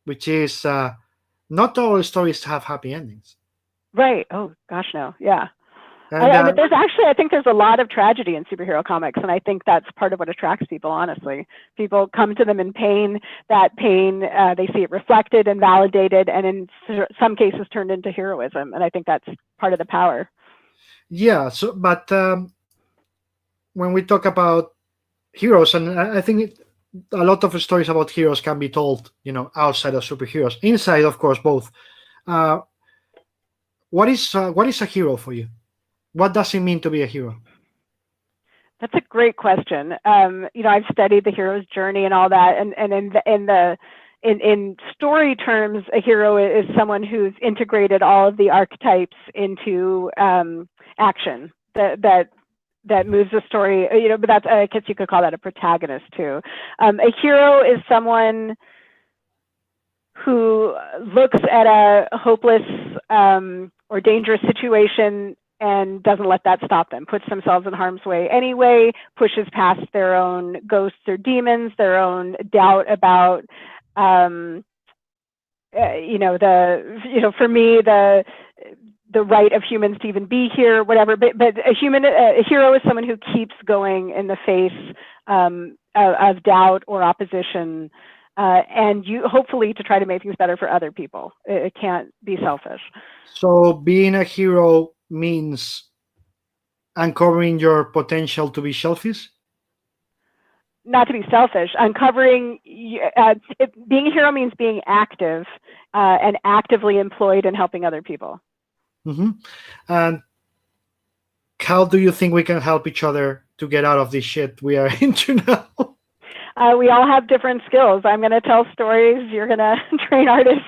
which is not all stories have happy endings. Right. Oh gosh, no. Yeah. And there's actually, I think there's a lot of tragedy in superhero comics, and I think that's part of what attracts people, honestly. People come to them in pain. That pain, they see it reflected and validated, and in some cases turned into heroism, and I think that's part of the power. Yeah. So, but when we talk about heroes, and I think a lot of stories about heroes can be told, outside of superheroes, inside, of course, both. Uh, what is a hero for you? What does it mean to be a hero? That's a great question. I've studied the hero's journey and all that, and in story terms, a hero is someone who's integrated all of the archetypes into action that moves the story. But that's, I guess you could call that a protagonist too. A hero is someone who looks at a hopeless or dangerous situation and doesn't let that stop them, puts themselves in harm's way anyway, pushes past their own ghosts or demons, their own doubt about, for me, the right of humans to even be here, whatever. But a hero is someone who keeps going in the face of doubt or opposition, and hopefully to try to make things better for other people. It can't be selfish. So being a hero means uncovering your potential to be selfish? Not to be selfish. Uncovering, being a hero means being active and actively employed in helping other people. Mm-hmm. And how do you think we can help each other to get out of this shit we are into now? We all have different skills. I'm going to tell stories. You're going to train artists.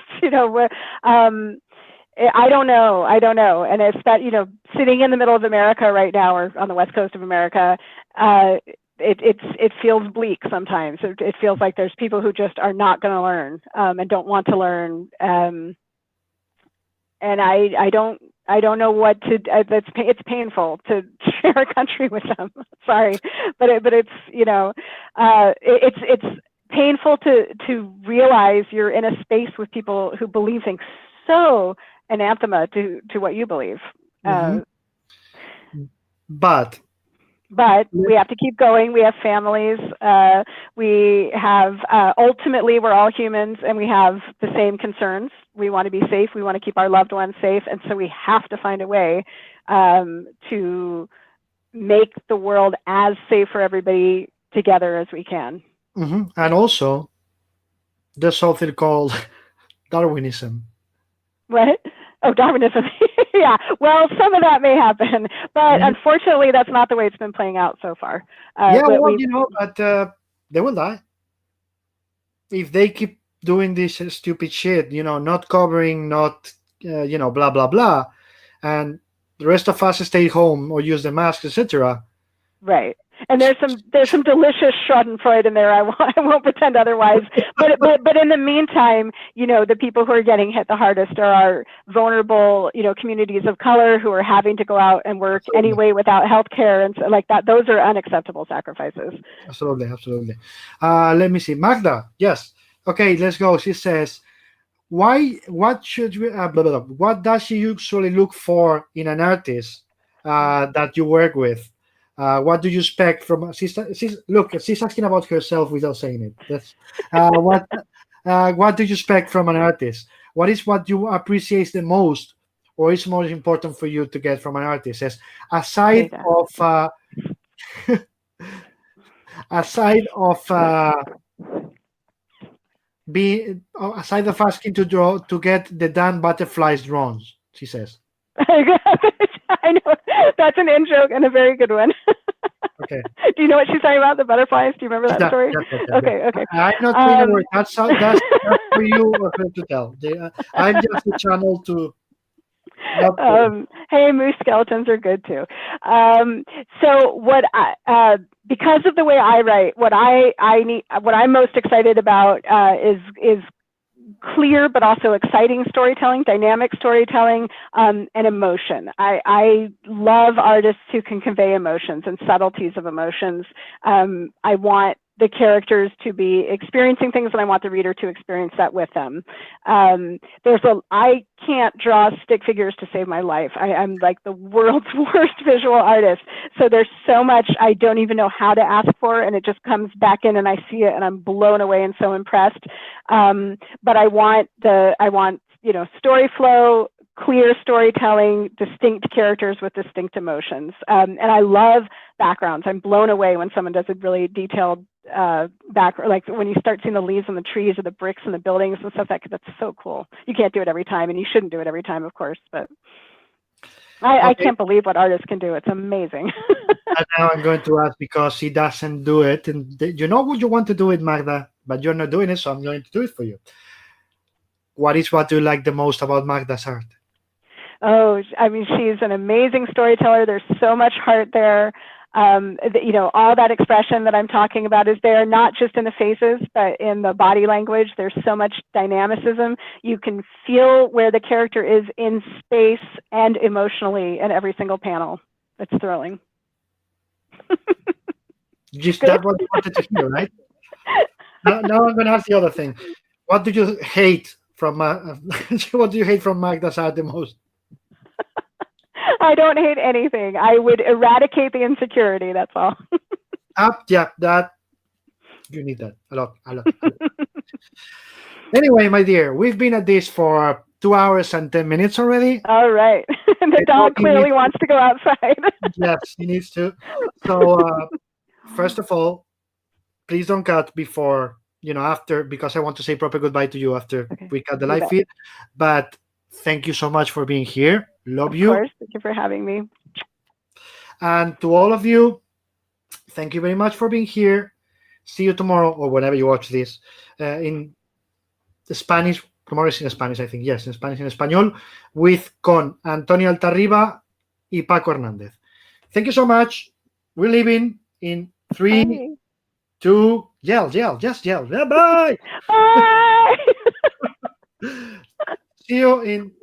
I don't know. And it's that, sitting in the middle of America right now, or on the West Coast of America, it feels bleak sometimes. It feels like there's people who just are not going to learn and don't want to learn. And I don't know what to. It's painful to share a country with them. Sorry, but it's it's painful to realize you're in a space with people who believe things so anathema to what you believe. But we have to keep going. We have families. We have, ultimately, we're all humans and we have the same concerns. We want to be safe. We want to keep our loved ones safe. And so we have to find a way to make the world as safe for everybody together as we can. Mm-hmm. And also, there's something called Darwinism. What? Oh, Darwinism. Yeah. Well, some of that may happen, but unfortunately, that's not the way it's been playing out so far. But they will die if they keep doing this stupid shit. Not covering, not blah blah blah, and the rest of us stay home or use the mask, etc. Right. And there's some delicious Schadenfreude in there. I won't pretend otherwise. But in the meantime, the people who are getting hit the hardest are our vulnerable, communities of color who are having to go out and work anyway without health care and so, like that. Those are unacceptable sacrifices. Absolutely. Let me see. Magda, yes. Okay, let's go. She says, what should we, blah, blah, blah. What does she usually look for in an artist that you work with? What do you expect from? She's asking about herself without saying it. That's what do you expect from an artist? What is what you appreciate the most, or is most important for you to get from an artist? Aside of asking to draw to get the damn butterflies drawn, she says. I know that's an in joke and a very good one. Okay. Do you know what she's talking about? The butterflies? Do you remember that story? Yeah. Okay. I'm not really that's for you or her to tell. I'm just a channel to. Hey, moose skeletons are good too. So what because of the way I write, what I'm most excited about is clear but also exciting storytelling, dynamic storytelling, and emotion. I love artists who can convey emotions and subtleties of emotions. I want the characters to be experiencing things, and I want the reader to experience that with them. I can't draw stick figures to save my life. I'm like the world's worst visual artist. So there's so much I don't even know how to ask for, and it just comes back in and I see it and I'm blown away and so impressed. But I want story flow, clear storytelling, distinct characters with distinct emotions. And I love backgrounds. I'm blown away when someone does a really detailed background, like when you start seeing the leaves on the trees or the bricks and the buildings and stuff. That's so cool. You can't do it every time, and you shouldn't do it every time, of course, but I can't believe what artists can do. It's amazing. And now I'm going to ask, because he doesn't do it, and you know what you want to do it, Magda, but you're not doing it, so I'm going to do it for you. What do you like the most about Magda's art? Oh, I mean, she's an amazing storyteller. There's so much heart there. All that expression that I'm talking about is there, not just in the faces, but in the body language. There's so much dynamicism. You can feel where the character is in space and emotionally in every single panel. It's thrilling. Just that what you wanted to hear, right? Now I'm going to ask the other thing. What do you hate from what do you hate from Magda's art the most? I don't hate anything. I would eradicate the insecurity. That's all. Yeah, that you need that a lot. Anyway, my dear, we've been at this for 2 hours and 10 minutes already. All right. The dog clearly wants to go outside. Yes, he needs to. So, first of all, please don't cut before, after, because I want to say proper goodbye to you after we cut the live feed. But thank you so much for being here. Love you. Of course. Thank you for having me. And to all of you, thank you very much for being here. See you tomorrow, or whenever you watch this, in Spanish. Tomorrow is in Spanish, I think. Yes, in Spanish, in Español, con Antonio Altarriba y Paco Hernández. Thank you so much. We're leaving in 3, 2, yell, just yell. Bye. Bye. See you in